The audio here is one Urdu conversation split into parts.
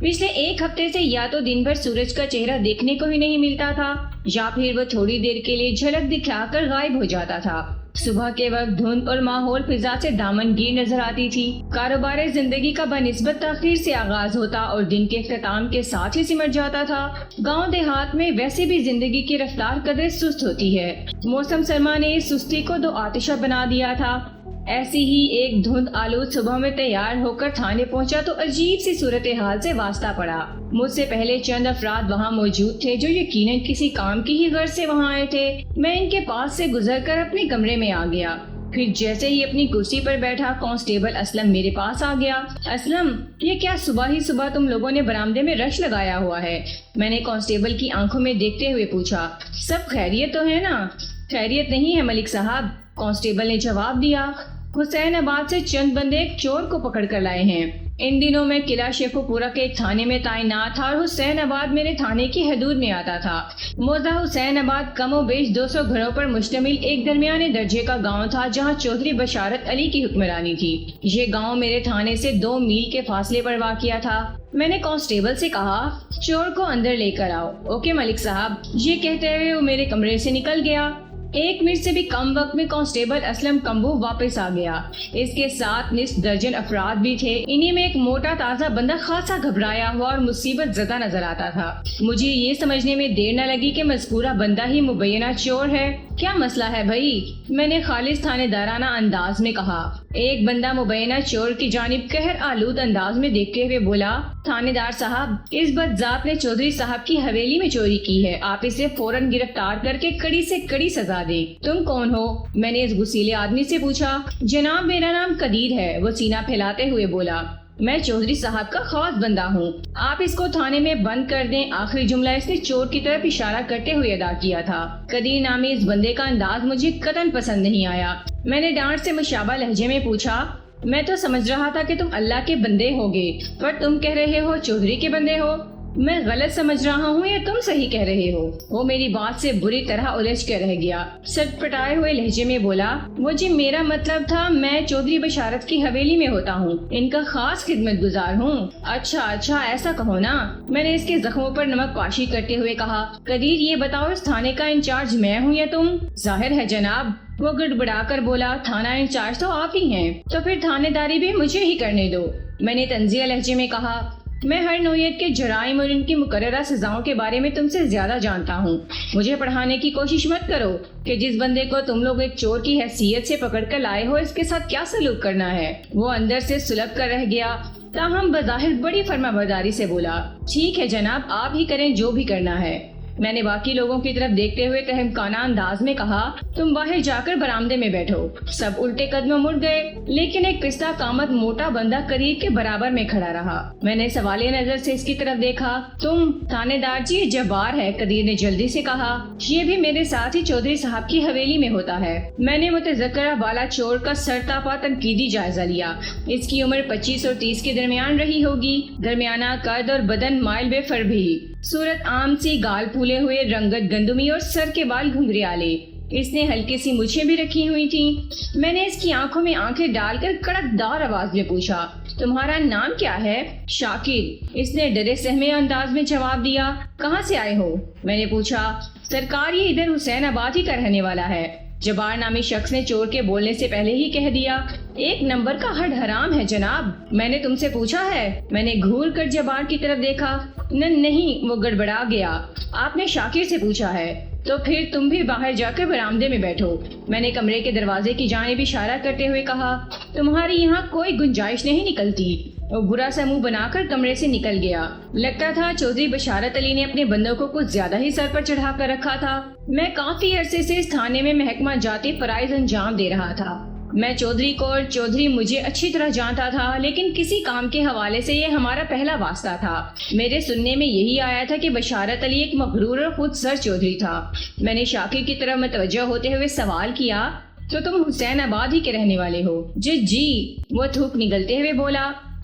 پچھلے ایک ہفتے سے یا تو دن بھر سورج کا چہرہ دیکھنے کو ہی نہیں ملتا تھا یا پھر وہ تھوڑی دیر کے لیے جھلک دکھا کر غائب ہو جاتا تھا۔ صبح کے وقت دھند اور ماحول فضا سے دامن گیر نظر آتی تھی۔ کاروبار زندگی کا بنسبت تاخیر سے آغاز ہوتا اور دن کے اختتام کے ساتھ ہی سمٹ جاتا تھا۔ گاؤں دیہات میں ویسے بھی زندگی کی رفتار قدرے سست ہوتی ہے۔ موسم سرما نے اس سستی کو دو آتشہ بنا دیا تھا۔ ایسی ہی ایک دھند آلود صبح میں تیار ہو کر تھانے پہنچا تو عجیب سی صورتحال سے واسطہ پڑا۔ مجھ سے پہلے چند افراد وہاں موجود تھے جو یقیناً کسی کام کی ہی غرض سے وہاں آئے تھے۔ میں ان کے پاس سے گزر کر اپنے کمرے میں آ گیا۔ پھر جیسے ہی اپنی کرسی پر بیٹھا کانسٹیبل اسلم میرے پاس آ گیا۔ اسلم، یہ کیا صبح ہی صبح تم لوگوں نے برآمدے میں رش لگایا ہوا ہے؟ میں نے کانسٹیبل کی آنکھوں میں دیکھتے ہوئے پوچھا۔ سب خیریت تو ہے نا؟ خیریت نہیں ہے ملک صاحب، کانسٹیبل نے جواب دیا۔ حسین آباد سے چند بندے ایک چور کو پکڑ کر لائے ہیں۔ ان دنوں میں قلعہ شیخو پورہ کے ایک تھانے میں تعینات تھا اور حسین آباد میرے تھانے کی حدود میں آتا تھا۔ موضع حسین آباد کم و بیش 200 گھروں پر مشتمل ایک درمیانے درجے کا گاؤں تھا جہاں چودھری بشارت علی کی حکمرانی تھی۔ یہ گاؤں میرے تھانے سے 2 میل کے فاصلے پر واقع تھا۔ میں نے کانسٹیبل سے کہا، چور کو اندر لے کر آؤ۔ اوکے ملک صاحب، یہ کہتے ہوئے وہ میرے کمرے سے نکل گیا۔ 1 منٹ سے بھی کم وقت میں کانسٹیبل اسلم کمبو واپس آ گیا۔ اس کے ساتھ نصف درجن افراد بھی تھے۔ انہی میں ایک موٹا تازہ بندہ خاصا گھبرایا ہوا اور مصیبت زدہ نظر آتا تھا۔ مجھے یہ سمجھنے میں دیر نہ لگی کہ مذکورہ بندہ ہی مبینہ چور ہے۔ کیا مسئلہ ہے بھائی؟ میں نے خالص تھانے دارانہ انداز میں کہا۔ ایک بندہ مبینہ چور کی جانب قہر آلود انداز میں دیکھتے ہوئے بولا، تھانے دار صاحب، اس بدذات نے چودھری صاحب کی حویلی میں چوری کی ہے۔ آپ اسے فوراً گرفتار کر کے کڑی سے کڑی سزا دیں۔ تم کون ہو؟ میں نے اس غسیلے آدمی سے پوچھا۔ جناب، میرا نام قدیر ہے، وہ سینہ پھیلاتے ہوئے بولا۔ میں چودھری صاحب کا خاص بندہ ہوں، آپ اس کو تھانے میں بند کر دیں۔ آخری جملہ اس نے چور کی طرف اشارہ کرتے ہوئے ادا کیا تھا۔ قدیر نامی اس بندے کا انداز مجھے قطعاً پسند نہیں آیا۔ میں نے ڈانٹ سے مشابہ لہجے میں پوچھا، میں تو سمجھ رہا تھا کہ تم اللہ کے بندے ہوگے، پر تم کہہ رہے ہو چودھری کے بندے ہو۔ میں غلط سمجھ رہا ہوں یا تم صحیح کہہ رہے ہو؟ وہ میری بات سے بری طرح الجھ کر رہ گیا۔ سٹ پٹائے ہوئے لہجے میں بولا، وہ جی میرا مطلب تھا میں چودھری بشارت کی حویلی میں ہوتا ہوں، ان کا خاص خدمت گزار ہوں۔ اچھا ایسا کہو نا، میں نے اس کے زخموں پر نمک پاشی کرتے ہوئے کہا۔ قدیر، یہ بتاؤ اس تھانے کا انچارج میں ہوں یا تم؟ ظاہر ہے جناب، وہ گڑبڑا کر بولا، تھانہ انچارج تو آپ ہی ہیں، تو پھر تھانے داری بھی مجھے ہی کرنے دو۔ میں نے طنزیہ لہجے میں کہا، میں ہر نوعیت کے جرائم اور ان کی مقررہ سزاؤں کے بارے میں تم سے زیادہ جانتا ہوں۔ مجھے پڑھانے کی کوشش مت کرو کہ جس بندے کو تم لوگ ایک چور کی حیثیت سے پکڑ کر لائے ہو اس کے ساتھ کیا سلوک کرنا ہے۔ وہ اندر سے سلگ کر رہ گیا، تاہم بظاہر بڑی فرما برداری سے بولا، ٹھیک ہے جناب، آپ ہی کریں جو بھی کرنا ہے۔ میں نے باقی لوگوں کی طرف دیکھتے ہوئے تہمکانہ انداز میں کہا، تم باہر جا کر برآمدے میں بیٹھو۔ سب الٹے قدم مڑ گئے، لیکن ایک پستہ قامت موٹا بندہ قریب کے برابر میں کھڑا رہا۔ میں نے سوالیہ نظر سے اس کی طرف دیکھا۔ تم؟ تھانے دار جی، یہ جبار ہے، قدیر نے جلدی سے کہا۔ یہ بھی میرے ساتھ ہی چودھری صاحب کی حویلی میں ہوتا ہے۔ میں نے متذکرہ بالا چور کا سرتاپا تنقیدی جائزہ لیا۔ اس کی عمر 25 اور 30 کے درمیان رہی ہوگی، درمیانہ قد اور بدن مائل بے فر بھی، صورت عام سی، گال پھولے ہوئے، رنگت گندمی اور سر کے بال گھنگریالے۔ اس نے ہلکی سی مچھیں بھی رکھی ہوئی تھیں۔ میں نے اس کی آنکھوں میں آنکھیں ڈال کر کڑک دار آواز میں پوچھا، تمہارا نام کیا ہے؟ شاکر، اس نے ڈرے سہمے انداز میں جواب دیا۔ کہاں سے آئے ہو؟ میں نے پوچھا۔ سرکار، یہ ادھر حسین آباد ہی کا رہنے والا ہے، جبار نامی شخص نے چور کے بولنے سے پہلے ہی کہہ دیا۔ 1 نمبر کا ہڈ حرام ہے جناب، میں نے تم سے پوچھا ہے۔ میں نے گھور کر جبار کی طرف دیکھا۔ نہیں، وہ گڑبڑا گیا، آپ نے شاکر سے پوچھا ہے، تو پھر تم بھی باہر جا کر برآمدے میں بیٹھو۔ میں نے کمرے کے دروازے کی جانب اشارہ کرتے ہوئے کہا، تمہاری یہاں کوئی گنجائش نہیں نکلتی۔ وہ برا سا منہ بنا کر کمرے سے نکل گیا۔ لگتا تھا چودھری بشارت علی نے اپنے بندوں کو کچھ زیادہ ہی سر پر چڑھا کر رکھا تھا۔ میں کافی عرصے سے اس تھانے میں محکمہ جاتی فرائض انجام دے رہا تھا۔ میں چودھری کو اور چودھری مجھے اچھی طرح جانتا تھا، لیکن کسی کام کے حوالے سے یہ ہمارا پہلا واسطہ تھا۔ میرے سننے میں یہی آیا تھا کہ بشارت علی ایک مغرور اور خود سر چودھری تھا۔ میں نے شاکر کی طرف متوجہ ہوتے ہوئے سوال کیا، تو تم حسین آباد ہی کے رہنے والے ہو؟ جی، وہ تھوک نگلتے ہوئے بولا۔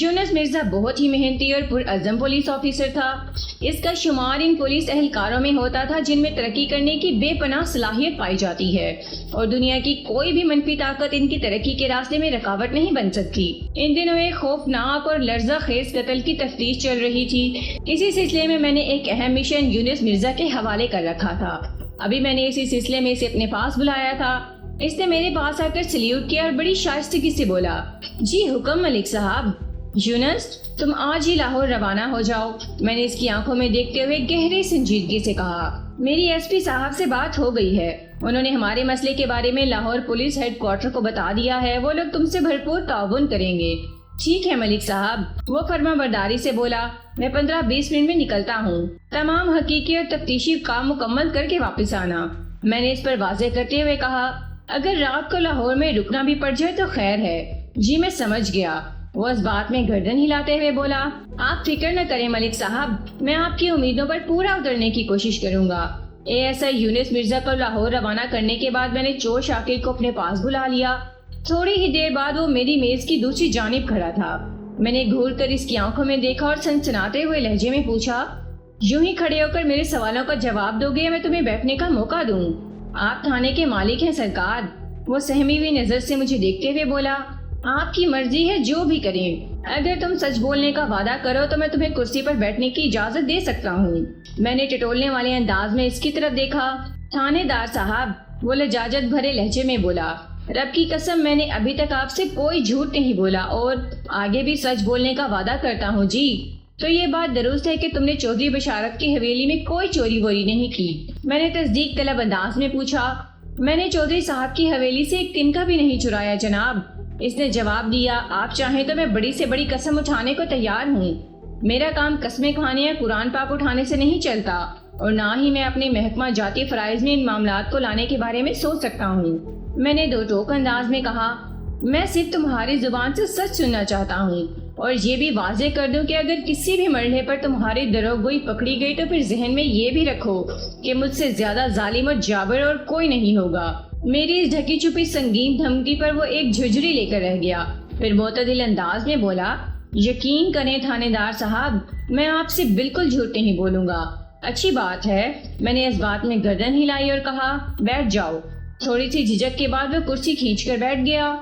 یونس مرزا بہت ہی محنتی اور پرعزم پولیس آفیسر تھا۔ اس کا شمار ان پولیس اہلکاروں میں ہوتا تھا جن میں ترقی کرنے کی بے پناہ صلاحیت پائی جاتی ہے اور دنیا کی کوئی بھی منفی طاقت ان کی ترقی کے راستے میں رکاوٹ نہیں بن سکتی۔ ان دنوں ایک خوفناک اور لرزہ خیز قتل کی تفتیش چل رہی تھی۔ اسی سلسلے میں میں نے ایک اہم مشن یونس مرزا کے حوالے کر رکھا تھا۔ ابھی میں نے اسی سلسلے میں اسے اپنے پاس بلایا تھا۔ اس نے میرے پاس آ کر سلیوٹ کیا اور بڑی شائستگی سے بولا، جی حکم ملک صاحب۔ یونس، تم آج ہی لاہور روانہ ہو جاؤ، میں نے اس کی آنکھوں میں دیکھتے ہوئے گہری سنجیدگی سے کہا۔ میری ایس پی صاحب سے بات ہو گئی ہے، انہوں نے ہمارے مسئلے کے بارے میں لاہور پولیس ہیڈ کوارٹر کو بتا دیا ہے، وہ لوگ تم سے بھرپور تعاون کریں گے۔ ٹھیک ہے ملک صاحب، وہ فرما برداری سے بولا۔ میں 15-20 منٹ میں نکلتا ہوں، تمام حقیقی اور تفتیشی کام مکمل کر کے واپس آنا۔ میں نے اس پر واضح کرتے ہوئے کہا، اگر رات کو لاہور میں رکنا بھی پڑ جائے تو خیر ہے۔ جی میں سمجھ گیا، وہ اس بات میں گردن ہلاتے ہوئے بولا۔ آپ فکر نہ کریں ملک صاحب، میں آپ کی امیدوں پر پورا اترنے کی کوشش کروں گا۔ ASI یونس مرزا کو لاہور روانہ کرنے کے بعد میں نے چور شاکر کو اپنے پاس بلا لیا۔ تھوڑی ہی دیر بعد وہ میری میز کی دوسری جانب کھڑا تھا۔ میں نے گھور کر اس کی آنکھوں میں دیکھا اور سنسناتے ہوئے لہجے میں پوچھا، یوں ہی کھڑے ہو کر میرے سوالوں کا جواب دو گے یا میں تمہیں بیٹھنے کا موقع دوں؟ آپ تھانے کے مالک ہیں سرکار، وہ سہمی ہوئی نظر سے مجھے دیکھتے ہوئے بولا۔ آپ کی مرضی ہے، جو بھی کریں۔ اگر تم سچ بولنے کا وعدہ کرو تو میں تمہیں کرسی پر بیٹھنے کی اجازت دے سکتا ہوں۔ میں نے ٹٹولنے والے انداز میں اس کی طرف دیکھا۔ تھانے دار صاحب، وہ لجاجت بھرے لہجے میں بولا، رب کی قسم میں نے ابھی تک آپ سے کوئی جھوٹ نہیں بولا اور آگے بھی سچ بولنے کا وعدہ کرتا ہوں جی۔ تو یہ بات درست ہے کہ تم نے چودھری بشارت کی حویلی میں کوئی چوری ووری نہیں کی؟ میں نے تصدیق طلب انداز میں پوچھا۔ میں نے چودھری صاحب کی حویلی سے ایک تنکا بھی نہیں چرایا جناب، اس نے جواب دیا۔ آپ چاہیں تو میں بڑی سے بڑی قسم اٹھانے کو تیار ہوں۔ میرا کام قسمیں کھانے یا قرآن پاک اٹھانے سے نہیں چلتا اور نہ ہی میں اپنے محکمہ جاتی فرائض میں ان معاملات کو لانے کے بارے میں سوچ سکتا ہوں۔ میں نے دو ٹوک انداز میں کہا، میں صرف تمہاری زبان سے سچ سننا چاہتا ہوں اور یہ بھی واضح کر دوں کہ اگر کسی بھی مرحلے پر تمہاری دروغگوئی پکڑی گئی تو پھر ذہن میں یہ بھی رکھو کہ مجھ سے زیادہ ظالم اور جابر اور کوئی نہیں ہوگا۔ میری اس ڈھکی چھپی سنگین دھمکی پر وہ ایک جھجری لے کر رہ گیا، پھر معتدل انداز میں بولا، یقین کریں تھانے دار صاحب، میں آپ سے بالکل جھوٹ نہیں بولوں گا۔ اچھی بات ہے، میں نے اس بات میں گردن ہلائی اور کہا، بیٹھ جاؤ۔ تھوڑی سی جھجک کے بعد وہ کرسی کھینچ کر بیٹھ گیا۔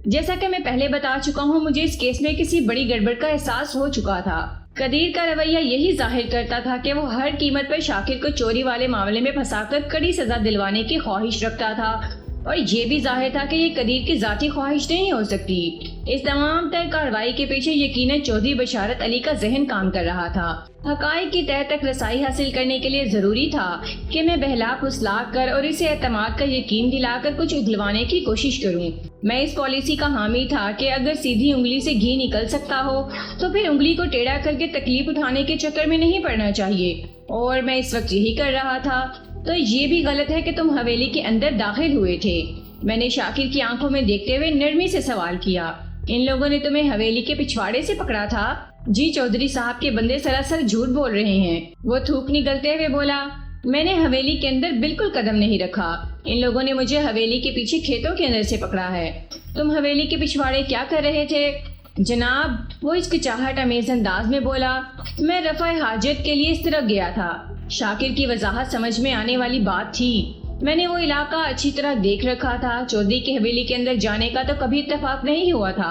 جیسا کہ میں پہلے بتا چکا ہوں، مجھے اس کیس میں کسی بڑی گڑبڑ کا احساس ہو چکا تھا۔ قدیر کا رویہ یہی ظاہر کرتا تھا کہ وہ ہر قیمت پر شاکر کو چوری والے معاملے میں پھنسا کر کڑی سزا دلوانے کی خواہش رکھتا تھا، اور یہ بھی ظاہر تھا کہ یہ قدیر کی ذاتی خواہش نہیں ہو سکتی۔ اس تمام تر کارروائی کے پیچھے یقیناً چودھری بشارت علی کا ذہن کام کر رہا تھا۔ حقائق کی تہہ تک رسائی حاصل کرنے کے لیے ضروری تھا کہ میں بہلا پھسلا کر اور اسے اعتماد کا یقین دلا کر کچھ اگلوانے کی کوشش کروں۔ میں اس پالیسی کا حامی تھا کہ اگر سیدھی انگلی سے گھی نکل سکتا ہو تو پھر انگلی کو ٹیڑھا کر کے تکلیف اٹھانے کے چکر میں نہیں پڑنا چاہیے، اور میں اس وقت یہی کر رہا تھا۔ تو یہ بھی غلط ہے کہ تم حویلی کے اندر داخل ہوئے تھے؟ میں نے شاکر کی آنکھوں میں دیکھتے ہوئے نرمی سے سوال کیا۔ ان لوگوں نے تمہیں حویلی کے پچھواڑے سے پکڑا تھا؟ جی چودھری صاحب کے بندے سراسر جھوٹ بول رہے ہیں، وہ تھوک نگلتے ہوئے بولا۔ میں نے حویلی کے اندر بالکل قدم نہیں رکھا، ان لوگوں نے مجھے حویلی کے پیچھے کھیتوں کے اندر سے پکڑا ہے۔ تم حویلی کے پچھواڑے کیا کر رہے تھے؟ جناب، وہ ہچکچاہٹ امیز انداز میں بولا، میں رفع حاجت کے لیے اس طرف گیا تھا۔ شاکر کی وضاحت سمجھ میں آنے والی بات تھی۔ میں نے وہ علاقہ اچھی طرح دیکھ رکھا تھا، چودھری کی حویلی کے اندر جانے کا تو کبھی اتفاق نہیں ہوا تھا،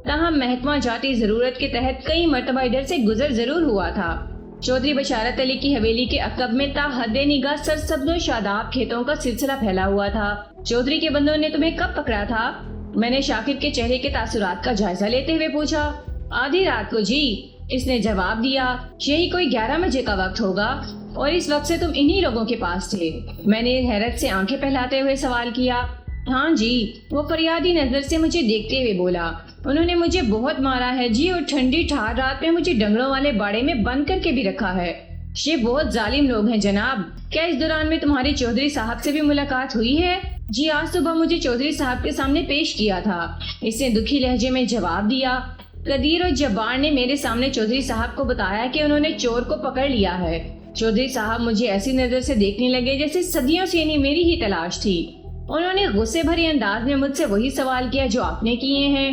تاہم محکمہ جاتی ضرورت کے تحت کئی مرتبہ ادھر سے گزر ضرور ہوا تھا۔ چودھری بشارت علی کی حویلی کے عقب میں تا حد نگاہ سرسبز و شاداب کھیتوں کا سلسلہ پھیلا ہوا تھا۔ چودھری کے بندوں نے تمہیں کب پکڑا تھا؟ میں نے شاکر کے چہرے کے تاثرات کا جائزہ لیتے ہوئے پوچھا۔ آدھی رات کو جی، اس نے جواب دیا، یہی کوئی 11 بجے کا وقت ہوگا، اور اس وقت سے تم انہی لوگوں کے پاس تھے؟ میں نے حیرت سے آنکھیں پھیلاتے ہوئے سوال کیا۔ ہاں جی، وہ فریادی نظر سے مجھے دیکھتے ہوئے بولا، انہوں نے مجھے بہت مارا ہے جی، اور ٹھنڈی ٹھار رات میں مجھے ڈنگروں والے باڑے میں بند کر کے بھی رکھا ہے۔ یہ بہت ظالم لوگ ہیں جناب۔ کیا اس دوران میں تمہاری چودھری صاحب سے بھی ملاقات ہوئی ہے؟ جی، آج صبح مجھے چودھری صاحب کے سامنے پیش کیا تھا، اس نے دکھی لہجے میں جواب دیا۔ قدیر اور جبار نے میرے سامنے چودھری صاحب کو بتایا کہ انہوں نے چور کو پکڑ لیا ہے۔ چودھری صاحب مجھے ایسی نظر سے دیکھنے لگے جیسے صدیوں سے انہیں میری ہی تلاش تھی۔ انہوں نے غصے بھرے انداز میں مجھ سے وہی سوال کیا جو آپ نے کیے ہیں۔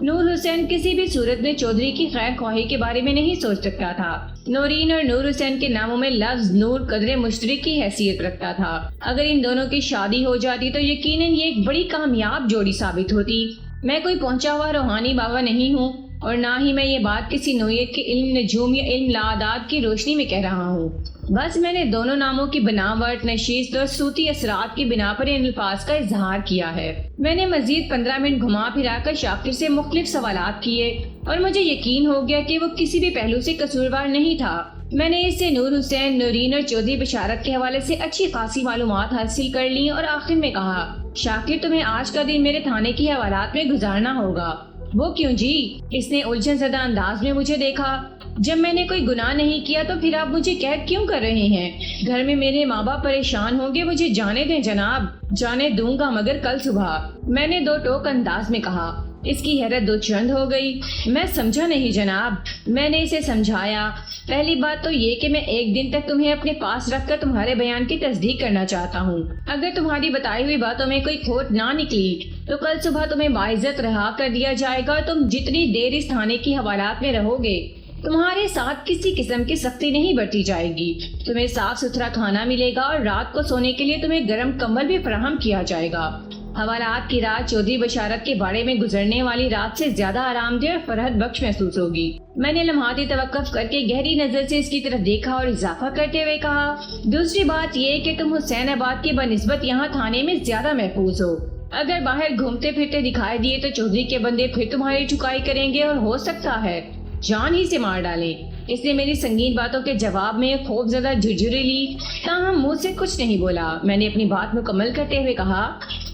نور حسین کسی بھی صورت میں چودھری کی خیر خواہی کے بارے میں نہیں سوچ سکتا تھا۔ نورین اور نور حسین کے ناموں میں لفظ نور قدر مشترک کی حیثیت رکھتا تھا۔ اگر ان دونوں کی شادی ہو جاتی تو یقیناً یہ ایک بڑی کامیاب جوڑی ثابت ہوتی۔ میں کوئی پہنچا ہوا روحانی بابا نہیں ہوں، اور نہ ہی میں یہ بات کسی نوعیت کے علم نجوم یا علم لادات کی روشنی میں کہہ رہا ہوں۔ بس میں نے دونوں ناموں کی بناوٹ، نشست اور صوتی اثرات کی بنا پر ان الفاظ کا اظہار کیا ہے۔ میں نے مزید 15 منٹ گھما پھرا کر شاکر سے مختلف سوالات کیے اور مجھے یقین ہو گیا کہ وہ کسی بھی پہلو سے قصوروار نہیں تھا۔ میں نے اس سے نور حسین، نورین اور چودھری بشارت کے حوالے سے اچھی خاصی معلومات حاصل کر لی اور آخر میں کہا، شاکر تمہیں آج کا دن میرے تھانے کی حوالات میں گزارنا ہوگا۔ وہ کیوں جی؟ اس نے الجھن زدہ انداز میں مجھے دیکھا۔ جب میں نے کوئی گناہ نہیں کیا تو پھر آپ مجھے قید کیوں کر رہے ہیں؟ گھر میں میرے ماں باپ پریشان ہوں گے، مجھے جانے دیں جناب۔ جانے دوں گا مگر کل صبح، میں نے دو ٹوک انداز میں کہا۔ اس کی حیرت دو چند ہو گئی۔ میں سمجھا نہیں جناب، میں نے اسے سمجھایا۔ پہلی بات تو یہ کہ میں ایک دن تک تمہیں اپنے پاس رکھ کر تمہارے بیان کی تصدیق کرنا چاہتا ہوں۔ اگر تمہاری بتائی ہوئی باتوں میں کوئی کھوٹ نہ نکلی تو کل صبح تمہیں باعزت رہا کر دیا جائے گا۔ تم جتنی دیر اس تھانے کی حوالات میں رہو گے تمہارے ساتھ کسی قسم کی سختی نہیں برتی جائے گی۔ تمہیں صاف ستھرا کھانا ملے گا اور رات کو سونے کے لیے تمہیں گرم کمبل بھی فراہم کیا جائے گا۔ حوالات کی رات چودھری بشارت کے باڑے میں گزرنے والی رات سے زیادہ آرام دہ اور فرحت بخش محسوس ہوگی۔ میں نے لمحاتی توقف کر کے گہری نظر سے اس کی طرف دیکھا اور اضافہ کرتے ہوئے کہا، دوسری بات یہ کہ تم حسین آباد کے بنسبت یہاں تھانے میں زیادہ محفوظ ہو۔ اگر باہر گھومتے پھرتے دکھائی دیے تو چودھری کے بندے پھر تمہاری ٹھکائی کریں گے اور ہو سکتا ہے جان ہی سے مار ڈالیں۔ اس نے میری سنگین باتوں کے جواب میں خوف زدہ جھرجھری لی، تاہم منہ سے کچھ نہیں بولا۔ میں نے اپنی بات مکمل کرتے ہوئے کہا،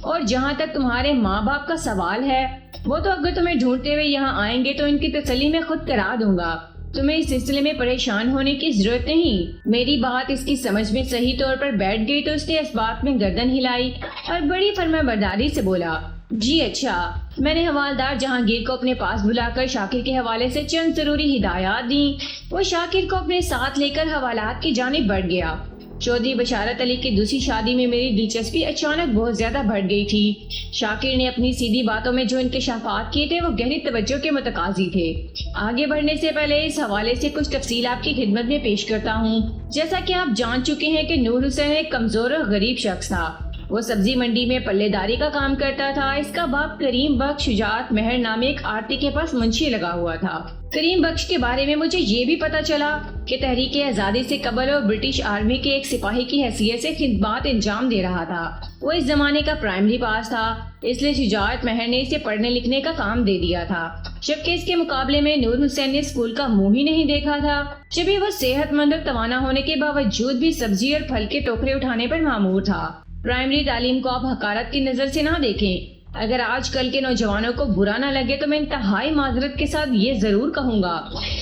اور جہاں تک تمہارے ماں باپ کا سوال ہے، وہ تو اگر تمہیں ڈھونڈتے ہوئے یہاں آئیں گے تو ان کی تسلی میں خود کرا دوں گا۔ تمہیں اس سلسلے میں پریشان ہونے کی ضرورت نہیں۔ میری بات اس کی سمجھ میں صحیح طور پر بیٹھ گئی تو اس نے اس بات میں گردن ہلائی اور بڑی فرما برداری سے بولا، جی اچھا۔ میں نے حوالدار جہانگیر کو اپنے پاس بلا کر شاکر کے حوالے سے چند ضروری ہدایات دیں۔ وہ شاکر کو اپنے ساتھ لے کر حوالات کی جانب بڑھ گیا۔ چودھری بشارت علی کی دوسری شادی میں میری دلچسپی اچانک بہت زیادہ بڑھ گئی تھی۔ شاکر نے اپنی سیدھی باتوں میں جو انکشافات کیے تھے وہ گہری توجہ کے متقاضی تھے۔ آگے بڑھنے سے پہلے اس حوالے سے کچھ تفصیل آپ کی خدمت میں پیش کرتا ہوں۔ جیسا کہ آپ جان چکے ہیں کہ نور حسین ایک کمزور اور غریب شخص تھا۔ وہ سبزی منڈی میں پلے داری کا کام کرتا تھا۔ اس کا باپ کریم بخش شجاعت مہر نامے ایک آرتی کے پاس منشی لگا ہوا تھا۔ کریم بخش کے بارے میں مجھے یہ بھی پتا چلا کہ تحریک آزادی سے قبل وہ برٹش آرمی کے ایک سپاہی کی حیثیت سے خدمات انجام دے رہا تھا۔ وہ اس زمانے کا پرائمری پاس تھا، اس لیے شجاعت مہر نے اسے پڑھنے لکھنے کا کام دے دیا تھا، جبکہ اس کے مقابلے میں نور حسین نے اسکول کا منہ ہی نہیں دیکھا تھا۔ جبکہ وہ صحت مند اور توانا ہونے کے باوجود بھی سبزی اور پھل کے ٹوکرے اٹھانے پر مامور تھا۔ پرائمری تعلیم کو آپ حقارت کی نظر سے نہ دیکھیں۔ اگر آج کل کے نوجوانوں کو برا نہ لگے تو میں انتہائی معذرت کے ساتھ یہ ضرور کہوں گا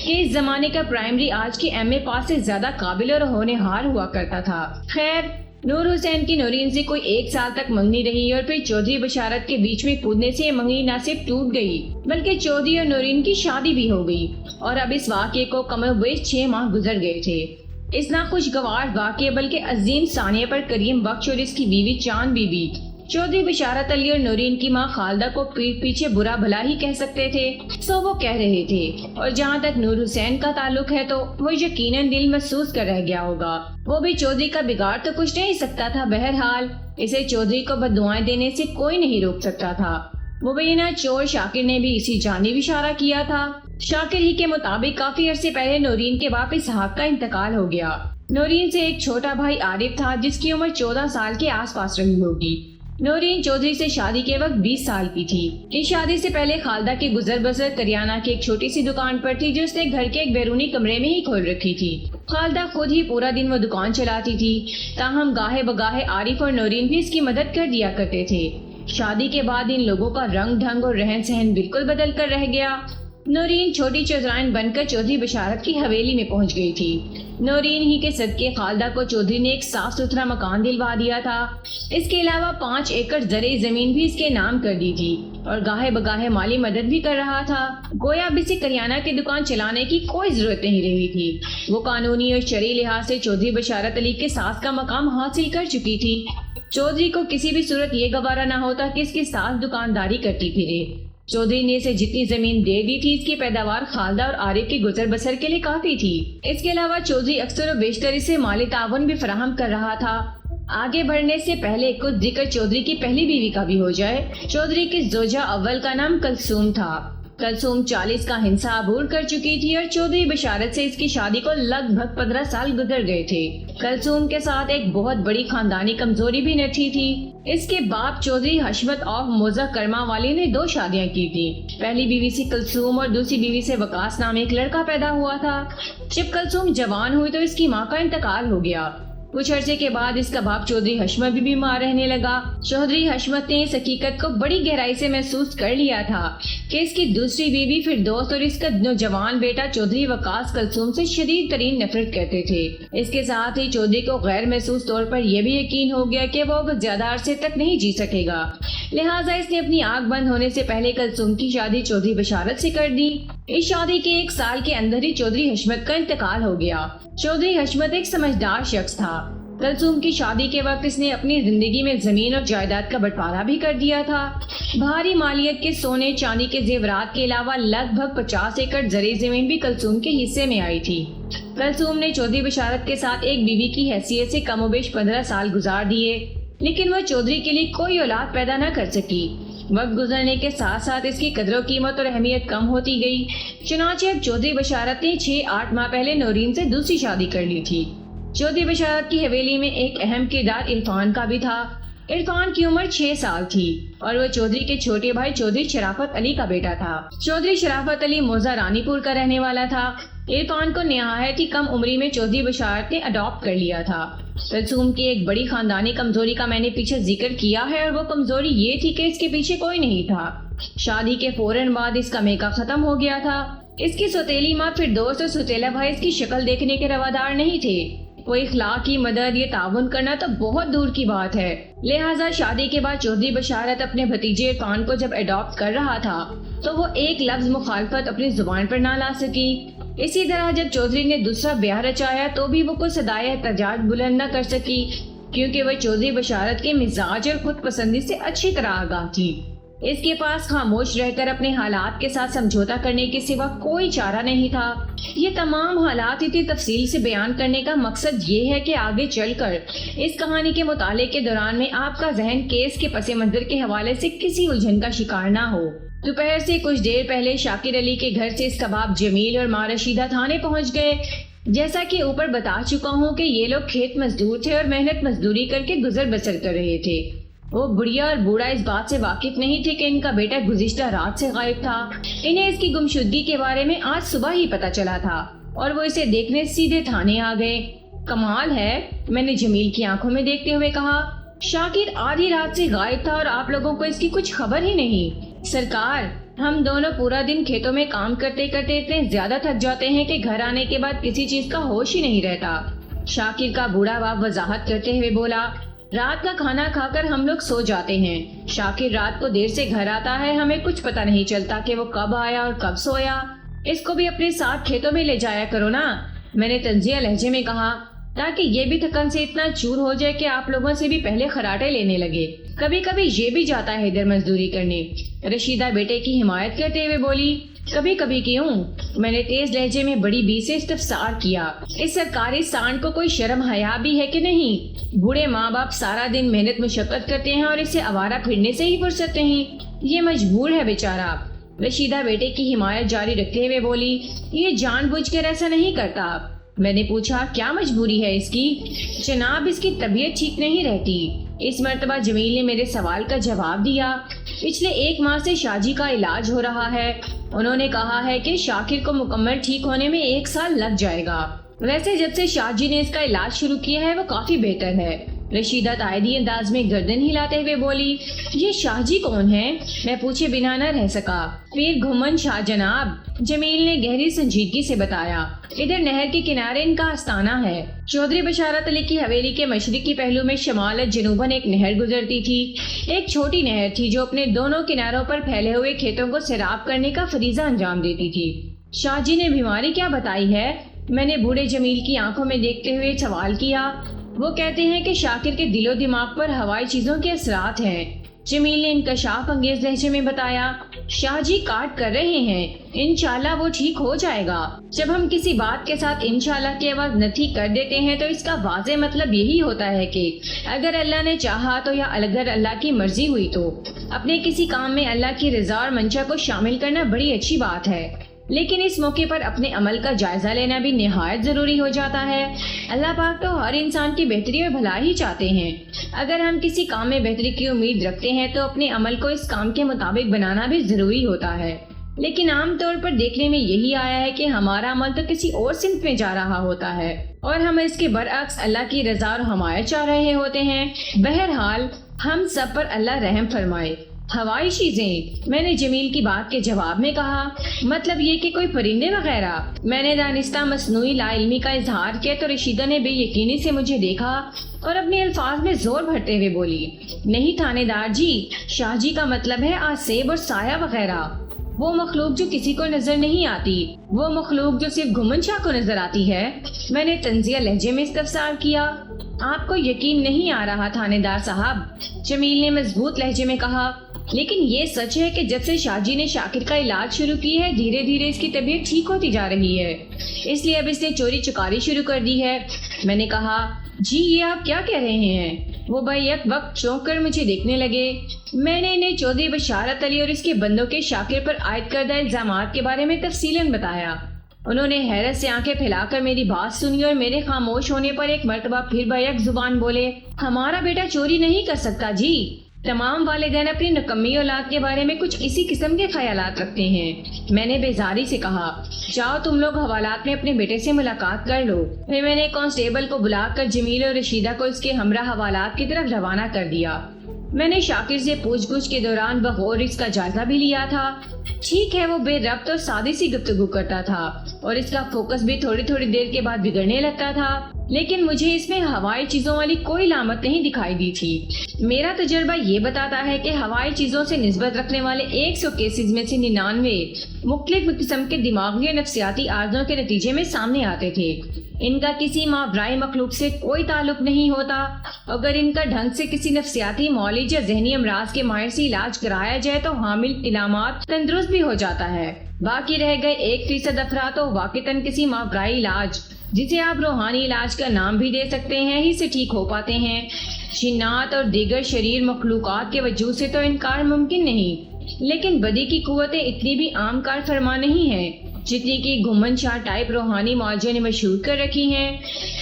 کہ اس زمانے کا پرائمری آج کے ایم اے پاس سے زیادہ قابل اور ہونہار ہوا کرتا تھا۔ خیر، نور حسین کی نورین سے کوئی 1 سال تک منگنی رہی اور پھر چودھری بشارت کے بیچ میں کودنے سے یہ منگنی نہ صرف ٹوٹ گئی بلکہ چودھری اور نورین کی شادی بھی ہو گئی، اور اب اس واقعے کو کم و بیش 6 ماہ گزر گئے تھے۔ اس ناخوشگوار واقعے بلکہ عظیم ثانیہ پر کریم بخش اور اس کی بیوی چاند بی بی چودھری بشارت علی اور نورین کی ماں خالدہ کو پیچھے برا بھلا ہی کہہ سکتے تھے، سو وہ کہہ رہے تھے۔ اور جہاں تک نور حسین کا تعلق ہے تو وہ یقیناً دل محسوس کر رہ گیا ہوگا۔ وہ بھی چودھری کا بگاڑ تو کچھ نہیں سکتا تھا، بہرحال اسے چودھری کو بددعائیں دینے سے کوئی نہیں روک سکتا تھا۔ مبینہ چور شاکر نے بھی اسی جانب اشارہ کیا تھا۔ شاکر ہی کے مطابق کافی عرصے پہلے نورین کے باپ اسحاق کا انتقال ہو گیا۔ نورین سے ایک چھوٹا بھائی عارف تھا جس کی عمر 14 سال کے آس پاس رہی ہوگی۔ نورین چودھری سے شادی کے وقت 20 سال کی تھی۔ اس شادی سے پہلے خالدہ کی گزر بسر کریانہ کی ایک چھوٹی سی دکان پر تھی جو اس نے گھر کے ایک بیرونی کمرے میں ہی کھول رکھی تھی۔ خالدہ خود ہی پورا دن وہ دکان چلاتی تھی، تاہم گاہے بگاہے عارف اور نورین بھی اس کی مدد کر دیا کرتے تھے۔ شادی کے بعد ان لوگوں کا رنگ ڈھنگ اور رہن سہن بالکل بدل کر رہ گیا۔ نورین چھوٹی چودرائن بن کر چودھری بشارت کی حویلی میں پہنچ گئی تھی۔ نورین ہی کے صدقے خالدہ کو چودھری نے ایک صاف ستھرا مکان دلوا دیا تھا۔ اس کے علاوہ 5 ایکڑ زرعی زمین بھی اس کے نام کر دی تھی اور گاہے بگاہے مالی مدد بھی کر رہا تھا۔ گویا اب اسے کریانہ کی دکان چلانے کی کوئی ضرورت نہیں رہی تھی۔ وہ قانونی اور شرعی لحاظ سے چودھری بشارت علی کے ساس کا مقام حاصل کر چکی تھی۔ چودھری کو کسی بھی صورت یہ گوارا نہ ہوتا کہ اس کے ساس دکانداری کرتی پھرے۔ چودھری نے اسے جتنی زمین دے دی تھی اس کی پیداوار خالدہ اور عارف کی گزر بسر کے لیے کافی تھی۔ اس کے علاوہ چودھری اکثر و بیشتر اسے مالی تعاون بھی فراہم کر رہا تھا۔ آگے بڑھنے سے پہلے کچھ ذکر چودھری کی پہلی بیوی کا بھی ہو جائے۔ چودھری کی زوجہ اول کا نام کلثوم تھا۔ کلثوم 40 کا ہنسا عبور کر چکی تھی اور چودھری بشارت سے اس کی شادی کو لگ بھگ 15 سال گزر گئے تھے۔ کلثوم کے ساتھ ایک بہت بڑی خاندانی کمزوری بھی نٹھی تھی۔ اس کے باپ چودھری حشمت آف موزہ کرما والی نے 2 شادیاں کی تھی۔ پہلی بیوی سے کلثوم اور دوسری بیوی سے وقاص نام ایک لڑکا پیدا ہوا تھا۔ جب کلثوم جوان ہوئی تو اس کی ماں کا انتقال ہو گیا۔ کچھ عرصے کے بعد اس کا باپ چودھری حشمت بھی بیمار رہنے لگا۔ چودھری حشمت نے اس حقیقت کو بڑی گہرائی سے محسوس کر لیا تھا کہ اس کی دوسری بیوی فردوس اور اس کا نوجوان بیٹا چودھری وقاص کلثوم سے شدید ترین نفرت کرتے تھے۔ اس کے ساتھ ہی چودھری کو غیر محسوس طور پر یہ بھی یقین ہو گیا کہ وہ زیادہ عرصے تک نہیں جی سکے گا، لہٰذا اس نے اپنی آنکھ بند ہونے سے پہلے کلثوم کی شادی چودھری بشارت سے کر دی۔ اس شادی کے 1 سال کے اندر ہی چودھری حشمت کا انتقال ہو گیا۔ چودھری حشمت ایک سمجھدار شخص تھا۔ کلثوم کی شادی کے وقت اس نے اپنی زندگی میں زمین اور جائیداد کا بٹوارا بھی کر دیا تھا۔ بھاری مالیت کے سونے چاندی کے زیورات کے علاوہ لگ بھگ 50 ایکڑ زرعی زمین بھی کلثوم کے حصے میں آئی تھی۔ کلثوم نے چودھری بشارت کے ساتھ ایک بیوی کی حیثیت سے کم و بیش 15 سال گزار دیے، لیکن وہ چودھری کے لیے کوئی اولاد پیدا نہ کر سکی۔ وقت گزرنے کے ساتھ ساتھ اس کی قدر و قیمت اور اہمیت کم ہوتی گئی۔ چنانچہ اب چودھری بشارت نے 6-8 ماہ پہلے نورین سے دوسری شادی کر لی تھی۔ چودھری بشارت کی حویلی میں ایک اہم کردار عرفان کا بھی تھا۔ عرفان کی عمر 6 سال تھی اور وہ چودھری کے چھوٹے بھائی چودھری شرافت علی کا بیٹا تھا۔ چودھری شرافت علی موزہ رانی پور کا رہنے والا تھا۔ عرفان کو نہایت ہی کم عمری میں چودھری بشارت نے اڈاپٹ کر لیا تھا۔ کلثوم کی ایک بڑی خاندانی کمزوری کا میں نے پیچھے ذکر کیا ہے اور وہ کمزوری یہ تھی کہ اس کے پیچھے کوئی نہیں تھا۔ شادی کے فوراً بعد اس کا میکا ختم ہو گیا تھا۔ اس کی سوتیلی ماں فردوس اور سوتیلا بھائی اس کی شکل دیکھنے کے روادار نہیں تھے۔ کوئی اخلاق کی مدد یا تعاون کرنا تو بہت دور کی بات ہے، لہٰذا شادی کے بعد چودھری بشارت اپنے بھتیجے عرفان کو جب اڈاپٹ کر رہا تھا تو وہ ایک لفظ مخالفت اپنی زبان پر نہ لا سکی۔ اسی طرح جب چودھری نے دوسرا بیاہ رچایا تو بھی وہ کوئی صدائے احتجاج بلند نہ کر سکی، کیونکہ وہ چودھری بشارت کے مزاج اور خود پسندی سے اچھی طرح آگاہ تھی۔ اس کے پاس خاموش رہ کر اپنے حالات کے ساتھ سمجھوتا کرنے کے سوا کوئی چارہ نہیں تھا۔ یہ تمام حالات اتنی تفصیل سے بیان کرنے کا مقصد یہ ہے کہ آگے چل کر اس کہانی کے مطالعے کے دوران میں آپ کا ذہن کیس کے پس منظر کے حوالے سے کسی الجھن کا شکار نہ ہو۔ دوپہر سے کچھ دیر پہلے شاکر علی کے گھر سے اس کا باپ جمیل اور ماں رشیدہ تھانے پہنچ گئے۔ جیسا کہ اوپر بتا چکا ہوں کہ یہ لوگ کھیت مزدور تھے اور محنت مزدوری کر کے گزر بسر کر رہے تھے۔ وہ بڑھیا اور بوڑھا اس بات سے واقف نہیں تھے کہ ان کا بیٹا گزشتہ رات سے غائب تھا۔ انہیں اس کی گمشدگی کے بارے میں آج صبح ہی پتہ چلا تھا اور وہ اسے دیکھنے سیدھے تھانے آ گئے۔ کمال ہے، میں نے جمیل کی آنکھوں میں دیکھتے ہوئے کہا۔ شاکر آدھی رات سے غائب تھا اور آپ لوگوں کو اس کی کچھ خبر ہی نہیں؟ سرکار، ہم دونوں پورا دن کھیتوں میں کام کرتے کرتے اتنے زیادہ تھک جاتے ہیں کہ گھر آنے کے بعد کسی چیز کا ہوش ہی نہیں رہتا، شاکر کا بوڑھا باپ وضاحت کرتے ہوئے بولا۔ رات کا کھانا کھا کر ہم لوگ سو جاتے ہیں۔ شاکر رات کو دیر سے گھر آتا ہے، ہمیں کچھ پتہ نہیں چلتا کہ وہ کب آیا اور کب سویا۔ اس کو بھی اپنے ساتھ کھیتوں میں لے جایا کرو نا، میں نے تنزیہ لہجے میں کہا، تاکہ یہ بھی تھکن سے اتنا چور ہو جائے کہ آپ لوگوں سے بھی پہلے خراٹے لینے لگے۔ کبھی کبھی یہ بھی جاتا ہے ادھر مزدوری کرنے۔ رشیدہ بیٹے کی حمایت کرتے ہوئے بولی۔ کبھی کبھی کیوں؟ میں نے تیز لہجے میں بڑی بی سے استفسار کیا۔ اس سرکاری سانڈ کو کوئی شرم حیا بھی ہے کہ نہیں؟ بوڑھے ماں باپ سارا دن محنت مشقت کرتے ہیں اور اسے آوارہ پھرنے سے ہی فرصت نہیں، یہ مجبور ہے بیچارہ۔ رشیدہ بیٹے کی حمایت جاری رکھتے ہوئے بولی، یہ جان بوجھ کر ایسا نہیں کرتا۔ میں نے پوچھا، کیا مجبوری ہے اس کی؟ جناب، اس کی طبیعت ٹھیک نہیں رہتی۔ اس مرتبہ جمیل نے میرے سوال کا جواب دیا۔ پچھلے 1 ماہ سے شاجی کا علاج ہو رہا ہے۔ انہوں نے کہا ہے کہ شاکر کو مکمل ٹھیک ہونے میں 1 سال لگ جائے گا۔ ویسے جب سے شاجی نے اس کا علاج شروع کیا ہے وہ کافی بہتر ہے۔ رشیدہ تائیدی انداز میں گردن ہلاتے ہوئے بولی، یہ شاہ جی کون ہے؟ میں پوچھے بنا نہ رہ سکا۔ پیر گھمن شاہ جناب، جمیل نے گہری سنجیدگی سے بتایا۔ ادھر نہر کے کنارے ان کا آستانہ ہے۔ چودھری بشارت علی کی حویلی کے مشرقی پہلو میں شمال جنوباً ایک نہر گزرتی تھی۔ ایک چھوٹی نہر تھی جو اپنے دونوں کناروں پر پھیلے ہوئے کھیتوں کو سیراب کرنے کا فریضہ انجام دیتی تھی۔ شاہ جی نے بیماری کیا بتائی ہے؟ میں نے بوڑھے جمیل کی آنکھوں میں دیکھتے ہوئے سوال کیا۔ وہ کہتے ہیں کہ شاکر کے دل و دماغ پر ہوائی چیزوں کے اثرات ہیں۔ جمیل نے انکشاف انگیز لہجے میں بتایا، شاہ جی کاٹ کر رہے ہیں، انشاءاللہ وہ ٹھیک ہو جائے گا۔ جب ہم کسی بات کے ساتھ انشاءاللہ کی آواز نتھی کر دیتے ہیں تو اس کا واضح مطلب یہی ہوتا ہے کہ اگر اللہ نے چاہا تو یا اگر اللہ کی مرضی ہوئی تو۔ اپنے کسی کام میں اللہ کی رضا اور منشا کو شامل کرنا بڑی اچھی بات ہے، لیکن اس موقع پر اپنے عمل کا جائزہ لینا بھی نہایت ضروری ہو جاتا ہے۔ اللہ پاک تو ہر انسان کی بہتری اور بھلائی ہی چاہتے ہیں۔ اگر ہم کسی کام میں بہتری کی امید رکھتے ہیں تو اپنے عمل کو اس کام کے مطابق بنانا بھی ضروری ہوتا ہے، لیکن عام طور پر دیکھنے میں یہی آیا ہے کہ ہمارا عمل تو کسی اور سمت میں جا رہا ہوتا ہے اور ہم اس کے برعکس اللہ کی رضا اور حمایت چاہ رہے ہوتے ہیں۔ بہرحال ہم سب پر اللہ رحم فرمائے۔ ہوائی چیزیں، میں نے جمیل کی بات کے جواب میں کہا، مطلب یہ کہ کوئی پرندے وغیرہ؟ میں نے دانستہ مصنوعی لا علمی کا اظہار کیا تو رشیدہ نے بے یقینی سے مجھے دیکھا اور اپنے الفاظ میں زور بھرتے ہوئے بولی، نہیں تھانے دار جی، شاہ جی کا مطلب ہے آسیب اور سایہ وغیرہ، وہ مخلوق جو کسی کو نظر نہیں آتی، وہ مخلوق جو صرف گھمن شاہ کو نظر آتی ہے۔ میں نے طنزیہ لہجے میں استفسار کیا، آپ کو یقین نہیں آ رہا تھانے دار صاحب؟ جمیل نے مضبوط لہجے میں کہا، لیکن یہ سچ ہے کہ جب سے شاہ جی نے شاکر کا علاج شروع کی ہے دھیرے دھیرے اس کی طبیعت ٹھیک ہوتی جا رہی ہے، اس لیے اب اس نے چوری چکاری شروع کر دی ہے۔ میں نے کہا، جی یہ آپ کیا کہہ رہے ہیں؟ وہ بھائی یک وقت چونک کر مجھے دیکھنے لگے۔ میں نے انہیں چودھری بشارت علی اور اس کے بندوں کے شاکر پر عائد کردہ الزامات کے بارے میں تفصیلاً بتایا۔ انہوں نے حیرت سے آنکھیں پھیلا کر میری بات سنی اور میرے خاموش ہونے پر ایک مرتبہ پھر بیک زبان بولے، ہمارا بیٹا چوری نہیں کر سکتا جی۔ تمام والدین اپنی نکمی اولاد کے بارے میں کچھ اسی قسم کے خیالات رکھتے ہیں۔ میں نے بیزاری سے کہا، جاؤ تم لوگ حوالات میں اپنے بیٹے سے ملاقات کر لو۔ پھر میں نے کانسٹیبل کو بلا کر جمیل اور رشیدہ کو اس کے ہمراہ حوالات کی طرف روانہ کر دیا۔ میں نے شاکر سے پوچھ گچھ کے دوران بغور اس کا جائزہ بھی لیا تھا۔ ٹھیک ہے وہ بے ربط اور سادی سی گفتگو کرتا تھا اور اس کا فوکس بھی تھوڑی تھوڑی دیر کے بعد بگڑنے لگتا تھا، لیکن مجھے اس میں ہوائی چیزوں والی کوئی علامت نہیں دکھائی دی تھی۔ میرا تجربہ یہ بتاتا ہے کہ ہوائی چیزوں سے نسبت رکھنے والے 100 کیسز میں سے 99 مختلف قسم کے دماغی اور نفسیاتی عارضوں کے نتیجے میں سامنے آتے تھے۔ ان کا کسی ماورائے مخلوق سے کوئی تعلق نہیں ہوتا۔ اگر ان کا ڈھنگ سے کسی نفسیاتی معالج یا ذہنی امراض کے ماہر سے علاج کرایا جائے تو حامل علامات تندرست بھی ہو جاتا ہے۔ باقی رہ گئے 1% افراد تو واقعتاً کسی ماورائے علاج، جسے آپ روحانی علاج کا نام بھی دے سکتے ہیں، ہی سے ٹھیک ہو پاتے ہیں۔ جنات اور دیگر شریر مخلوقات کے وجود سے تو انکار ممکن نہیں، لیکن بدی کی قوتیں اتنی بھی عام کار فرما نہیں ہیں جتنی کہ گھمن شاہ ٹائپ روحانی معالجوں نے مشہور کر رکھی ہیں۔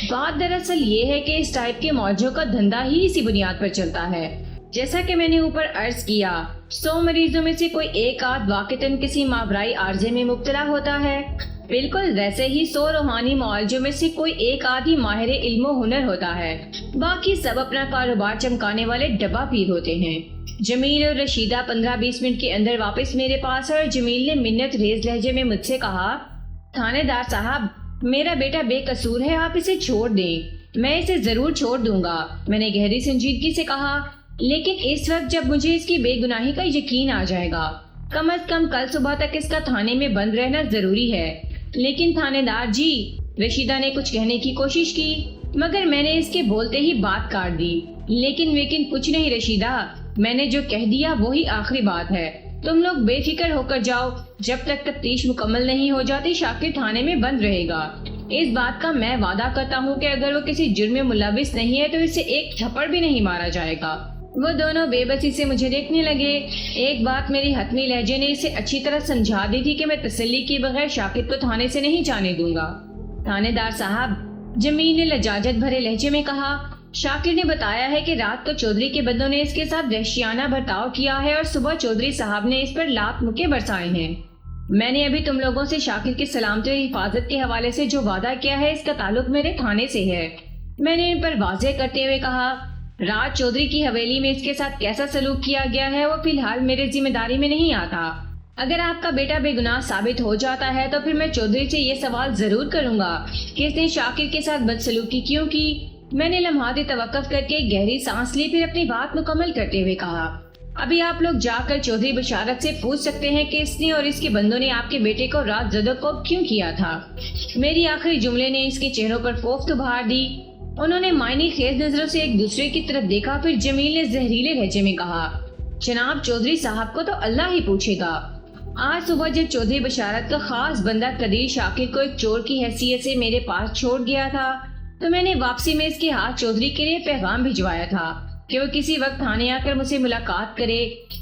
بات دراصل یہ ہے کہ اس ٹائپ کے معالجوں کا دھندا ہی اسی بنیاد پر چلتا ہے۔ جیسا کہ میں نے اوپر عرض کیا، 100 مریضوں میں سے کوئی ایک آدھ واقعتاً کسی ماورائی عارضے میں مبتلا ہوتا ہے۔ بالکل ویسے ہی 100 روحانی معالجوں میں سے کوئی ایک آدھی ماہر علم و ہنر ہوتا ہے، باقی سب اپنا کاروبار چمکانے والے ڈبہ پیر ہوتے ہیں۔ جمیل اور رشیدہ 15-20 منٹ کے اندر واپس میرے پاس آئے اور جمیل نے منت ریز لہجے میں مجھ سے کہا، تھانے دار صاحب میرا بیٹا بے قصور ہے، آپ اسے چھوڑ دیں۔ میں اسے ضرور چھوڑ دوں گا، میں نے گہری سنجیدگی سے کہا، لیکن اس وقت جب مجھے اس کی بے گناہی کا یقین آ جائے گا، کم از کم کل صبح تک اس کا تھانے میں بند رہنا ضروری ہے۔ لیکن تھانے دار جی، رشیدہ نے کچھ کہنے کی کوشش کی مگر میں نے اس کے بولتے ہی بات کاٹ دی۔ لیکن کچھ نہیں رشیدہ، میں نے جو کہہ دیا وہی آخری بات ہے۔ تم لوگ بے فکر ہو کر جاؤ، جب تک تفتیش مکمل نہیں ہو جاتی شاکر تھانے میں بند رہے گا۔ اس بات کا میں وعدہ کرتا ہوں کہ اگر وہ کسی جرم میں ملوث نہیں ہے تو اسے ایک تھپڑ بھی نہیں مارا جائے گا۔ وہ دونوں بے بسی سے مجھے دیکھنے لگے۔ ایک بات میری حتمی لہجے نے اسے اچھی طرح سمجھا دی تھی کہ میں تسلی کے بغیر شاکر کو تھانے سے نہیں جانے دوں گا۔ تھانے دار صاحب، جمیل نے لجاجت بھرے لہجے میں کہا، شاکر نے بتایا ہے کہ رات کو چودھری کے بندوں نے اس کے ساتھ وحشیانہ برتاؤ کیا ہے اور صبح چودھری صاحب نے اس پر لات مکے برسائے ہیں۔ میں نے ابھی تم لوگوں سے شاکر کی سلامتی اور حفاظت کے حوالے سے جو وعدہ کیا ہے اس کا تعلق میرے تھانے سے ہے۔ میں نے ان پر واضح کرتے ہوئے کہا، رات چودھری کی حویلی میں اس کے ساتھ کیسا سلوک کیا گیا ہے وہ فی الحال میرے ذمہ داری میں نہیں آتا۔ اگر آپ کا بیٹا بے گناہ ثابت ہو جاتا ہے تو پھر میں چودھری سے یہ سوال ضرور کروں گا کہ اس نے شاکر کے ساتھ بدسلوکی کیوں کی۔ میں نے لمحات توقف کر کے گہری سانس لی، پھر اپنی بات مکمل کرتے ہوئے کہا، ابھی آپ لوگ جا کر چودھری بشارت سے پوچھ سکتے ہیں کہ اس نے اور اس کے بندوں نے آپ کے بیٹے کو رات زدہ کو کیوں کیا تھا۔ میری آخری جملے نے اس کے چہروں پر کوفت ابھار دی۔ انہوں نے معنی خیز نظروں سے ایک دوسرے کی طرف دیکھا، پھر جمیل نے زہریلے لہجے میں کہا، جناب چودھری صاحب کو تو اللہ ہی پوچھے گا۔ آج صبح جب چودھری بشارت کا خاص بندہ قدیر شاکر کو ایک چور کی حیثیت سے میرے پاس چھوڑ گیا تھا تو میں نے واپسی میں اس کے ہاتھ چودھری کے لیے پیغام بھجوایا تھا کہ وہ کسی وقت تھانے آ کر مجھ سے ملاقات کرے،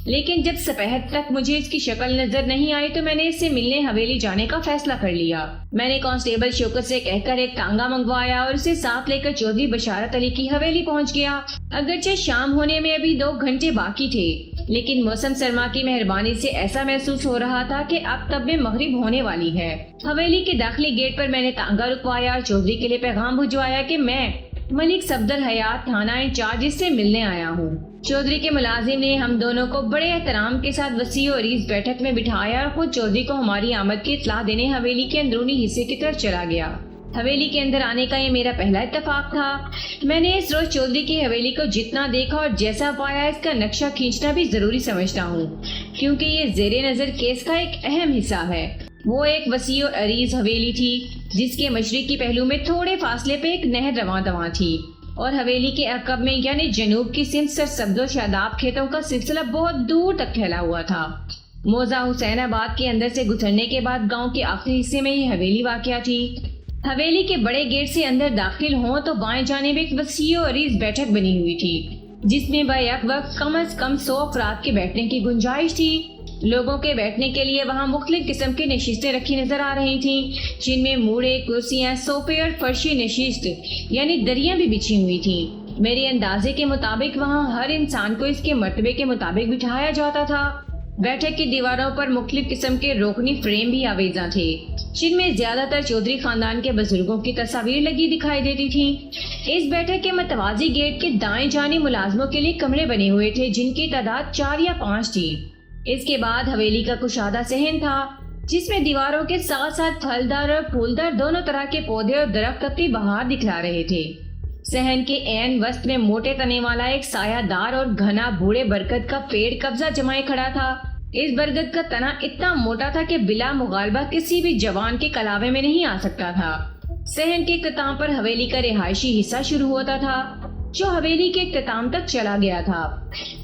لیکن جب سپہر تک مجھے اس کی شکل نظر نہیں آئی تو میں نے اس سے ملنے حویلی جانے کا فیصلہ کر لیا۔ میں نے کانسٹیبل شوکت سے کہہ کر ایک ٹانگا منگوایا اور اسے ساتھ لے کر چودھری بشارت علی کی حویلی پہنچ گیا۔ اگرچہ شام ہونے میں ابھی 2 گھنٹے باقی تھے، لیکن موسم سرما کی مہربانی سے ایسا محسوس ہو رہا تھا کہ اب تب میں مغرب ہونے والی ہے۔ حویلی کے داخلی گیٹ پر میں نے ٹانگا رکوایا اور چودھری کے لیے پیغام بھجوایا کہ میں ملک صفدر حیات تھانہ انچارج سے ملنے آیا ہوں۔ چودھری کے ملازم نے ہم دونوں کو بڑے احترام کے ساتھ وسیع و عریض بیٹھک میں بٹھایا اور خود چودھری کو ہماری آمد کی اطلاع دینے حویلی کے اندرونی حصے کی طرف چلا گیا۔ حویلی کے اندر آنے کا یہ میرا پہلا اتفاق تھا۔ میں نے اس روز چودھری کی حویلی کو جتنا دیکھا اور جیسا پایا اس کا نقشہ کھینچنا بھی ضروری سمجھتا ہوں، کیونکہ یہ زیر نظر کیس کا ایک اہم حصہ ہے۔ وہ ایک وسیع و عریض حویلی تھی جس کے مشرقی پہلو میں تھوڑے فاصلے پہ ایک نہر رواں دواں تھی، اور حویلی کے عقب میں یعنی جنوب کی سمت سرسبز و شاداب کھیتوں کا سلسلہ بہت دور تک پھیلا ہوا تھا۔ موزہ حسین آباد کے اندر سے گزرنے کے بعد گاؤں کے آخری حصے میں یہ حویلی واقع تھی۔ حویلی کے بڑے گیٹ سے اندر داخل ہوں تو بائیں جانب ایک وسیع و عریض بیٹھک بنی ہوئی تھی جس میں بیک وقت کم از کم 100 افراد کے بیٹھنے کی گنجائش تھی۔ لوگوں کے بیٹھنے کے لیے وہاں مختلف قسم کی نشستیں رکھی نظر آ رہی تھیں، جن میں موڑے، کرسیاں، صوفے اور فرشی نشست یعنی دریاں بھی بچھی ہوئی تھیں۔ میرے اندازے کے مطابق وہاں ہر انسان کو اس کے مرتبے کے مطابق بٹھایا جاتا تھا۔ بیٹھک کی دیواروں پر مختلف قسم کے روکنی فریم بھی آویزاں تھے، جن میں زیادہ تر چودھری خاندان کے بزرگوں کی تصاویر لگی دکھائی دیتی تھیں۔ اس بیٹھک کے متوازی گیٹ کے دائیں جانب ملازموں کے لیے کمرے بنے ہوئے تھے جن کی تعداد 4 یا 5 تھی۔ اس کے بعد حویلی کا کشادہ صحن تھا جس میں دیواروں کے ساتھ ساتھ پھلدار اور پھولدار دونوں طرح کے پودے اور درخت اپنی بہار دکھلا رہے تھے۔ صحن کے عین وسط میں موٹے تنے والا ایک سایہ دار اور گھنا بوڑھے برگد کا پیڑ قبضہ جمائے کھڑا تھا۔ اس برگد کا تنا اتنا موٹا تھا کہ بلا مغالبہ کسی بھی جوان کے کلاوے میں نہیں آ سکتا تھا۔ صحن کے اختتام پر حویلی کا رہائشی حصہ شروع ہوتا تھا جو حویلی کے اختتام تک چلا گیا تھا۔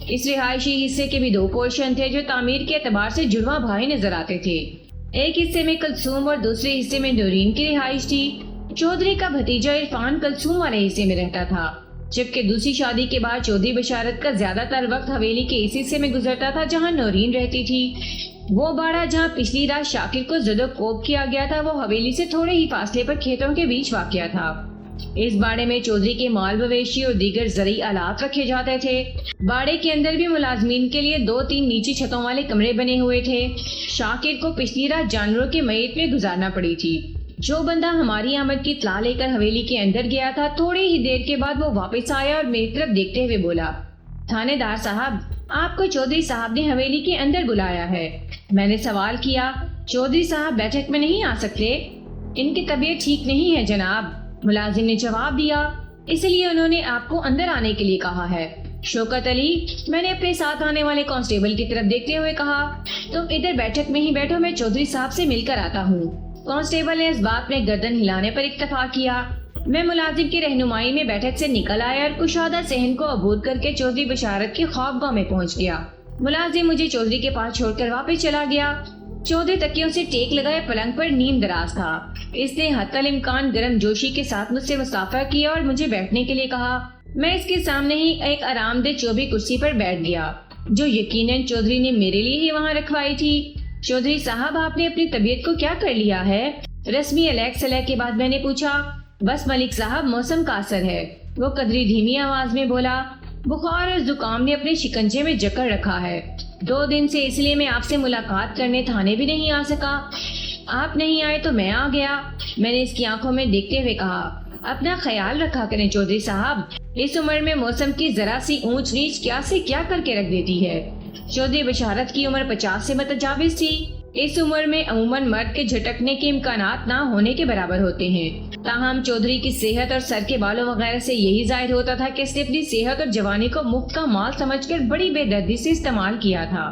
اس رہائشی حصے کے بھی 2 پورشن تھے جو تعمیر کے اعتبار سے جڑواں بھائی نظر آتے تھے۔ ایک حصے میں کلثوم اور دوسرے حصے میں نورین کی رہائش تھی۔ چودھری کا بھتیجا عرفان کلثوم والے حصے میں رہتا تھا، جبکہ دوسری شادی کے بعد چودھری بشارت کا زیادہ تر وقت حویلی کے اس حصے میں گزرتا تھا جہاں نورین رہتی تھی۔ وہ باڑہ جہاں پچھلی رات شاکر کو زد و کوب کیا گیا تھا وہ حویلی سے تھوڑے ہی فاصلے پر کھیتوں کے بیچ واقع تھا۔ اس باڑے میں چودھری کے مال مویشی اور دیگر زرعی آلات رکھے جاتے تھے۔ باڑے کے اندر بھی ملازمین کے لیے 2-3 نیچی چھتوں والے کمرے بنے ہوئے تھے۔ شاکر کو پچھلی رات جانوروں کے میت میں گزارنا پڑی تھی۔ جو بندہ ہماری آمد کی اطلاع لے کر حویلی کے اندر گیا تھا تھوڑی ہی دیر کے بعد وہ واپس آیا اور میری طرف دیکھتے ہوئے بولا، تھانے دار صاحب، آپ کو چودھری صاحب نے حویلی کے اندر بلایا ہے۔ میں نے سوال کیا، چودھری صاحب بیٹھک میں نہیں آ سکتے؟ ان کی طبیعت ٹھیک نہیں ہے جناب، ملازم نے جواب دیا، اس لیے انہوں نے آپ کو اندر آنے کے لیے کہا ہے۔ شوکت علی، میں نے اپنے ساتھ آنے والے کانسٹیبل کی طرف دیکھتے ہوئے کہا، تم ادھر بیٹھک میں ہی بیٹھو، میں چودھری صاحب سے مل کر آتا ہوں۔ کانسٹیبل نے اس بات میں گردن ہلانے پر اکتفا کیا۔ میں ملازم کی رہنمائی میں بیٹھک سے نکل آیا اور کشادہ صحن کو عبور کر کے چودھری بشارت کی خوابگاہ میں پہنچ گیا۔ ملازم مجھے چودھری کے پاس چھوڑ کر واپس چلا گیا۔ چودھری تکیوں سے ٹیک لگائے پلنگ پر نیم دراز تھا۔ اس نے حتی الامکان گرم جوشی کے ساتھ مجھ سے مصافحہ کیا اور مجھے بیٹھنے کے لیے کہا۔ میں اس کے سامنے ہی ایک آرام دہ چوبی کرسی پر بیٹھ گیا جو یقیناً چودھری نے میرے لیے ہی وہاں رکھوائی تھی۔ چودھری صاحب، آپ نے اپنی طبیعت کو کیا کر لیا ہے؟ رسمی علیک صلاح کے بعد میں نے پوچھا۔ بس ملک صاحب، موسم کا اثر ہے، وہ قدری دھیمی آواز میں بولا۔ بخار اور زکام نے اپنے شکنجے میں جکڑ رکھا ہے۔ 2 دن سے اس لیے میں آپ سے ملاقات کرنے تھانے بھی نہیں آ سکا۔ آپ نہیں آئے تو میں آ گیا، میں نے اس کی آنکھوں میں دیکھتے ہوئے کہا۔ اپنا خیال رکھا کریں چودھری صاحب، اس عمر میں موسم کی ذرا سی اونچ نیچ کیا سے کیا کر کے رکھ دیتی ہے۔ چودھری بشارت کی عمر 50 سے متجاوز تھی۔ اس عمر میں عموماً مرد کے جھٹکنے کے امکانات نہ ہونے کے برابر ہوتے ہیں، تاہم چودھری کی صحت اور سر کے بالوں وغیرہ سے یہی ظاہر ہوتا تھا کہ اس نے اپنی صحت اور جوانی کو مفت کا مال سمجھ کر بڑی بے دردی سے استعمال کیا تھا۔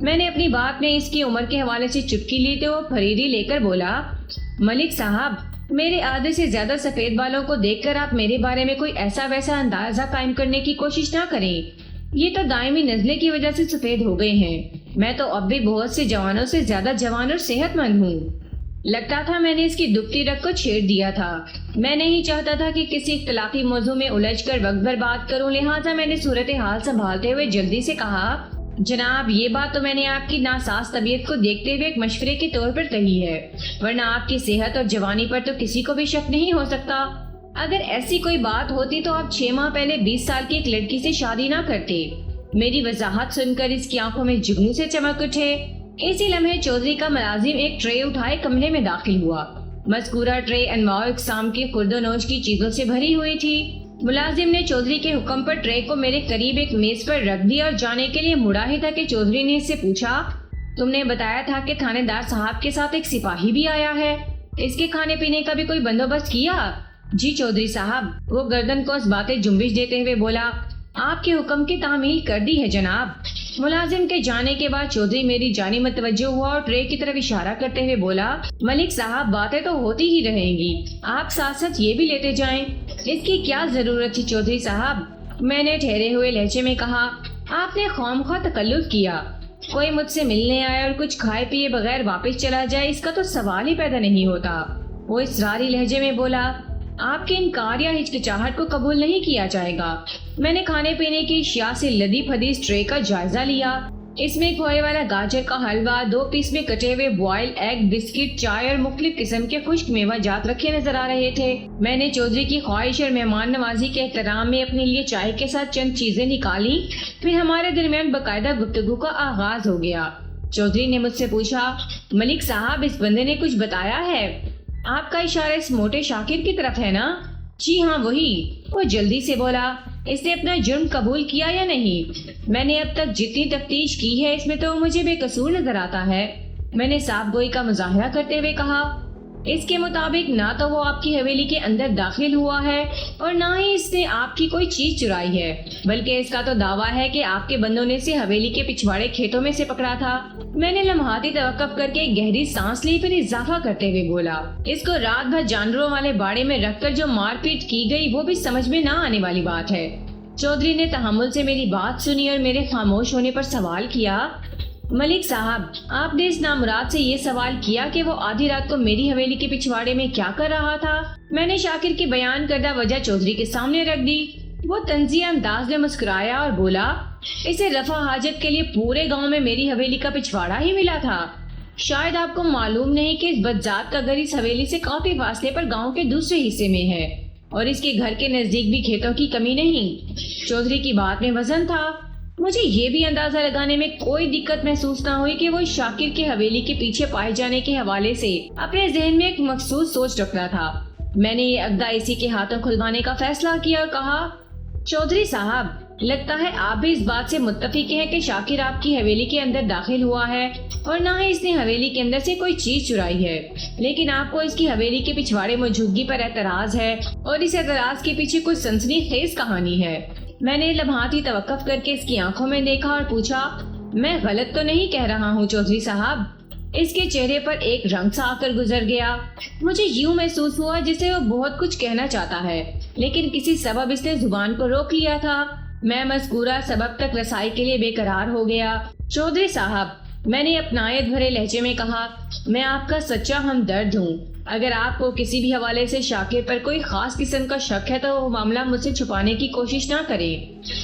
میں نے اپنی بات میں اس کی عمر کے حوالے سے چٹکی لیتے ہوئے پھریری لے کر بولا، ملک صاحب، میرے آدھے سے زیادہ سفید بالوں کو دیکھ کر آپ میرے بارے میں کوئی ایسا ویسا اندازہ قائم کرنے کی کوشش نہ کریں۔ یہ تو دائمی نزلے کی وجہ سے سفید ہو گئے ہیں۔ میں تو اب بھی بہت سے جوانوں سے زیادہ جوان اور صحت مند ہوں۔ لگتا تھا میں نے اس کی دبتی رگ کو چھیڑ دیا تھا۔ میں نہیں چاہتا تھا کہ کسی اختلافی موضوع میں الجھ کر وقت برباد کروں، لہٰذا میں نے صورتحال سنبھالتے ہوئے جلدی سے کہا، جناب یہ بات تو میں نے آپ کی ناساز طبیعت کو دیکھتے ہوئے ایک مشورے کے طور پر کہی ہے، ورنہ آپ کی صحت اور جوانی پر تو کسی کو بھی شک نہیں ہو سکتا۔ اگر ایسی کوئی بات ہوتی تو آپ 6 ماہ پہلے 20 سال کی ایک لڑکی سے شادی نہ کرتے۔ میری وضاحت سن کر اس کی آنکھوں میں جگنو سے چمک اٹھے۔ اسی لمحے چودھری کا ملازم ایک ٹرے اٹھائے کمرے میں داخل ہوا۔ مذکورہ ٹرے انواع اقسام کی خورد و نوش کی چیزوں سے بھری ہوئی تھی۔ ملازم نے چودھری کے حکم پر ٹرے کو میرے قریب ایک میز پر رکھ دیا اور جانے کے لیے مڑا ہی تھا کہ چودھری نے اس سے پوچھا، تم نے بتایا تھا کہ تھانے دار صاحب کے ساتھ ایک سپاہی بھی آیا ہے، اس کے کھانے پینے کا بھی کوئی بندوبست کیا؟ جی چودھری صاحب، وہ گردن کو اس باتیں جنبش دیتے ہوئے بولا، آپ کے حکم کی تعمیل کر دی ہے جناب۔ ملازم کے جانے کے بعد چودھری میری جانب متوجہ ہوا اور ٹرے کی طرف اشارہ کرتے ہوئے بولا، ملک صاحب باتیں تو ہوتی ہی رہیں گی، آپ ساتھ ساتھ یہ بھی لیتے جائیں۔ اس کی کیا ضرورت تھی چودھری صاحب؟ میں نے ٹھہرے ہوئے لہجے میں کہا، آپ نے خواہ تکلف کیا، کوئی مجھ سے ملنے آئے اور کچھ کھائے پیے بغیر واپس چلا جائے، اس کا تو سوال ہی پیدا نہیں ہوتا۔ وہ اصراری لہجے میں بولا، آپ کے انکار یا ہچکچاہٹ کو قبول نہیں کیا جائے گا۔ میں نے کھانے پینے کی اشیاء سے لدی پھدی اس ٹرے کا جائزہ لیا۔ اس میں کھوئے والا گاجر کا حلوہ، 2 پیس میں کٹے ہوئے بوائل ایگ، بسکٹ، چائے اور مختلف قسم کے خشک میوہ جات رکھے نظر آ رہے تھے۔ میں نے چودھری کی خواہش اور مہمان نوازی کے احترام میں اپنے لیے چائے کے ساتھ چند چیزیں نکالی، پھر ہمارے درمیان باقاعدہ گفتگو کا آغاز ہو گیا۔ چودھری نے مجھ سے پوچھا، ملک صاحب اس بندے نے کچھ بتایا ہے؟ آپ کا اشارہ اس موٹے شاکر کی طرف ہے نا؟ جی ہاں وہی۔ وہ جلدی سے بولا، اس نے اپنا جرم قبول کیا یا نہیں؟ میں نے اب تک جتنی تفتیش کی ہے اس میں تو مجھے بے قصور نظر آتا ہے۔ میں نے صاف گوئی کا مظاہرہ کرتے ہوئے کہا، اس کے مطابق نہ تو وہ آپ کی حویلی کے اندر داخل ہوا ہے اور نہ ہی اس نے آپ کی کوئی چیز چرائی ہے، بلکہ اس کا تو دعویٰ ہے کہ آپ کے بندوں نے اسے حویلی کے پچھواڑے کھیتوں میں سے پکڑا تھا۔ میں نے لمحاتی توقف کر کے ایک گہری سانس لی، پھر اضافہ کرتے ہوئے بولا، اس کو رات بھر جانوروں والے باڑے میں رکھ کر جو مار پیٹ کی گئی وہ بھی سمجھ میں نہ آنے والی بات ہے۔ چودھری نے تحمل سے میری بات سنی اور میرے خاموش ہونے پر سوال کیا، ملک صاحب آپ نے اس نامراد سے یہ سوال کیا کہ وہ آدھی رات کو میری حویلی کے پچھواڑے میں کیا کر رہا تھا؟ میں نے شاکر کی بیان کردہ وجہ چودھری کے سامنے رکھ دی۔ وہ طنزیہ انداز میں مسکرایا اور بولا، اسے رفع حاجت کے لیے پورے گاؤں میں میری حویلی کا پچھواڑا ہی ملا تھا۔ شاید آپ کو معلوم نہیں کہ اس بدذات کا گھر اس حویلی سے کافی فاصلے پر گاؤں کے دوسرے حصے میں ہے اور اس کے گھر کے نزدیک بھی کھیتوں کی کمی نہیں۔ چودھری کی بات میں وزن تھا۔ مجھے یہ بھی اندازہ لگانے میں کوئی دقت محسوس نہ ہوئی کہ وہ شاکر کے حویلی کے پیچھے پائے جانے کے حوالے سے اپنے ذہن میں ایک مخصوص سوچ رکھتا تھا۔ میں نے یہ عقدہ اسی کے ہاتھوں کھلوانے کا فیصلہ کیا اور کہا، چودھری صاحب لگتا ہے آپ بھی اس بات سے متفق ہیں کہ شاکر آپ کی حویلی کے اندر داخل ہوا ہے اور نہ ہی اس نے حویلی کے اندر سے کوئی چیز چرائی ہے، لیکن آپ کو اس کی حویلی کے پچھواڑے موجودگی پر اعتراض ہے اور اس اعتراض کے پیچھے کوئی سنسنی خیز کہانی ہے۔ میں نے لمحاتی توقف کر کے اس کی آنکھوں میں دیکھا اور پوچھا، میں غلط تو نہیں کہہ رہا ہوں چودھری صاحب؟ اس کے چہرے پر ایک رنگ سا آ کر گزر گیا۔ مجھے یوں محسوس ہوا جسے وہ بہت کچھ کہنا چاہتا ہے لیکن کسی سبب اس نے زبان کو روک لیا تھا۔ میں مذکورہ سبب تک رسائی کے لیے بے قرار ہو گیا۔ چودھری صاحب، میں نے اپنائیت بھرے لہجے میں کہا، میں آپ کا سچا ہمدرد ہوں۔ اگر آپ کو کسی بھی حوالے سے شاکر پر کوئی خاص قسم کا شک ہے تو وہ معاملہ مجھ سے چھپانے کی کوشش نہ کریں۔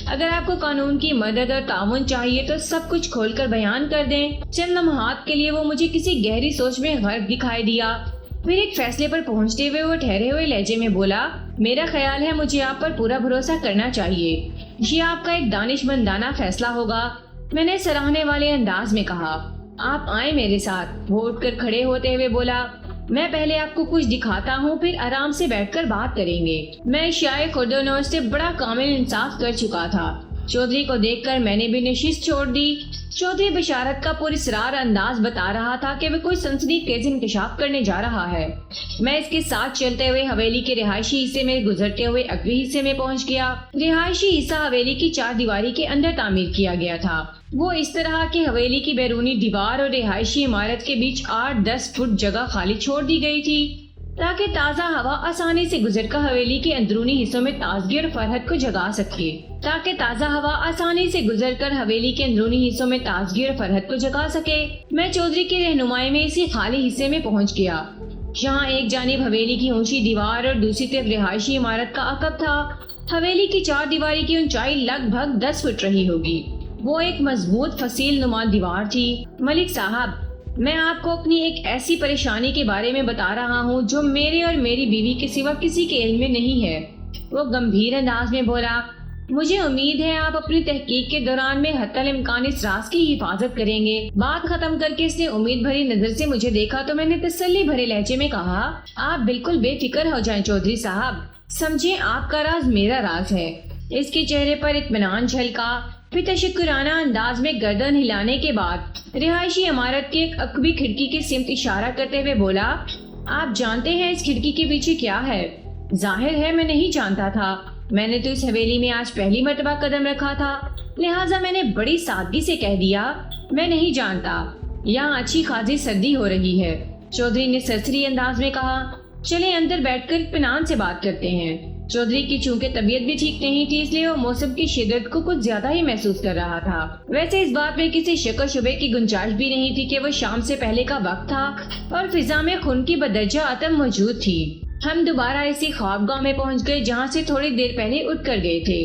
اگر آپ کو قانون کی مدد اور تعاون چاہیے تو سب کچھ کھول کر بیان کر دیں۔ چند لمحات کے لیے وہ مجھے کسی گہری سوچ میں غرق دکھائی دیا، پھر ایک فیصلے پر پہنچتے ہوئے وہ ٹھہرے ہوئے لہجے میں بولا، میرا خیال ہے مجھے آپ پر پورا بھروسہ کرنا چاہیے، یہ آپ کا ایک دانشمندانہ فیصلہ ہوگا۔ میں نے سراہنے والے انداز میں کہا، آپ آئیں میرے ساتھ۔ وہ اٹھ کر کھڑے ہوتے ہوئے بولا، میں پہلے آپ کو کچھ دکھاتا ہوں پھر آرام سے بیٹھ کر بات کریں گے۔ میں اشیاء خورد و نوش سے بڑا کامل انصاف کر چکا تھا۔ چودھری کو دیکھ کر میں نے بھی نشست چھوڑ دی۔ چودھری بشارت کا پراسرار انداز بتا رہا تھا کہ وہ کوئی سنسنی خیز انکشاف کرنے جا رہا ہے۔ میں اس کے ساتھ چلتے ہوئے حویلی کے رہائشی حصے میں گزرتے ہوئے اگلے حصے میں پہنچ گیا۔ رہائشی حصہ حویلی کی 4 دیواری کے اندر تعمیر کیا گیا تھا۔ وہ اس طرح کہ حویلی کی بیرونی دیوار اور رہائشی عمارت کے بیچ 8-10 فٹ جگہ خالی چھوڑ دی گئی تھی۔ تاکہ تازہ ہوا آسانی سے گزر کر حویلی کے اندرونی حصوں میں تازگی اور فرحت کو جگا سکے میں چودھری کی رہنمائی میں اسی خالی حصے میں پہنچ گیا، جہاں ایک جانب حویلی کی اونچی دیوار اور دوسری طرف رہائشی عمارت کا عقب تھا۔ حویلی کی 4 دیواری کی اونچائی لگ بھگ 10 فٹ رہی ہوگی۔ وہ ایک مضبوط فصیل نما دیوار تھی۔ ملک صاحب، میں آپ کو اپنی ایک ایسی پریشانی کے بارے میں بتا رہا ہوں جو میرے اور میری بیوی کے سوا کسی کے علم میں نہیں ہے، وہ گمبھیر انداز میں بولا۔ مجھے امید ہے آپ اپنی تحقیق کے دوران میں حتی الامکان اس راز کی حفاظت کریں گے۔ بات ختم کر کے اس نے امید بھری نظر سے مجھے دیکھا تو میں نے تسلی بھرے لہجے میں کہا، آپ بالکل بے فکر ہو جائیں چودھری صاحب، سمجھیں آپ کا راز میرا راز ہے۔ اس کے چہرے پر اطمینان جھلکا، پھر تشکرانہ انداز میں گردن ہلانے کے بعد رہائشی عمارت کی ایک عقبی کھڑکی کی سمت اشارہ کرتے ہوئے بولا، آپ جانتے ہیں اس کھڑکی کے پیچھے کیا ہے؟ ظاہر ہے میں نہیں جانتا تھا، میں نے تو اس حویلی میں آج پہلی مرتبہ قدم رکھا تھا، لہٰذا میں نے بڑی سادگی سے کہہ دیا، میں نہیں جانتا۔ یہاں اچھی خاصی سردی ہو رہی ہے، چودھری نے سرسری انداز میں کہا، چلیں اندر بیٹھ کر اطمینان سے بات کرتے ہیں۔ چودھری کی چونکہ طبیعت بھی ٹھیک نہیں تھی، اس لیے وہ موسم کی شدت کو کچھ زیادہ ہی محسوس کر رہا تھا۔ ویسے اس بات میں کسی شک و شبے کی گنجائش بھی نہیں تھی کہ وہ شام سے پہلے کا وقت تھا اور فضا میں خون کی بدرجہ آتم موجود تھی۔ ہم دوبارہ اسی خوابگاہ میں پہنچ گئے جہاں سے تھوڑی دیر پہلے اٹھ کر گئے تھے۔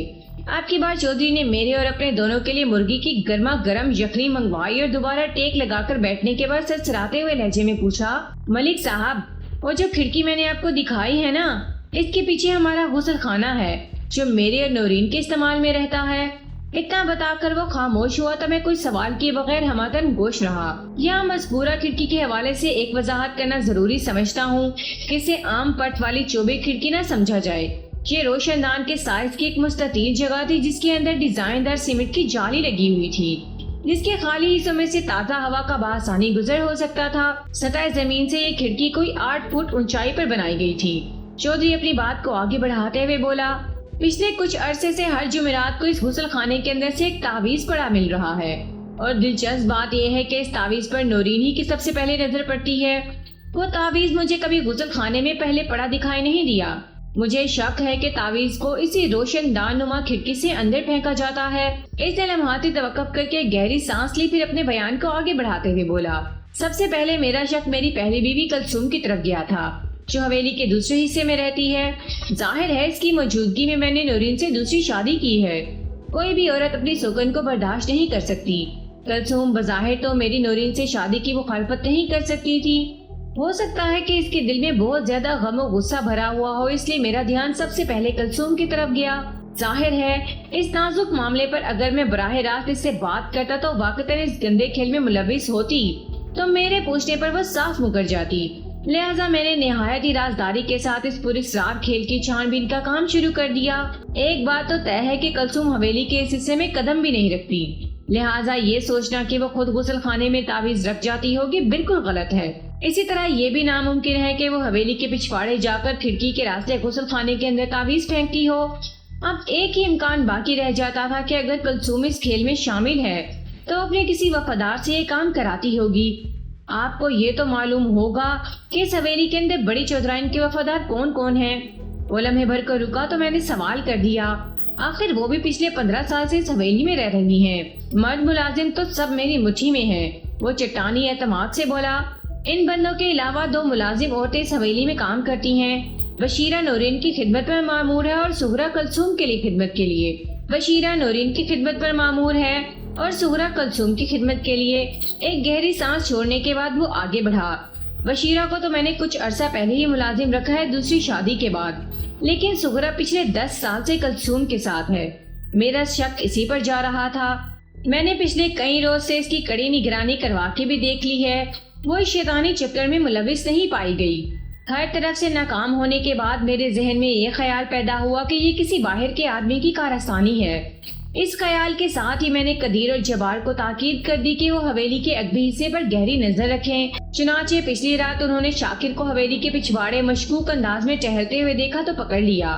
آپ کی بار چودھری نے میرے اور اپنے دونوں کے لیے مرغی کی گرما گرم یخنی منگوائی اور دوبارہ ٹیک لگا کر بیٹھنے کے بعد سرسراتے ہوئے لہجے میں پوچھا، ملک صاحب، وہ جو کھڑکی میں نے آپ کو دکھائی ہے نا، اس کے پیچھے ہمارا غسل خانہ ہے جو میرے اور نورین کے استعمال میں رہتا ہے۔ اتنا بتا کر وہ خاموش ہوا تو میں کوئی سوال کیے بغیر ہماتن گوش رہا۔ یہاں مذکورہ کھڑکی کے حوالے سے ایک وضاحت کرنا ضروری سمجھتا ہوں کہ اسے عام پٹ والی چوبے کھڑکی نہ سمجھا جائے۔ یہ روشن دان کے سائز کی ایک مستطیل جگہ تھی جس کے اندر ڈیزائن دار سیمنٹ کی جالی لگی ہوئی تھی، جس کے خالی حصوں میں سے تازہ ہوا کا بآسانی گزر ہو سکتا تھا۔ سطح زمین سے یہ کھڑکی کوئی 8 فٹ اونچائی پر بنائی گئی تھی۔ چودھری اپنی بات کو آگے بڑھاتے ہوئے بولا، پچھلے کچھ عرصے سے ہر جمعرات کو اس غسل خانے کے اندر سے ایک تعویذ پڑا مل رہا ہے، اور دلچسپ بات یہ ہے کہ اس تعویذ پر نورین ہی کی سب سے پہلے نظر پڑتی ہے۔ وہ تعویذ مجھے کبھی غسل خانے میں پہلے پڑا دکھائی نہیں دیا۔ مجھے شک ہے کہ تعویذ کو اسی روشن دان نما کھڑکی سے اندر پھینکا جاتا ہے۔ اس نے لمحاتی توقف کر کے گہری سانس لی، پھر اپنے بیان کو آگے بڑھاتے ہوئے بولا، سب سے پہلے میرا شک میری پہلی بیوی کلثوم کی طرف گیا تھا جو حویلی کے دوسرے حصے میں رہتی ہے۔ ظاہر ہے اس کی موجودگی میں نے نورین سے دوسری شادی کی ہے۔ کوئی بھی عورت اپنی سوگن کو برداشت نہیں کر سکتی۔ کلثوم بظاہر تو میری نورین سے شادی کی مخالفت نہیں کر سکتی تھی۔ ہو سکتا ہے کہ اس کے دل میں بہت زیادہ غم و غصہ بھرا ہوا ہو، اس لیے میرا دھیان سب سے پہلے کلثوم کی طرف گیا۔ ظاہر ہے اس نازک معاملے پر اگر میں براہ راست اس سے بات کرتا تو واقعتاً اس گندے کھیل میں ملوث ہوتی تو میرے پوچھنے پر وہ صاف مکر جاتی۔ لہٰذا میں نے نہایت ہی رازداری کے ساتھ اس پراسرار کھیل کی چھان بین کا کام شروع کر دیا۔ ایک بات تو طے ہے کہ کلثوم حویلی کے اس حصے میں قدم بھی نہیں رکھتی، لہٰذا یہ سوچنا کہ وہ خود غسل خانے میں تعویذ رکھ جاتی ہوگی بالکل غلط ہے۔ اسی طرح یہ بھی ناممکن ہے کہ وہ حویلی کے پچھواڑے جا کر کھڑکی کے راستے غسل خانے کے اندر تعویذ پھینکتی ہو۔ اب ایک ہی امکان باقی رہ جاتا تھا کہ اگر کلثوم اس کھیل میں شامل ہے تو اپنے کسی وفادار سے یہ کام کراتی ہوگی۔ آپ کو یہ تو معلوم ہوگا کہ اس حویلی کے اندر بڑی چودھرائن کے وفادار کون کون ہیں۔ وہ لمحے بھر کر رکا تو میں نے سوال کر دیا، آخر وہ بھی پچھلے 15 سال سے اس حویلی میں رہ رہی ہیں۔ مرد ملازم تو سب میری مٹھی میں ہیں۔ وہ چٹانی اعتماد سے بولا، ان بندوں کے علاوہ 2 ملازم عورتیں اس حویلی میں کام کرتی ہیں۔ بشیرہ نورین کی خدمت پر مامور ہے اور سغرا کلثوم کے لیے خدمت کے لیے۔ بشیرہ نورین کی خدمت پر مامور ہے اور سغرا کلثوم کی خدمت کے لیے۔ ایک گہری سانس چھوڑنے کے بعد وہ آگے بڑھا، بشیرہ کو تو میں نے کچھ عرصہ پہلے ہی ملازم رکھا ہے دوسری شادی کے بعد، لیکن سغرا پچھلے 10 سال سے کلثوم کے ساتھ ہے۔ میرا شک اسی پر جا رہا تھا۔ میں نے پچھلے کئی روز سے اس کی کڑی نگرانی کروا کے بھی دیکھ لی ہے، وہ اس شیطانی چکر میں ملوث نہیں پائی گئی۔ ہر طرف سے ناکام ہونے کے بعد میرے ذہن میں یہ خیال پیدا ہوا کہ یہ کسی باہر کے آدمی کی کارستانی ہے۔ اس خیال کے ساتھ ہی میں نے قدیر اور جبار کو تاکید کر دی کہ وہ حویلی کے عقبی حصے پر گہری نظر رکھیں۔ چنانچہ پچھلی رات انہوں نے شاکر کو حویلی کے پچھواڑے مشکوک انداز میں ٹہلتے ہوئے دیکھا تو پکڑ لیا۔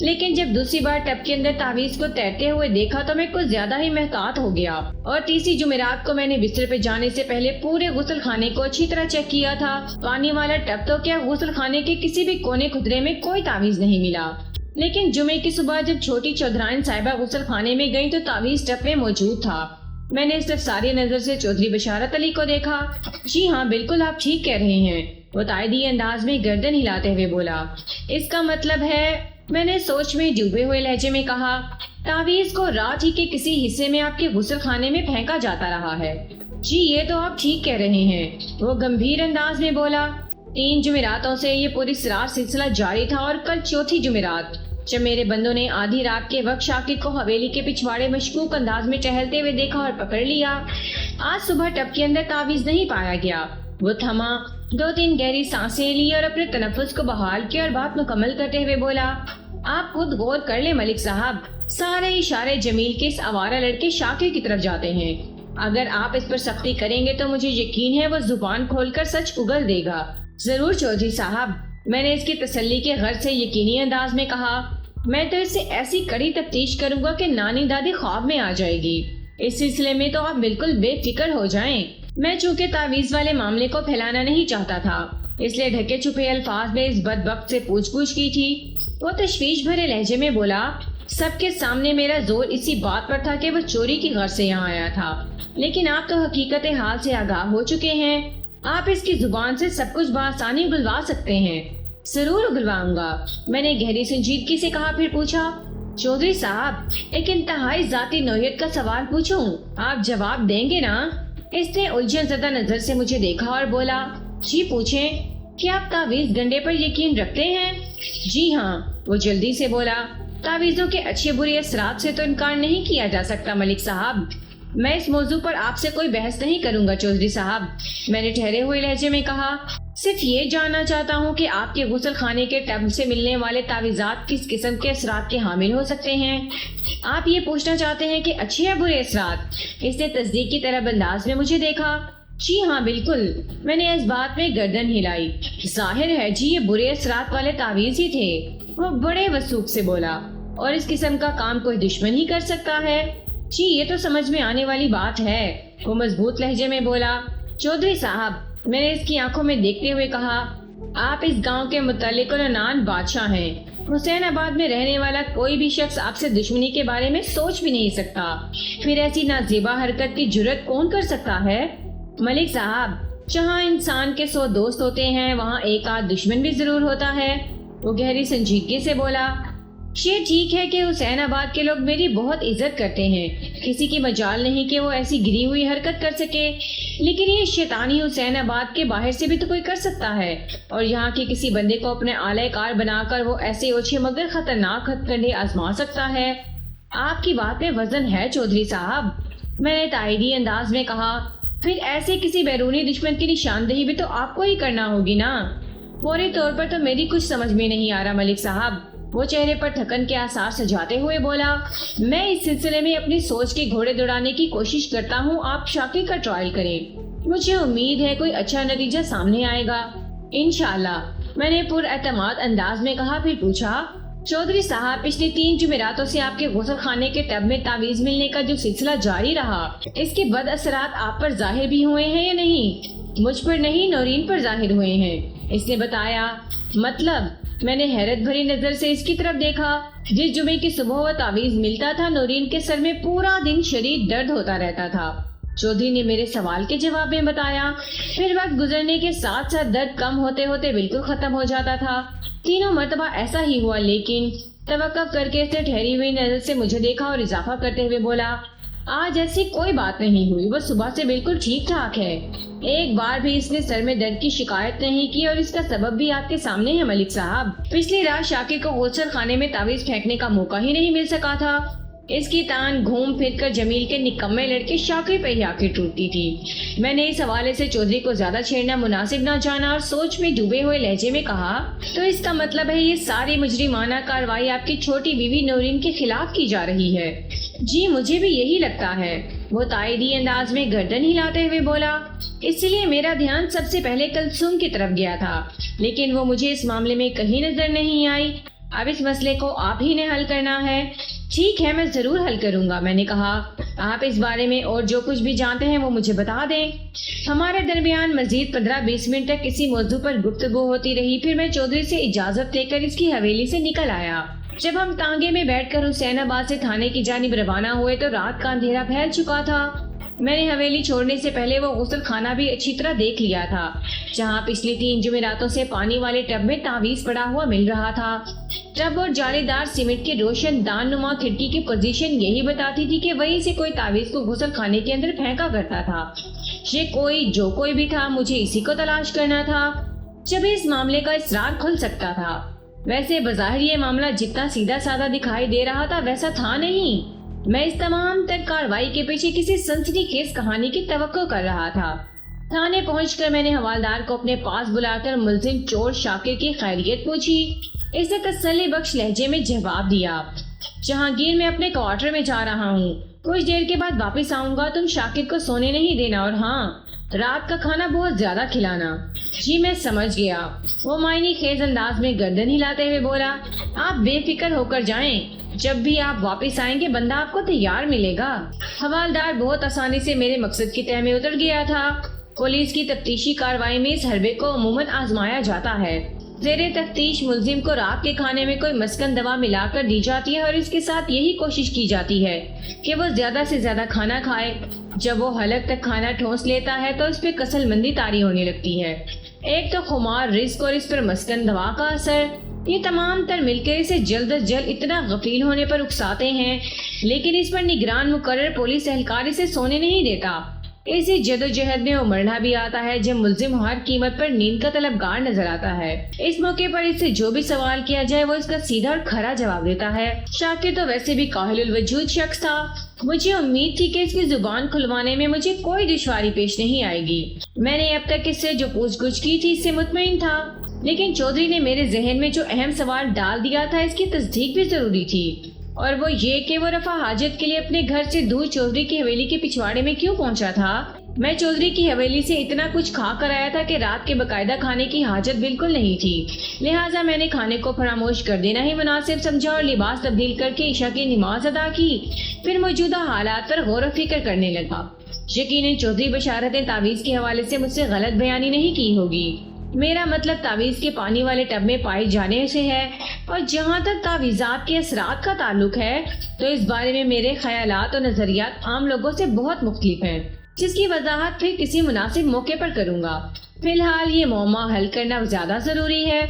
لیکن جب دوسری بار ٹب کے اندر تعویذ کو تیرتے ہوئے دیکھا تو میں کچھ زیادہ ہی محتاط ہو گیا، اور تیسری جمعرات کو میں نے بستر پہ جانے سے پہلے پورے غسل خانے کو اچھی طرح چیک کیا تھا۔ پانی والا ٹب تو کیا، غسل خانے کے کسی بھی کونے خدرے میں کوئی تعویذ نہیں ملا، لیکن جمعے کی صبح جب چھوٹی چودھرائن صاحبہ غسل خانے میں گئی تو تعویذ ٹب میں موجود تھا۔ میں نے صرف ساری نظر سے چودھری بشارت علی کو دیکھا۔ جی ہاں بالکل آپ ٹھیک کہہ رہے ہیں، وہ تائیدی انداز میں گردن ہلاتے ہوئے بولا۔ اس کا مطلب ہے، میں نے سوچ میں ڈوبے ہوئے لہجے میں کہا، تعویذ کو رات ہی کے کسی حصے میں آپ کے غسل خانے میں پھینکا جاتا رہا ہے۔ جی یہ تو آپ ٹھیک کہہ رہے ہیں، وہ گمبھیر انداز میں بولا۔ 3 جمعراتوں سے یہ پوری سرار سلسلہ جاری تھا، اور کل چوتھی جمعرات جب میرے بندوں نے آدھی رات کے وقت شاکر کو حویلی کے پچھواڑے مشکوک انداز میں ٹہلتے ہوئے دیکھا اور پکڑ لیا۔ آج صبح ٹب کے اندر تعویذ نہیں پایا گیا۔ وہ تھما، 2-3 گہری سانسیں لی اور اپنے تنفس کو بحال کیا اور بات مکمل کرتے ہوئے بولا، آپ خود غور کر لیں ملک صاحب، سارے اشارے جمیل کے اس آوارہ لڑکے شاکر کی طرف جاتے ہیں۔ اگر آپ اس پر سختی کریں گے تو مجھے یقین ہے وہ زبان کھول کر سچ اگل دے گا۔ ضرور چودھری صاحب، میں نے اس کی تسلی کے غرض سے یقینی انداز میں کہا، میں تو اس سے ایسی کڑی تفتیش کروں گا کہ نانی دادی خواب میں آ جائے گی۔ اس سلسلے میں تو آپ بالکل بے فکر ہو جائیں۔ میں چونکہ تعویذ والے معاملے کو پھیلانا نہیں چاہتا تھا، اس لیے ڈھکے چھپے الفاظ میں اس بدبخت سے پوچھ گچھ کی تھی۔ وہ تشویش بھرے لہجے میں بولا، سب کے سامنے میرا زور اسی بات پر تھا کہ وہ چوری کی غرض سے یہاں آیا تھا، لیکن آپ تو حقیقت حال سے آگاہ ہو چکے ہیں۔ آپ اس کی زبان سے سب کچھ بآسانی اگلوا سکتے ہیں۔ ضرور اگلواؤں گا، میں نے گہری سنجیدگی سے کہا، پھر پوچھا، چودھری صاحب ایک انتہائی ذاتی نوعیت کا سوال پوچھوں، آپ جواب دیں گے نا؟ اس نے الجھن زدہ نظر سے مجھے دیکھا اور بولا، جی پوچھیں، کیا آپ تعویذ گنڈے پر یقین رکھتے ہیں؟ جی ہاں، وہ جلدی سے بولا۔ تعویذوں کے اچھے برے اثرات سے تو انکار نہیں کیا جا سکتا ملک صاحب، میں اس موضوع پر آپ سے کوئی بحث نہیں کروں گا چودھری صاحب، میں نے ٹھہرے ہوئے لہجے میں کہا، صرف یہ جاننا چاہتا ہوں کہ آپ کے غسل خانے کے ٹب سے ملنے والے تعویذات کس قسم کے اثرات کے حامل ہو سکتے ہیں؟ آپ یہ پوچھنا چاہتے ہیں کہ اچھے یا برے اثرات؟ اس نے تصدیق کی طرح انداز میں مجھے دیکھا۔ جی ہاں بالکل، میں نے اس بات میں گردن ہلائی۔ ظاہر ہے جی یہ برے اثرات والے تعویذ ہی تھے، وہ بڑے وثوق سے بولا، اور اس قسم کا کام کوئی دشمن ہی کر سکتا ہے؟ جی یہ تو سمجھ میں آنے والی بات ہے، وہ مضبوط لہجے میں بولا۔ چودھری صاحب، میں نے اس کی آنکھوں میں دیکھتے ہوئے کہا، آپ اس گاؤں کے متعلق العنان بادشاہ ہیں، حسین آباد میں رہنے والا کوئی بھی شخص آپ سے دشمنی کے بارے میں سوچ بھی نہیں سکتا، پھر ایسی نازیبا حرکت کی جرت کون کر سکتا ہے؟ ملک صاحب، جہاں انسان کے 100 دوست ہوتے ہیں وہاں ایک آدھ دشمن بھی ضرور ہوتا ہے، وہ گہری سنجیدگی سے بولا۔ یہ ٹھیک ہے کہ حسین آباد کے لوگ میری بہت عزت کرتے ہیں، کسی کی مجال نہیں کہ وہ ایسی گری ہوئی حرکت کر سکے، لیکن یہ شیطانی حسین آباد کے باہر سے بھی تو کوئی کر سکتا ہے، اور یہاں کے کسی بندے کو اپنے آلہ کار بنا کر وہ ایسے اوچھے مگر خطرناک ہتھ کنڈے آزما سکتا ہے۔ آپ کی بات میں وزن ہے چودھری صاحب، میں نے تائیدی انداز میں کہا، پھر ایسے کسی بیرونی دشمن کی نشاندہی بھی تو آپ کو ہی کرنا ہوگی نا؟ فوری طور پر تو میری کچھ سمجھ میں نہیں آ رہا ملک صاحب، وہ چہرے پر تھکن کے آثار سجاتے ہوئے بولا۔ میں اس سلسلے میں اپنی سوچ کے گھوڑے دوڑانے کی کوشش کرتا ہوں، آپ شاکر کا ٹرائل کریں، مجھے امید ہے کوئی اچھا نتیجہ سامنے آئے گا انشاءاللہ، میں نے پر اعتماد انداز میں کہا، پھر پوچھا، چودھری صاحب پچھلی 3 جمعراتوں سے آپ کے غسل خانے کے ٹب میں تعویذ ملنے کا جو سلسلہ جاری رہا، اس کے بد اثرات آپ پر ظاہر بھی ہوئے ہیں یا نہیں؟ مجھ پر نہیں، نورین پر ظاہر ہوئے ہیں، اس نے بتایا۔ مطلب؟ میں نے حیرت بھری نظر سے اس کی طرف دیکھا۔ جس جمعے کی صبح وہ تعویذ ملتا تھا نورین کے سر میں پورا دن شدید درد ہوتا رہتا تھا، چودھری نے میرے سوال کے جواب میں بتایا۔ پھر وقت گزرنے کے ساتھ ساتھ درد کم ہوتے ہوتے بالکل ختم ہو جاتا تھا۔ 3 مرتبہ ایسا ہی ہوا، لیکن توقف کر کے اس نے ٹھہری ہوئی نظر سے مجھے دیکھا اور اضافہ کرتے ہوئے بولا، آج ایسی کوئی بات نہیں ہوئی، وہ صبح سے بالکل ٹھیک ٹھاک ہے، ایک بار بھی اس نے سر میں درد کی شکایت نہیں کی، اور اس کا سبب بھی آپ کے سامنے ہے ملک صاحب۔ پچھلی رات شاکر کو غسل خانے میں تعویذ پھینکنے کا موقع ہی نہیں مل سکا تھا، اس کی تان گھوم پھر کر جمیل کے نکمے لڑکے شاکر پہ ہی آ کے ٹوٹتی تھی۔ میں نے اس حوالے سے چودھری کو زیادہ چھیڑنا مناسب نہ جانا اور سوچ میں ڈوبے ہوئے لہجے میں کہا، تو اس کا مطلب ہے یہ ساری مجرمانہ کارروائی آپ کی چھوٹی بیوی نورین کے خلاف کی جا رہی ہے؟ جی مجھے بھی یہی لگتا ہے، وہ تائیدی انداز میں گردن ہلاتے ہوئے بولا۔ اس لیے میرا دھیان سب سے پہلے کلثوم کی طرف گیا تھا، لیکن وہ مجھے اس معاملے میں کہیں نظر نہیں آئی۔ اب اس مسئلے کو آپ ہی نے حل کرنا ہے۔ ٹھیک ہے، میں ضرور حل کروں گا، میں نے کہا۔ آپ اس بارے میں اور جو کچھ بھی جانتے ہیں وہ مجھے بتا دیں۔ ہمارے درمیان مزید 15-20 منٹ تک کسی موضوع پر گفتگو ہوتی رہی، پھر میں چودھری سے اجازت لے کر اس کی حویلی سے نکل آیا۔ جب ہم تانگے میں بیٹھ کر حسین آباد سے تھانے کی جانب روانہ ہوئے تو رات کا اندھیرا پھیل چکا تھا۔ میں نے حویلی چھوڑنے سے پہلے وہ غسل خانہ بھی اچھی طرح دیکھ لیا تھا، جہاں پچھلی 3 جمعراتوں سے پانی والے ٹب میں تعویذ پڑا ہوا مل رہا تھا۔ ٹب اور جالی دار سیمنٹ کی روشن دان نما کھڑکی کی پوزیشن یہی بتاتی تھی کہ وہیں سے کوئی تعویذ کو غسل خانے کے اندر پھینکا کرتا تھا۔ یہ جو کوئی بھی تھا، مجھے اسی کو تلاش کرنا تھا، جب اس معاملے کا اسرار کھل سکتا تھا۔ ویسے بظاہر یہ معاملہ جتنا سیدھا سادہ دکھائی دے رہا تھا ویسا تھا نہیں۔ میں اس تمام تر کارروائی کے پیچھے کسی سنسنی خیز کہانی کی توقع کر رہا تھا۔ تھانے پہنچ کر میں نے حوالدار کو اپنے پاس بلا کر ملزم چور شاکر کی خیریت پوچھی۔ اس نے تسلی بخش لہجے میں جواب دیا، جہانگیر میں اپنے کوارٹر میں جا رہا ہوں، کچھ دیر کے بعد واپس آؤں گا۔ تم شاکر کو سونے نہیں دینا، اور ہاں، رات کا کھانا بہت زیادہ کھلانا۔ جی میں سمجھ گیا، وہ معنی خیز انداز میں گردن ہلاتے ہوئے بولا۔ آپ بے فکر ہو کر جائیں، جب بھی آپ واپس آئیں گے بندہ آپ کو تیار ملے گا۔ حوالدار بہت آسانی سے میرے مقصد کی تہ میں اتر گیا تھا۔ پولیس کی تفتیشی کارروائی میں اس حربے کو عموماً آزمایا جاتا ہے۔ زیر تفتیش ملزم کو رات کے کھانے میں کوئی مسکن دوا ملا کر دی جاتی ہے اور اس کے ساتھ یہی کوشش کی جاتی ہے کہ وہ زیادہ سے زیادہ کھانا کھائے۔ جب وہ حلق تک کھانا ٹھونس لیتا ہے تو اس پہ کسل مندی طاری ہونے لگتی ہے۔ ایک تو خمار رزق اور اس پر مسکن دوا کا اثر، یہ تمام تر مل کر اسے جلد از جلد اتنا غفیل ہونے پر اکساتے ہیں، لیکن اس پر نگران مقرر پولیس اہلکار اسے سونے نہیں دیتا۔ اسی جدوجہد میں وہ مرنا بھی آتا ہے جب ملزم ہر قیمت پر نیند کا طلبگار نظر آتا ہے۔ اس موقع پر اس سے جو بھی سوال کیا جائے وہ اس کا سیدھا اور کھرا جواب دیتا ہے۔ شاکر تو ویسے بھی کاہل الوجود شخص تھا، مجھے امید تھی کہ اس کی زبان کھلوانے میں مجھے کوئی دشواری پیش نہیں آئے گی۔ میں نے اب تک اس سے جو پوچھ گچھ کی تھی اس سے مطمئن تھا، لیکن چودھری نے میرے ذہن میں جو اہم سوال ڈال دیا تھا اس کی تصدیق بھی ضروری تھی، اور وہ یہ کہ وہ رفع حاجت کے لیے اپنے گھر سے دور چودھری کی حویلی کے پچھواڑے میں کیوں پہنچا تھا۔ میں چودھری کی حویلی سے اتنا کچھ کھا کر آیا تھا کہ رات کے باقاعدہ کھانے کی حاجت بالکل نہیں تھی، لہٰذا میں نے کھانے کو فراموش کر دینا ہی مناسب سمجھا اور لباس تبدیل کر کے عشاء کی نماز ادا کی۔ پھر موجودہ حالات پر غور و فکر کرنے لگا۔ یقیناً چودھری بشارت نے تعویذ کے حوالے سے مجھ سے غلط بیانی نہیں کی ہوگی۔ میرا مطلب تعویذ کے پانی والے ٹب میں پائے جانے سے ہے، اور جہاں تک تعویذات کے اثرات کا تعلق ہے تو اس بارے میں میرے خیالات اور نظریات عام لوگوں سے بہت مختلف ہیں، جس کی وضاحت پھر کسی مناسب موقع پر کروں گا۔ فی الحال یہ معمہ حل کرنا زیادہ ضروری ہے۔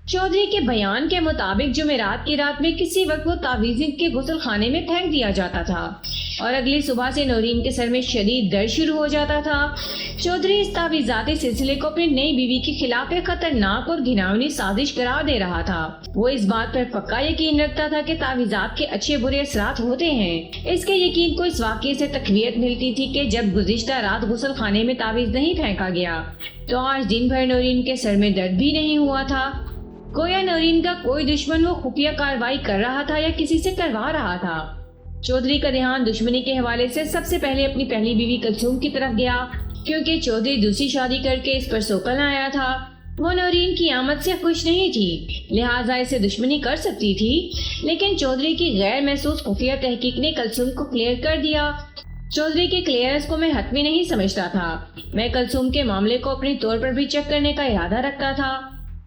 چودھری کے بیان کے مطابق جمعرات کی رات میں کسی وقت وہ تعویذ کے غسل خانے میں پھینک دیا جاتا تھا، اور اگلی صبح سے نورین کے سر میں شدید درد شروع ہو جاتا تھا۔ چودھری اس تعویذاتی سلسلے کو اپنی نئی بیوی کے خلاف ایک خطرناک اور گھناؤنی سازش قرار دے رہا تھا۔ وہ اس بات پر پکا یقین رکھتا تھا کہ تعویذات کے اچھے برے اثرات ہوتے ہیں۔ اس کے یقین کو اس واقعے سے تقویت ملتی تھی کہ جب گزشتہ رات غسل خانے میں تعویذ نہیں پھینکا گیا تو آج دن بھر نورین کے سر میں درد بھی نہیں ہوا تھا۔ گویا نورین کا کوئی دشمن وہ خفیہ کارروائی کر رہا تھا یا کسی سے کروا رہا تھا۔ چودھری کا دھیان دشمنی کے حوالے سے سب سے پہلے اپنی پہلی بیوی کلثوم کی طرف گیا، کیونکہ چودھری دوسری شادی کر کے اس پر سوکل آیا تھا۔ وہ نورین کی آمد سے خوش نہیں تھی، لہٰذا اسے دشمنی کر سکتی تھی، لیکن چودھری کی غیر محسوس خفیہ تحقیق نے کلثوم کو کلیئر کر دیا۔ چودھری کے کلیئرنس کو میں حتمی نہیں سمجھتا تھا، میں کلثوم کے معاملے کو اپنے طور پر بھی چیک کرنے کا ارادہ رکھتا تھا۔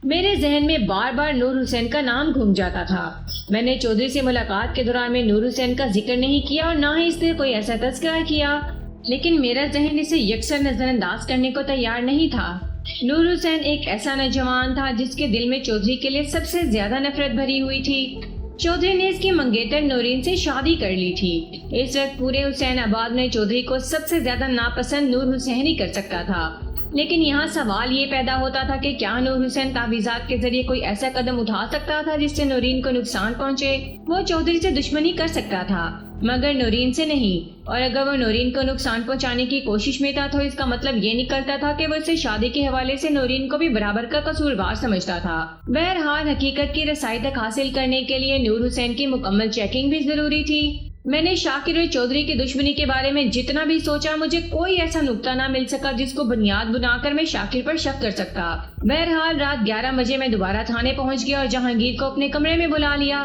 میرے ذہن میں بار بار نور حسین کا نام گھوم جاتا تھا۔ میں نے چودھری سے ملاقات کے دوران میں نور حسین کا ذکر نہیں کیا اور نہ ہی اس نے کوئی ایسا تذکرہ کیا، لیکن میرا ذہن اسے یکسر نظر انداز کرنے کو تیار نہیں تھا۔ نور حسین ایک ایسا نوجوان تھا جس کے دل میں چودھری کے لیے سب سے زیادہ نفرت بھری ہوئی تھی۔ چودھری نے اس کی منگیتر نورین سے شادی کر لی تھی۔ اس وقت پورے حسین آباد میں چودھری کو سب سے زیادہ ناپسند نور حسین ہی کر سکتا تھا، لیکن یہاں سوال یہ پیدا ہوتا تھا کہ کیا نور حسین تعویذات کے ذریعے کوئی ایسا قدم اٹھا سکتا تھا جس سے نورین کو نقصان پہنچے؟ وہ چودھری سے دشمنی کر سکتا تھا مگر نورین سے نہیں، اور اگر وہ نورین کو نقصان پہنچانے کی کوشش میں تھا تو اس کا مطلب یہ نکلتا تھا کہ وہ اسے شادی کے حوالے سے نورین کو بھی برابر کا قصوروار سمجھتا تھا۔ بہرحال حقیقت کی رسائی تک حاصل کرنے کے لیے نور حسین کی مکمل چیکنگ بھی ضروری تھی۔ میں نے شاکر اور چودھری کی دشمنی کے بارے میں جتنا بھی سوچا مجھے کوئی ایسا نقطہ نہ مل سکا جس کو بنیاد بنا کر میں شاکر پر شک کر سکتا۔ بہرحال رات 11 بجے میں دوبارہ تھانے پہنچ گیا اور جہانگیر کو اپنے کمرے میں بلا لیا۔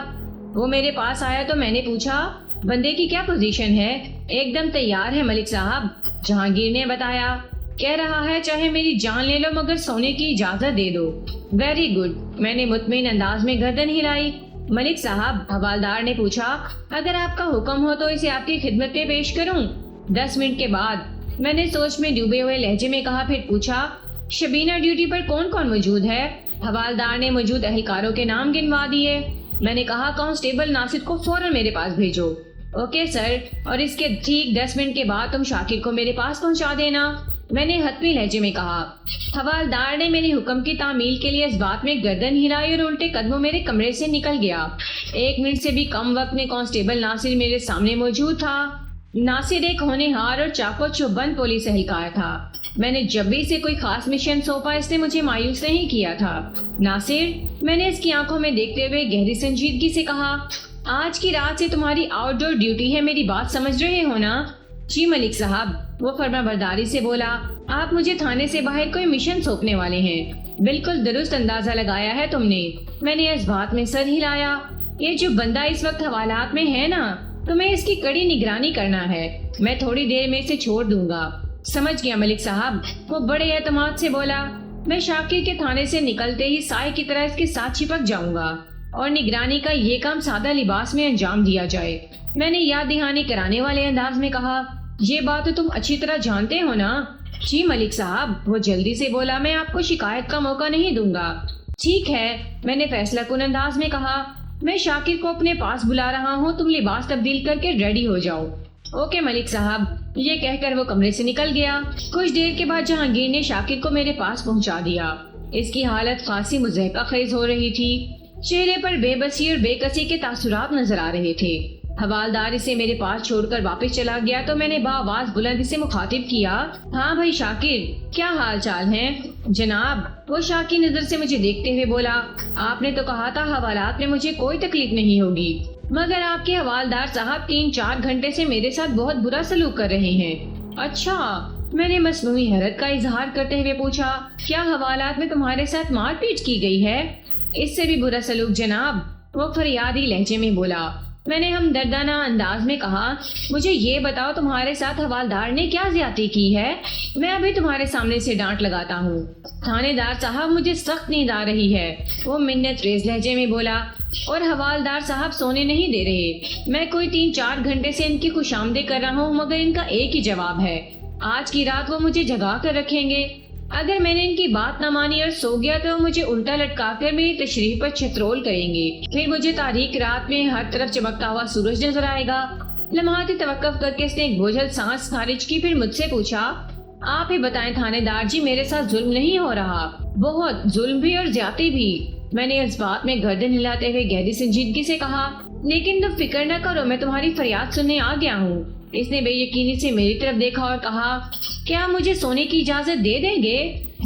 وہ میرے پاس آیا تو میں نے پوچھا بندے کی کیا پوزیشن ہے؟ ایک دم تیار ہے ملک صاحب، جہانگیر نے بتایا۔ کہہ رہا ہے چاہے میری جان لے لو مگر سونے کی اجازت دے دو۔ ویری گڈ، میں نے مطمئن انداز میں گردن ہلائی۔ ملک صاحب، حوالدار نے پوچھا، اگر آپ کا حکم ہو تو اسے آپ کی خدمت میں پیش کروں؟ 10 منٹ کے بعد، میں نے سوچ میں ڈوبے ہوئے لہجے میں کہا، پھر پوچھا شبینہ ڈیوٹی پر کون کون موجود ہے؟ حوالدار نے موجود اہلکاروں کے نام گنوا دیے۔ میں نے کہا کانسٹیبل ناصر کو فوراً میرے پاس بھیجو۔ اوکے سر، اور اس کے ٹھیک 10 منٹ کے بعد تم شاکر کو میرے پاس پہنچا دینا، میں نے حتمی لہجے میں کہا۔ حوالدار نے میرے حکم کی تعمیل کے لیے اس بات میں گردن ہلائی اور الٹے قدموں میرے کمرے سے نکل گیا۔ 1 منٹ سے بھی کم وقت میں کانسٹیبل ناصر میرے سامنے موجود تھا۔ ناصر ایک ہونہار اور چاقو چوبند پولیس اہلکار تھا۔ میں نے جب بھی اسے کوئی خاص مشن سونپا اس نے مجھے مایوس نہیں کیا تھا۔ ناصر، میں نے اس کی آنکھوں میں دیکھتے ہوئے گہری سنجیدگی سے کہا، آج کی رات سے تمہاری آؤٹ ڈور ڈیوٹی ہے، میری بات سمجھ رہے ہو نا؟ جی ملک صاحب، وہ فرما برداری سے بولا۔ آپ مجھے تھانے سے باہر کوئی مشن سونپنے والے ہیں؟ بالکل درست اندازہ لگایا ہے تم نے، میں نے اس بات میں سر ہلایا۔ یہ جو بندہ اس وقت حوالات میں ہے نا، تمہیں اس کی کڑی نگرانی کرنا ہے، میں تھوڑی دیر میں اسے چھوڑ دوں گا۔ سمجھ گیا ملک صاحب، وہ بڑے اعتماد سے بولا۔ میں شاکر کے تھانے سے نکلتے ہی سائے کی طرح اس کے ساتھ چپک جاؤں گا اور نگرانی کا یہ کام سادہ لباس میں انجام دیا جائے، میں نے یاد دہانی کرانے والے انداز میں کہا۔ یہ بات تو تم اچھی طرح جانتے ہو نا؟ جی ملک صاحب، وہ جلدی سے بولا، میں آپ کو شکایت کا موقع نہیں دوں گا۔ ٹھیک ہے، میں نے فیصلہ کن انداز میں کہا، میں شاکر کو اپنے پاس بلا رہا ہوں، تم لباس تبدیل کر کے ریڈی ہو جاؤ۔ اوکے ملک صاحب، یہ کہہ کر وہ کمرے سے نکل گیا۔ کچھ دیر کے بعد جہانگیر نے شاکر کو میرے پاس پہنچا دیا۔ اس کی حالت خاصی مضحکہ خیز ہو رہی تھی، چہرے پر بے بسی اور بے کسی کے تاثرات نظر آ رہے تھے۔ حوالدار اسے میرے پاس چھوڑ کر واپس چلا گیا تو میں نے بآواز بلند اسے مخاطب کیا، ہاں بھائی شاکر، کیا حال چال ہیں؟ جناب، وہ شاکی نظر سے مجھے دیکھتے ہوئے بولا، آپ نے تو کہا تھا حوالات میں مجھے کوئی تکلیف نہیں ہوگی، مگر آپ کے حوالدار صاحب 3-4 گھنٹے سے میرے ساتھ بہت برا سلوک کر رہے ہیں۔ اچھا، میں نے مصنوعی حیرت کا اظہار کرتے ہوئے پوچھا، کیا حوالات میں تمہارے ساتھ مار پیٹ کی گئی ہے؟ اس سے بھی برا سلوک جناب، وہ فریادی لہجے میں بولا۔ میں نے ہمدردانہ انداز میں کہا، مجھے یہ بتاؤ تمہارے ساتھ حوالدار نے کیا زیادتی کی ہے؟ میں ابھی تمہارے سامنے سے ڈانٹ لگاتا ہوں۔ تھانے دار صاحب، مجھے سخت نیند آ رہی ہے، وہ منت ریز لہجے میں بولا، اور حوالدار صاحب سونے نہیں دے رہے۔ میں کوئی 3-4 گھنٹے سے ان کی خوشامدید کر رہا ہوں مگر ان کا ایک ہی جواب ہے، آج کی رات وہ مجھے جگا کر رکھیں گے۔ اگر میں نے ان کی بات نہ مانی اور سو گیا تو مجھے الٹا لٹکا کر میری تشریح پر چھترول کریں گے، پھر مجھے تاریک رات میں ہر طرف چمکتا ہوا سورج نظر آئے گا۔ لمحاتی توقف کر کے اس نے ایک بوجھل سانس خارج کی، پھر مجھ سے پوچھا، آپ ہی بتائیں تھانے دار جی، میرے ساتھ ظلم نہیں ہو رہا؟ بہت ظلم بھی اور زیادتی بھی، میں نے اس بات میں گردن ہلاتے ہوئے گہری سنجیدگی سے کہا، لیکن تم فکر نہ کرو، میں تمہاری فریاد سننے آ گیا ہوں۔ اس نے بے یقینی سے میری طرف دیکھا اور کہا، کیا مجھے سونے کی اجازت دے دیں گے؟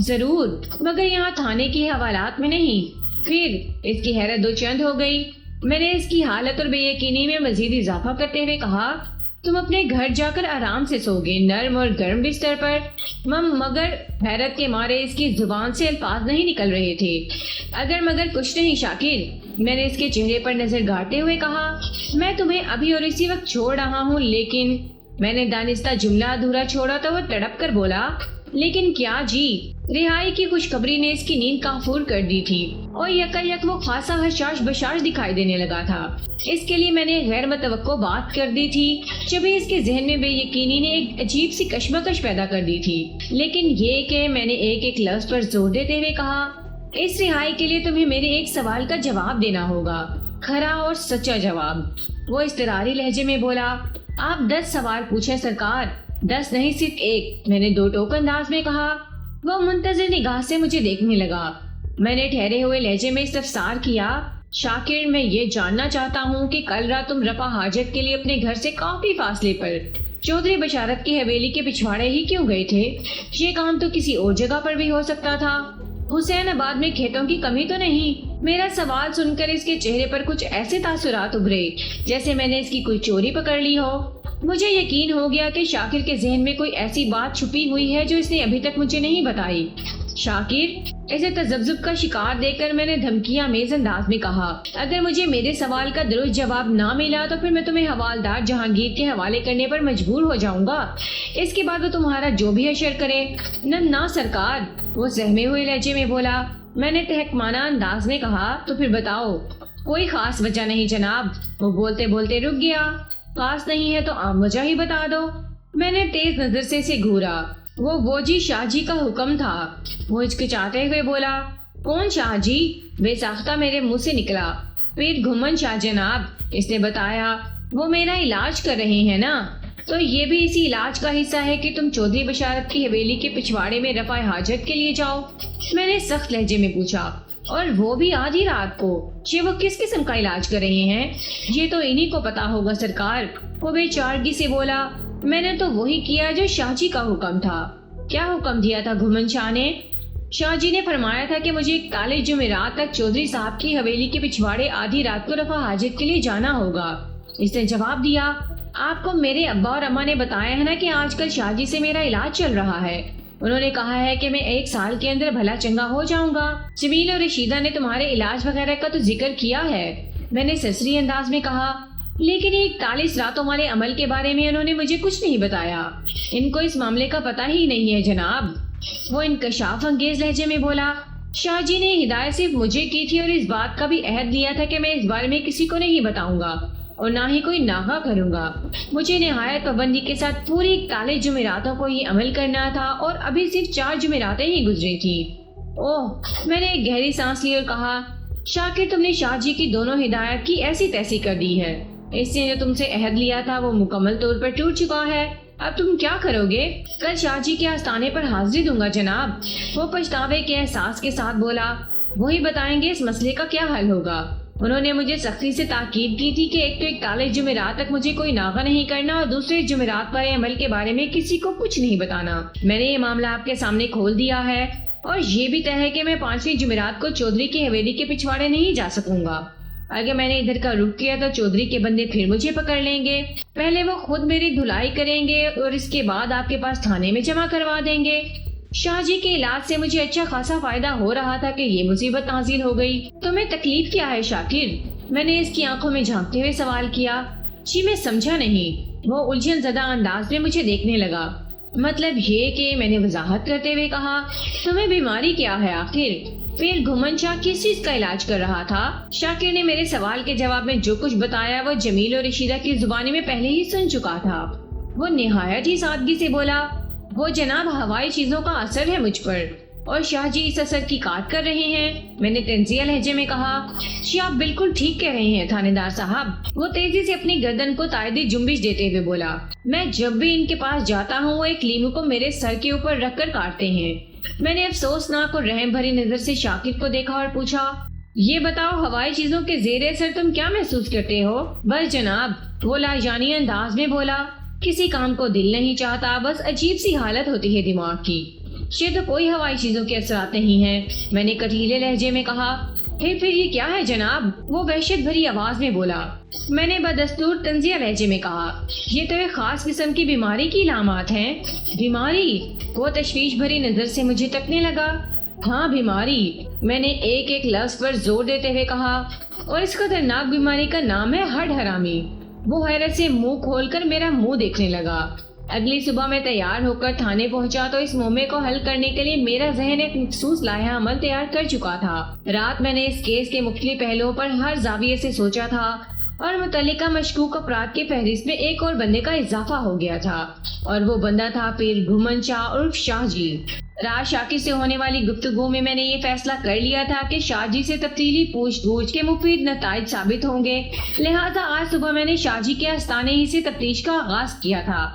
ضرور، مگر یہاں تھانے کی حوالات میں نہیں۔ پھر اس کی حیرت دو چند ہو گئی۔ میں نے اس کی حالت اور بے یقینی میں مزید اضافہ کرتے ہوئے کہا، تم اپنے گھر جا کر آرام سے سو گے، نرم اور گرم بستر پر۔ مگر حیرت کے مارے اس کی زبان سے الفاظ نہیں نکل رہے تھے۔ اگر مگر کچھ نہیں شاکر، میں نے اس کے چہرے پر نظر گاڑتے ہوئے کہا، میں تمہیں ابھی اور اسی وقت چھوڑ رہا ہوں، لیکن میں نے دانستہ جملہ ادھورا چھوڑا تو وہ تڑپ کر بولا، لیکن کیا جی؟ رہائی کی خوشخبری نے اس کی نیند کافور کر دی تھی اور یک وہ خاصا حشاش بشاش دکھائی دینے لگا تھا۔ اس کے لیے میں نے غیر متوقع بات کر دی تھی، جب اس کے ذہن میں بے یقینی نے ایک عجیب سی کشمکش پیدا کر دی تھی، لیکن یہ کہ میں نے ایک لفظ پر زور دیتے ہوئے کہا، اس رہائی کے لیے تمہیں میرے ایک سوال کا جواب دینا ہوگا، کھرا اور سچا جواب۔ وہ اضطراری لہجے میں بولا، آپ 10 سوال پوچھیں سرکار۔ 10 نہیں، صرف 1، میں نے 2 ٹوک انداز میں کہا۔ وہ منتظر نگاہ سے مجھے دیکھنے لگا۔ میں نے ٹھہرے ہوئے لہجے میں استفسار کیا، شاکر، میں یہ جاننا چاہتا ہوں کہ کل رات تم رفع حاجت کے لیے اپنے گھر سے کافی فاصلے پر چودھری بشارت کی حویلی کے پچھواڑے ہی کیوں گئے تھے؟ یہ کام تو کسی اور جگہ پر بھی ہو سکتا تھا۔ حسین آباد میں کھیتوں کی کمی تو نہیں؟ میرا سوال سن کر اس کے چہرے پر کچھ ایسے تاثرات ابھرے جیسے میں نے اس کی کوئی چوری پکڑ لی ہو۔ مجھے یقین ہو گیا کہ شاکر کے ذہن میں کوئی ایسی بات چھپی ہوئی ہے جو اس نے ابھی تک مجھے نہیں بتائی۔ شاکر، اسے تذبذب کا شکار دیکھ کر میں نے دھمکیاں آمیز انداز میں کہا، اگر مجھے میرے سوال کا درست جواب نہ ملا تو پھر میں تمہیں حوالدار جہانگیر کے حوالے کرنے پر مجبور ہو جاؤں گا۔ اس کے بعد وہ تمہارا جو بھی اشر کرے۔ نہ سرکار، وہ سہمے ہوئے لہجے میں بولا۔ میں نے تحقمانہ انداز میں کہا، تو پھر بتاؤ۔ کوئی خاص وجہ نہیں جناب۔ وہ بولتے بولتے رک گیا۔ خاص نہیں ہے تو عام وجہ ہی بتا دو۔ میں نے تیز نظر سے اسے گھورا۔ وہ جی شاہ جی کا حکم تھا۔ وہ ہچکچاتے ہوئے بولا، کون شاہ جی؟ بے ساختہ میرے منہ سے نکلا۔ پیر گھمن شاہ جناب، اس نے بتایا۔ وہ میرا علاج کر رہے ہیں نا؟ تو یہ بھی اسی علاج کا حصہ ہے کہ تم چودھری بشارت کی حویلی کے پچھواڑے میں رفع حاجت کے لیے جاؤ؟ میں نے سخت لہجے میں پوچھا، اور وہ بھی آدھی رات کو؟ یہ وہ کس قسم کا علاج کر رہے ہیں؟ یہ تو انہی کو پتا ہوگا سرکار۔ وہ بے چارگی سے بولا، میں نے تو وہی کیا جو شاہ جی کا حکم تھا۔ کیا حکم دیا تھا گھمن شاہ نے؟ شاہ جی نے فرمایا تھا کہ مجھے 41 جمعرات تک چودھری صاحب کی حویلی کے پچھواڑے آدھی رات کو رفع حاجت کے لیے جانا ہوگا۔ اس نے جواب دیا، آپ کو میرے ابا اور اماں نے بتایا ہے نا کہ آج کل شاہ جی سے میرا علاج چل رہا ہے۔ انہوں نے کہا ہے کہ میں 1 سال کے اندر بھلا چنگا ہو جاؤں گا۔ جمیل اور رشیدہ نے تمہارے علاج وغیرہ کا تو ذکر کیا ہے، میں نے سرسری انداز میں کہا، لیکن یہ 41 راتوں والے عمل کے بارے میں انہوں نے مجھے کچھ نہیں بتایا۔ ان کو اس معاملے کا پتہ ہی نہیں ہے جناب۔ وہ انکشاف انگیز لہجے میں بولا، شاہ جی نے ہدایت صرف مجھے کی تھی اور اس بات کا بھی عہد لیا تھا کہ میں اس بارے میں کسی کو نہیں بتاؤں گا اور نہ ہی کوئی ناغہ کروں گا۔ مجھے نہایت پابندی کے ساتھ پوری 41 جمعراتوں کو ہی عمل کرنا تھا اور ابھی صرف 4 جمعراتیں ہی گزری تھی۔ اوہ، میں نے ایک گہری سانس لی اور کہا، شاکر تم نے شاہ جی کی دونوں ہدایت کی ایسی تیسی کر دی ہے۔ اس نے جو تم سے عہد لیا تھا وہ مکمل طور پر ٹوٹ چکا ہے۔ اب تم کیا کرو گے؟ کل شاہ جی کے آستانے پر حاضری دوں گا جناب۔ وہ پچھتاوے کے احساس کے ساتھ بولا، وہی بتائیں گے اس مسئلے کا کیا حل ہوگا۔ انہوں نے مجھے سختی سے تاکید کی تھی کہ ایک تو 41 جمعرات تک مجھے کوئی ناغہ نہیں کرنا اور دوسرے جمعرات پر عمل کے بارے میں کسی کو کچھ نہیں بتانا۔ میں نے یہ معاملہ آپ کے سامنے کھول دیا ہے اور یہ بھی طے ہے کہ میں 5ویں جمعرات کو چودھری کی حویلی کے پچھواڑے نہیں جا سکوں گا۔ اگر میں نے ادھر کا رخ کیا تو چودھری کے بندے پھر مجھے پکڑ لیں گے۔ پہلے وہ خود میری دھلائی کریں گے اور اس کے بعد آپ کے پاس تھانے میں جمع کروا دیں گے۔ شاہ جی کے علاج سے مجھے اچھا خاصا فائدہ ہو رہا تھا کہ یہ مصیبت نازل ہو گئی۔ تمہیں تکلیف کیا ہے شاکر؟ میں نے اس کی آنکھوں میں جھانکتے ہوئے سوال کیا۔ جی میں سمجھا نہیں۔ وہ الجھن زدہ انداز میں مجھے دیکھنے لگا۔ مطلب یہ کہ میں نے وضاحت کرتے ہوئے کہا، تمہیں بیماری کیا ہے آخر؟ پیر گھمن شاہ کس چیز کا علاج کر رہا تھا؟ شاکر نے میرے سوال کے جواب میں جو کچھ بتایا وہ جمیل اور رشیدہ کی زبانی میں پہلے ہی سن چکا تھا۔ وہ نہایت ہی سادگی سے بولا، وہ جناب ہوائی چیزوں کا اثر ہے مجھ پر اور شاہ جی اس اثر کی کاٹ کر رہے ہیں۔ میں نے تنزیہ لہجے میں کہا، جی آپ بالکل ٹھیک کہہ رہے ہیں تھانے دار صاحب۔ وہ تیزی سے اپنی گردن کو تائیدی جنبش دیتے ہوئے بولا، میں جب بھی ان کے پاس جاتا ہوں وہ ایک لیمو کو میرے سر کے اوپر رکھ کر کاٹتے ہیں۔ میں نے افسوسناک اور رحم بھری نظر سے شاکر کو دیکھا اور پوچھا، یہ بتاؤ ہوائی چیزوں کے زیر اثر تم کیا محسوس کرتے ہو؟ بس جناب، وہ لاجانی انداز میں بولا، کسی کام کو دل نہیں چاہتا، بس عجیب سی حالت ہوتی ہے دماغ کی۔ یہ تو کوئی ہوائی چیزوں کے اثرات نہیں ہیں، میں نے کٹیلے لہجے میں کہا۔ پھر یہ کیا ہے جناب؟ وہ وحشت بھری آواز میں بولا۔ میں نے بدستور طنزیہ لہجے میں کہا، یہ تو ایک خاص قسم کی بیماری کی علامات ہیں۔ بیماری؟ وہ تشویش بھری نظر سے مجھے تکنے لگا۔ ہاں بیماری، میں نے ایک ایک لفظ پر زور دیتے ہوئے کہا، اور اس خطرناک بیماری کا نام ہے ہڈ حرامی۔ وہ حیرت سے منہ کھول کر میرا منہ دیکھنے لگا۔ اگلی صبح میں تیار ہو کر تھانے پہنچا تو اس معاملے کو حل کرنے کے لیے میرا ذہن ایک مخصوص لائحہ عمل تیار کر چکا تھا۔ رات میں نے اس کیس کے مختلف پہلوؤں پر ہر زاویے سے سوچا تھا اور متعلقہ مشکوک افراد کی فہرست میں ایک اور بندے کا اضافہ ہو گیا تھا، اور وہ بندہ تھا پیر گھمن شاہ عرف شاہ جی۔ رات شاکر سے ہونے والی گفتگو میں نے یہ فیصلہ کر لیا تھا کہ شاہ جی سے تفصیلی پوچھ گچھ کے مفید نتائج ثابت ہوں گے، لہٰذا آج صبح میں نے شاہ جی کے آستانے ہی سے تفتیش کا آغاز کیا تھا۔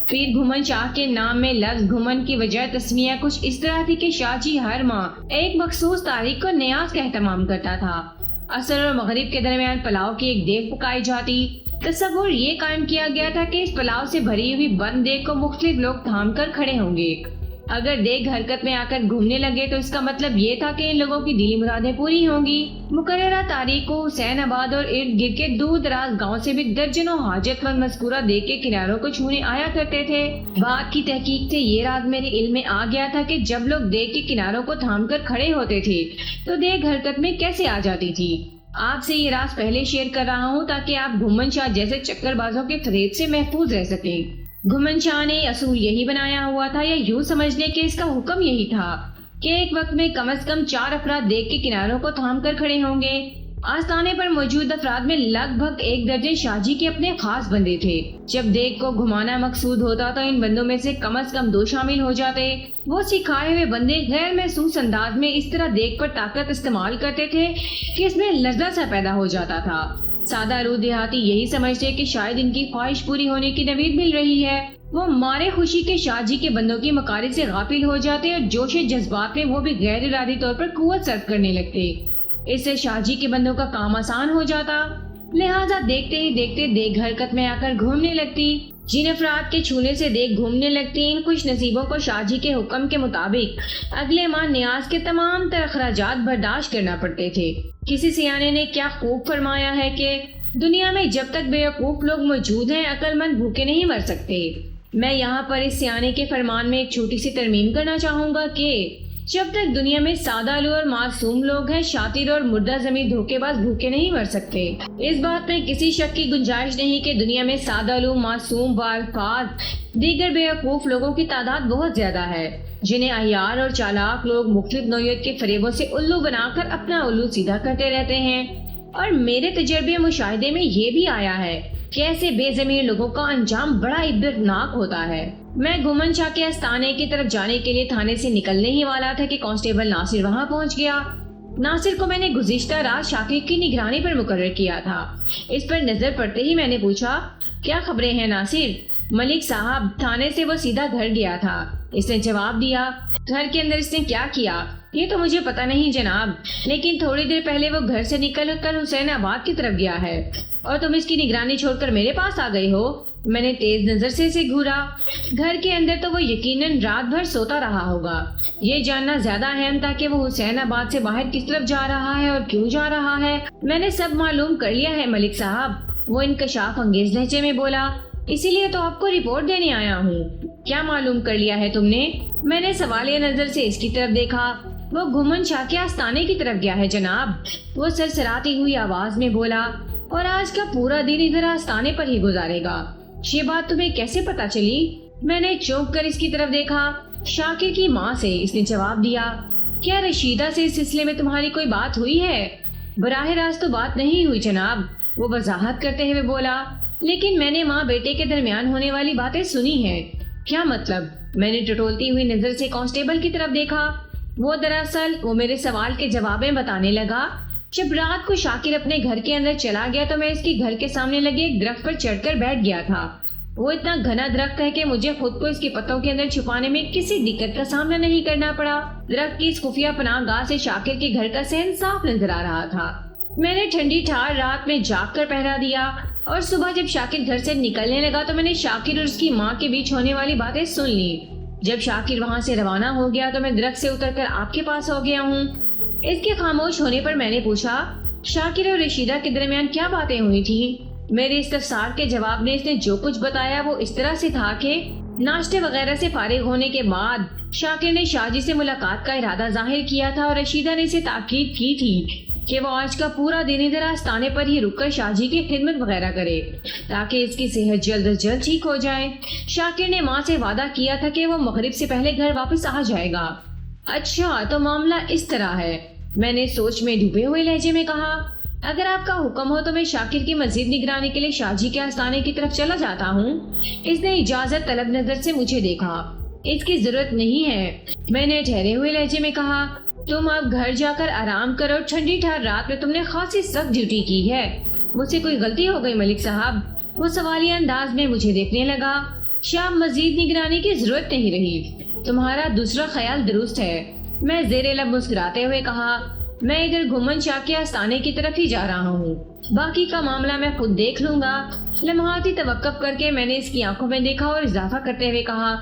پیر گھمن شاہ کے نام میں لفظ گھمن کی وجہ تسمیہ کچھ اس طرح تھی کہ شاہ جی ہر ماہ ایک مخصوص تاریخ کو نیاز کا اہتمام کرتا تھا۔ عصر اور مغرب کے درمیان پلاؤ کی ایک دیگ پکائی جاتی۔ تصور یہ قائم کیا گیا تھا کہ اس پلاؤ سے بھری ہوئی بند دیگ کو مختلف لوگ تھام کر کھڑے ہوں گے۔ اگر دیکھ حرکت میں آ کر گھومنے لگے تو اس کا مطلب یہ تھا کہ ان لوگوں کی دلی مرادیں پوری ہوں گی۔ مقررہ تاریخ کو حسین آباد اور ارد گرد کے دور دراز گاؤں سے بھی درجنوں حاجت مند مذکورہ دیکھ کے کناروں کو چھونے آیا کرتے تھے۔ بات کی تحقیق سے یہ راز میرے علم میں آ گیا تھا کہ جب لوگ دیکھ کے کناروں کو تھام کر کھڑے ہوتے تھے تو دیکھ حرکت میں کیسے آ جاتی تھی۔ آپ سے یہ راز پہلے شیئر کر رہا ہوں تاکہ آپ گھمن شاہ جیسے چکر بازوں کے فریب سے محفوظ رہ سکیں۔ گھمن شاہ نے اصول یہی بنایا ہوا تھا، یا یوں سمجھ لیں کہ اس کا حکم یہی تھا کہ ایک وقت میں کم از کم 4 افراد دیکھ کے کناروں کو تھام کر کھڑے ہوں گے۔ آستانے پر موجود افراد میں لگ بھگ 1 درجن شاہ جی کے اپنے خاص بندے تھے۔ جب دیکھ کو گھمانا مقصود ہوتا تو ان بندوں میں سے کم از کم 2 شامل ہو جاتے۔ وہ سکھائے ہوئے بندے غیر محسوس انداز میں اس طرح دیکھ پر طاقت استعمال کرتے تھے کہ اس میں لذت سا پیدا ہو جاتا تھا۔ سادہ روح دیہاتی یہی سمجھتے کہ شاید ان کی خواہش پوری ہونے کی نوید مل رہی ہے۔ وہ مارے خوشی کے شاہ جی کے بندوں کی مکاری سے غافل ہو جاتے اور جوش جذبات میں وہ بھی غیر ارادی طور پر قوت صرف کرنے لگتے۔ اس سے شاہ جی کے بندوں کا کام آسان ہو جاتا، لہٰذا دیکھتے ہی دیکھتے دیکھ حرکت میں آ کر گھومنے لگتی۔ جن افراد کے چھونے سے دیکھ گھومنے لگتی، ان خوش نصیبوں کو شاہ جی کے حکم کے مطابق اگلے ماہ نیاز کے تمام تر اخراجات برداشت کرنا پڑتے تھے۔ کسی سیانے نے کیا خوب فرمایا ہے کہ دنیا میں جب تک بیوقوف لوگ موجود ہیں عقل مند بھوکے نہیں مر سکتے۔ میں یہاں پر اس سیانے کے فرمان میں ایک چھوٹی سی ترمیم کرنا چاہوں گا کہ جب تک دنیا میں سادہ لو اور معصوم لوگ ہیں، شاطر اور مردہ ضمیر دھوکے باز بھوکے نہیں مر سکتے۔ اس بات میں کسی شک کی گنجائش نہیں کہ دنیا میں سادہ لو، معصوم، بالفاظ دیگر بیوقوف لوگوں کی تعداد بہت زیادہ ہے، جنہیں عیار اور چالاک لوگ مختلف نوعیت کے فریبوں سے الو بنا کر اپنا الو سیدھا کرتے رہتے ہیں۔ اور میرے تجربے مشاہدے میں یہ بھی آیا ہے کہ ایسے بے ضمیر لوگوں کا انجام بڑا عبرتناک ہوتا ہے۔ میں گھمن شاہ کے آستانے کی طرف جانے کے لیے تھانے سے نکلنے ہی والا تھا کہ کانسٹیبل ناصر وہاں پہنچ گیا۔ ناصر کو میں نے گزشتہ رات شاکر کی نگرانی پر مقرر کیا تھا۔ اس پر نظر پڑتے ہی میں نے پوچھا، کیا خبریں ہیں ناصر؟ ملک صاحب، تھانے سے وہ سیدھا گھر گیا تھا۔ اس نے جواب دیا۔ گھر کے اندر اس نے کیا کیا یہ تو مجھے پتہ نہیں جناب، لیکن تھوڑی دیر پہلے وہ گھر سے نکل کر حسین آباد کی طرف گیا ہے اور تم اس کی نگرانی چھوڑ کر میرے پاس آ گئی ہو۔ میں نے تیز نظر سے اسے گھورا۔ گھر کے اندر تو وہ یقیناً رات بھر سوتا رہا ہوگا۔ یہ جاننا زیادہ اہم تھا کہ وہ حسین آباد سے باہر کس طرف جا رہا ہے اور کیوں جا رہا ہے۔ میں نے سب معلوم کر لیا ہے ملک صاحب، وہ انکشاف انگیز لہجے میں بولا، اسی لیے تو آپ کو رپورٹ دینے آیا ہوں۔ کیا معلوم کر لیا ہے تم نے؟ میں نے سوالیہ نظر سے اس کی طرف دیکھا۔ وہ گھمن شاہ کے آستانے کی طرف گیا ہے جناب، وہ سرسراتی ہوئی آواز میں بولا، اور آج کا پورا دن ادھر آستانے پر ہی گزارے گا۔ یہ بات تمہیں کیسے پتا چلی؟ میں نے چونک کر اس کی طرف دیکھا۔ شاکر کی ماں سے، اس نے جواب دیا۔ کیا رشیدہ سے اس سلسلے میں تمہاری کوئی بات ہوئی ہے؟ براہ راست تو بات نہیں ہوئی جناب، وہ وضاحت کرتے ہوئے بولا، لیکن میں نے ماں بیٹے کے درمیان ہونے والی باتیں سنی ہیں۔ کیا مطلب؟ میں نے ٹٹولتی ہوئی نظر سے کانسٹیبل کی طرف دیکھا۔ وہ میرے سوال کے جواب میں بتانے لگا، جب رات کو شاکر اپنے گھر کے اندر چلا گیا تو میں اس کے گھر کے سامنے لگے ایک درخت پر چڑھ کر بیٹھ گیا تھا۔ وہ اتنا گھنا درخت ہے کہ مجھے خود کو اس کے پتوں کے اندر چھپانے میں کسی دقت کا سامنا نہیں کرنا پڑا۔ درخت کی اس خفیہ پناہ گاہ سے شاکر کے گھر کا صحن صاف نظر آ رہا تھا۔ میں نے ٹھنڈی ٹھار رات میں جاگ کر پہرا دیا اور صبح جب شاکر گھر سے نکلنے لگا تو میں نے شاکر اور اس کی ماں کے بیچ ہونے والی باتیں سن لی۔ جب شاکر وہاں سے روانہ ہو گیا تو میں درخت سے اتر کر آپ کے پاس ہو گیا ہوں۔ اس کے خاموش ہونے پر میں نے پوچھا، شاکر اور رشیدہ کے درمیان کیا باتیں ہوئی تھیں؟ میرے استفسار کے جواب میں اس نے جو کچھ بتایا وہ اس طرح سے تھا کہ ناشتے وغیرہ سے فارغ ہونے کے بعد شاکر نے شاہ جی سے ملاقات کا ارادہ ظاہر کیا تھا اور رشیدہ نے اسے تاکید کی تھی کہ وہ آج کا پورا دن ادھر آستانے پر ہی رک کر شاہ جی کی خدمت وغیرہ کرے تاکہ اس کی صحت جلد از جلد ٹھیک ہو جائے۔ شاکر نے ماں سے وعدہ کیا تھا کہ وہ مغرب سے پہلے گھر واپس آ جائے گا۔ اچھا، تو معاملہ اس طرح ہے، میں نے سوچ میں ڈوبے ہوئے لہجے میں کہا۔ اگر آپ کا حکم ہو تو میں شاکر کی مزید نگرانی کے لیے شاہ جی کے آستانے کی طرف چلا جاتا ہوں۔ اس نے اجازت طلب نظر سے مجھے دیکھا۔ اس کی ضرورت نہیں ہے، میں نے ٹھہرے ہوئے لہجے میں کہا۔ تم اب گھر جا کر آرام کرو، ٹھنڈی ٹھار رات میں تم نے خاصی سخت ڈیوٹی کی ہے۔ مجھ سے کوئی غلطی ہو گئی ملک صاحب؟ وہ سوالیہ انداز میں مجھے دیکھنے لگا۔ شام مزید نگرانی کی ضرورت نہیں رہی، تمہارا دوسرا خیال درست ہے، میں زیر لب مسکراتے ہوئے کہا۔ میں ادھر گھمن شاہ کے آستانے کی طرف ہی جا رہا ہوں، باقی کا معاملہ میں خود دیکھ لوں گا۔ لمحاتی توقف کر کے میں نے اس کی آنکھوں میں دیکھا اور اضافہ کرتے ہوئے کہا،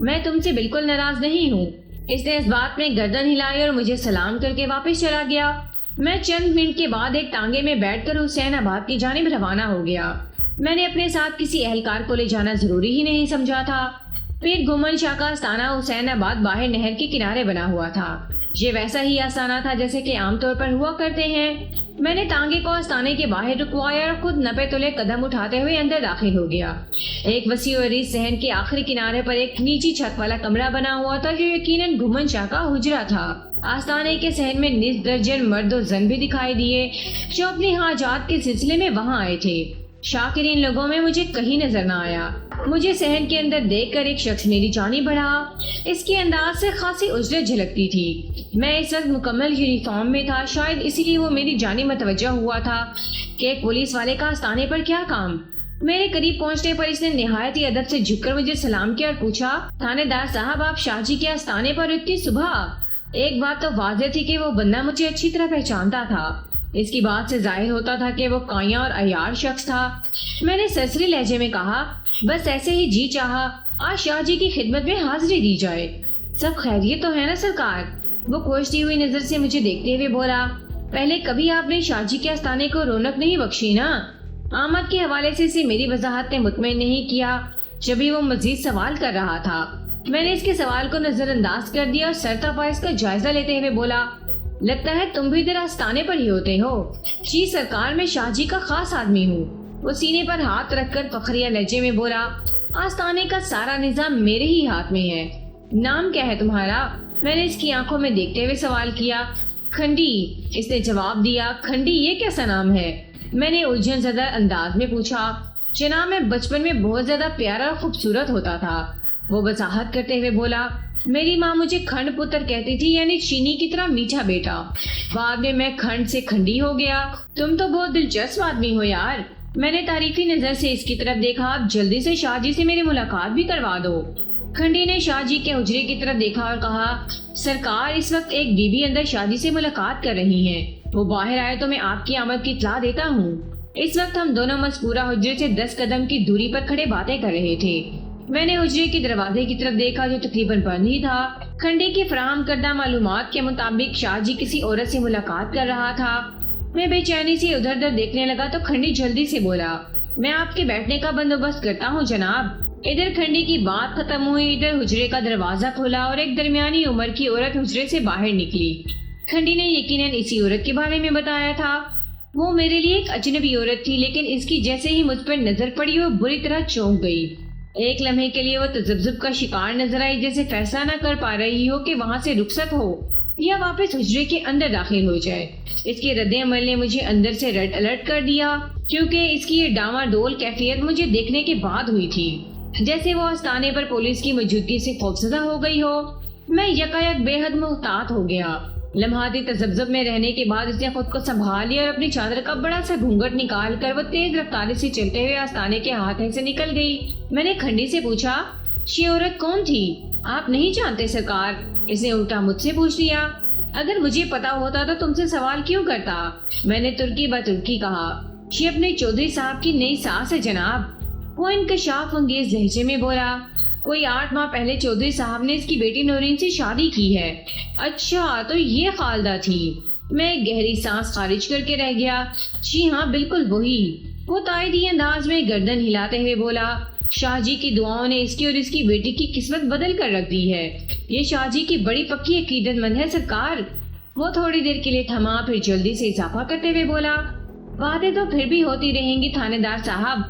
میں تم سے بالکل ناراض نہیں ہوں۔ اس نے اس بات میں گردن ہلائی اور مجھے سلام کر کے واپس چلا گیا۔ میں چند منٹ کے بعد ایک ٹانگے میں بیٹھ کر حسین آباد کی جانب روانہ ہو گیا۔ میں نے اپنے ساتھ کسی اہلکار کو لے جانا ضروری ہی نہیں سمجھا تھا۔ پیر گھومن شاہ کا آستانہ حسین آباد باہر نہر کے کنارے بنا ہوا تھا۔ یہ ویسا ہی آستانہ تھا جیسے کہ عام طور پر ہوا کرتے ہیں۔ میں نے ٹانگے کو آستانے کے باہر رکوایا اور خود نپے تلے قدم اٹھاتے ہوئے اندر داخل ہو گیا۔ ایک وسیع و عریض صحن کے آخری کنارے پر ایک نیچی چھت والا کمرہ بنا ہوا تھا جو یقیناً گھومن شاہ کا حجرہ تھا۔ آستانے کے صحن میں نصف درجن مرد و زن بھی دکھائی دیے جو اپنی حاجات کے سلسلے میں وہاں آئے تھے۔ شاکرین لوگوں میں مجھے کہیں نظر نہ آیا۔ مجھے صحن کے اندر دیکھ کر ایک شخص میری جانب بڑھا۔ اس کے انداز سے خاصی اجرت جھلکتی تھی۔ میں اس وقت مکمل یونیفارم میں تھا، شاید اسی لیے وہ میری جانب متوجہ ہوا تھا کہ ایک پولیس والے کا آستانے پر کیا کام۔ میرے قریب پہنچنے پر اس نے نہایت ہی ادب سے جھک کر مجھے سلام کیا اور پوچھا، تھانے دار صاحب آپ شاہ جی کے آستانے پر اتنی صبح؟ ایک بات تو واضح تھی کہ وہ بندہ مجھے اچھی طرح پہچانتا تھا۔ اس کی بات سے ظاہر ہوتا تھا کہ وہ کائیاں اور عیار شخص تھا۔ میں نے سرسری لہجے میں کہا، بس ایسے ہی جی چاہا آج شاہ جی کی خدمت میں حاضری دی جائے۔ سب خیریت تو ہے نا سرکار؟ وہ کھوجتی ہوئی نظر سے مجھے دیکھتے ہوئے بولا، پہلے کبھی آپ نے شاہ جی کے آستانے کو رونق نہیں بخشی نا؟ آمد کے حوالے سے اسے میری وضاحت نے مطمئن نہیں کیا، جبھی وہ مزید سوال کر رہا تھا۔ میں نے اس کے سوال کو نظر انداز کر دیا اور سرتاپا اس کا جائزہ لیتے ہوئے بولا، لگتا ہے تم بھی ادھر آستانے پر ہی ہوتے ہو؟ جی سرکار، میں شاہ جی کا خاص آدمی ہوں۔ وہ سینے پر ہاتھ رکھ کر فخریہ لہجے میں بولا، آستانے کا سارا نظام میرے ہی ہاتھ میں ہے۔ نام کیا ہے تمہارا؟ میں نے اس کی آنکھوں میں دیکھتے ہوئے سوال کیا۔ کھنڈی، اس نے جواب دیا۔ کھنڈی یہ کیسا نام ہے؟ میں نے الجھن زدہ انداز میں پوچھا۔ جناب، میں بچپن میں بہت زیادہ پیارا اور خوبصورت ہوتا تھا، وہ وضاحت کرتے ہوئے بولا۔ میری ماں مجھے کھنڈ پتر کہتی تھی، یعنی چینی کی طرح میٹھا بیٹا۔ بعد میں کھنڈ سے کھنڈی ہو گیا۔ تم تو بہت دلچسپ آدمی ہو یار۔ میں نے تعریفی نظر سے اس کی طرف دیکھا۔ آپ جلدی سے شاہ جی سے میری ملاقات بھی کروا دو۔ کھنڈی نے شاہ جی کے حجرے کی طرف دیکھا اور کہا، سرکار اس وقت ایک بی بی اندر شاہ جی سے ملاقات کر رہی ہیں، وہ باہر آئے تو میں آپ کی آمد کی اطلاع دیتا ہوں۔ اس وقت ہم دونوں مذکورہ حجرے سے 10 قدم کی دوری پر کھڑے باتیں کر رہے تھے۔ میں نے حجرے کے دروازے کی طرف دیکھا جو تقریباً بند ہی تھا۔ کھنڈی کی فراہم کردہ معلومات کے مطابق شاہ جی کسی عورت سے ملاقات کر رہا تھا۔ میں بے چینی سے ادھر ادھر دیکھنے لگا تو کھنڈی جلدی سے بولا، میں آپ کے بیٹھنے کا بندوبست کرتا ہوں جناب۔ ادھر کھنڈی کی بات ختم ہوئی، ادھر حجرے کا دروازہ کھلا اور ایک درمیانی عمر کی عورت حجرے سے باہر نکلی۔ کھنڈی نے یقیناً اسی عورت کے بارے میں بتایا تھا۔ وہ میرے لیے ایک اجنبی عورت تھی، لیکن اس کی جیسے ہی مجھ پر نظر پڑی وہ بری طرح چونک گئی۔ ایک لمحے کے لیے وہ تذبذب کا شکار نظر آئی، جیسے فیصلہ نہ کر پا رہی ہو کہ وہاں سے رخصت ہو یا واپس حجرے کے اندر داخل ہو جائے۔ اس کے رد عمل نے مجھے اندر سے ریڈ الرٹ کر دیا، کیونکہ اس کی یہ ڈاواڈول کیفیت مجھے دیکھنے کے بعد ہوئی تھی، جیسے وہ آستانے پر پولیس کی موجودگی سے خوفزدہ ہو گئی ہو۔ میں یکایک بے حد محتاط ہو گیا۔ لمحاتی تذبذب میں رہنے کے بعد اس نے خود کو سنبھال لیا اور اپنی چادر کا بڑا سا گھونگھٹ نکال کر وہ تیز رفتاری سے چلتے ہوئے آستانے کے ہاتھے سے نکل گئی۔ میں نے کھنڈی سے پوچھا، یہ عورت کون تھی؟ آپ نہیں جانتے سرکار؟ اس نے الٹا مجھ سے پوچھ لیا۔ اگر مجھے پتا ہوتا تو تم سے سوال کیوں کرتا؟ میں نے ترکی بترکی کہا۔ یہ اپنے چودھری صاحب کی نئی ساس ہے جناب، وہ انکشاف انگیز لہجے میں بولا۔ کوئی 8 ماہ پہلے چودھری صاحب نے اس کی بیٹی نورین سے شادی کی ہے۔ اچھا، تو یہ خالدہ تھی۔ میں گہری سانس خارج کر کے رہ گیا۔ جی ہاں، بالکل وہی۔ وہ تائیدی انداز میں گردن ہلاتے ہوئے بولا، شاہ جی کی دعاؤں نے اس کی اور اس کی بیٹی کی قسمت بدل کر رکھ دی ہے۔ یہ شاہ جی کی بڑی پکی عقیدت مند ہے سرکار۔ وہ تھوڑی دیر کے لیے تھما، پھر جلدی سے اضافہ کرتے ہوئے بولا، باتیں تو پھر بھی ہوتی رہیں گی تھانے دار صاحب،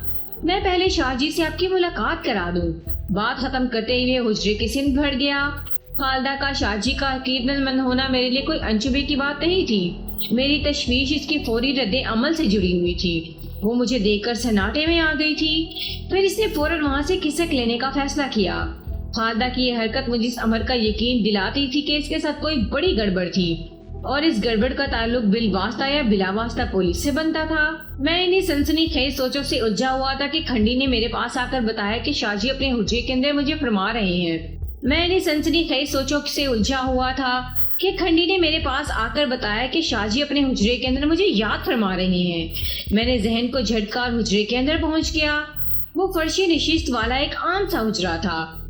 میں پہلے شاہ جی سے آپ کی ملاقات کرا دوں۔ بات ختم کرتے ہوئے حجرے کی سمت بڑھ گیا۔ خالدہ کا شاہ جی کا عقیدت مند ہونا میرے لیے کوئی انچبے کی بات نہیں تھی۔ میری تشویش اس کی فوری رد عمل سے جڑی ہوئی تھی۔ وہ مجھے دیکھ کر سناٹے میں آ گئی تھی، پھر اس نے فوراً وہاں سے کھسک لینے کا فیصلہ کیا۔ خالدہ کی یہ حرکت مجھے اس امر کا یقین دلاتی تھی کہ اس کے ساتھ کوئی بڑی گڑبڑ تھی، اور اس گڑبڑ کا تعلق بالواسطہ یا بلا واسطہ پولیس سے بنتا تھا۔ میں انہی سنسنی خیز سوچوں سے الجھا ہوا تھا کہ کھنڈی نے میرے پاس آ کر بتایا کہ شاہ جی اپنے حجرے کے اندر مجھے فرما رہے ہیں۔ میں انہی سنسنی خیز سوچوں سے الجھا ہوا تھا کہ کھنڈی نے میرے پاس آ کر بتایا کہ شاہ جی اپنے حجرے کے اندر مجھے یاد فرما رہے ہیں۔ میں نے ذہن کو جھٹکا اور حجرے کے اندر پہنچ گیا۔ وہ فرشی نشست والا ایک عام سا حجرا تھا۔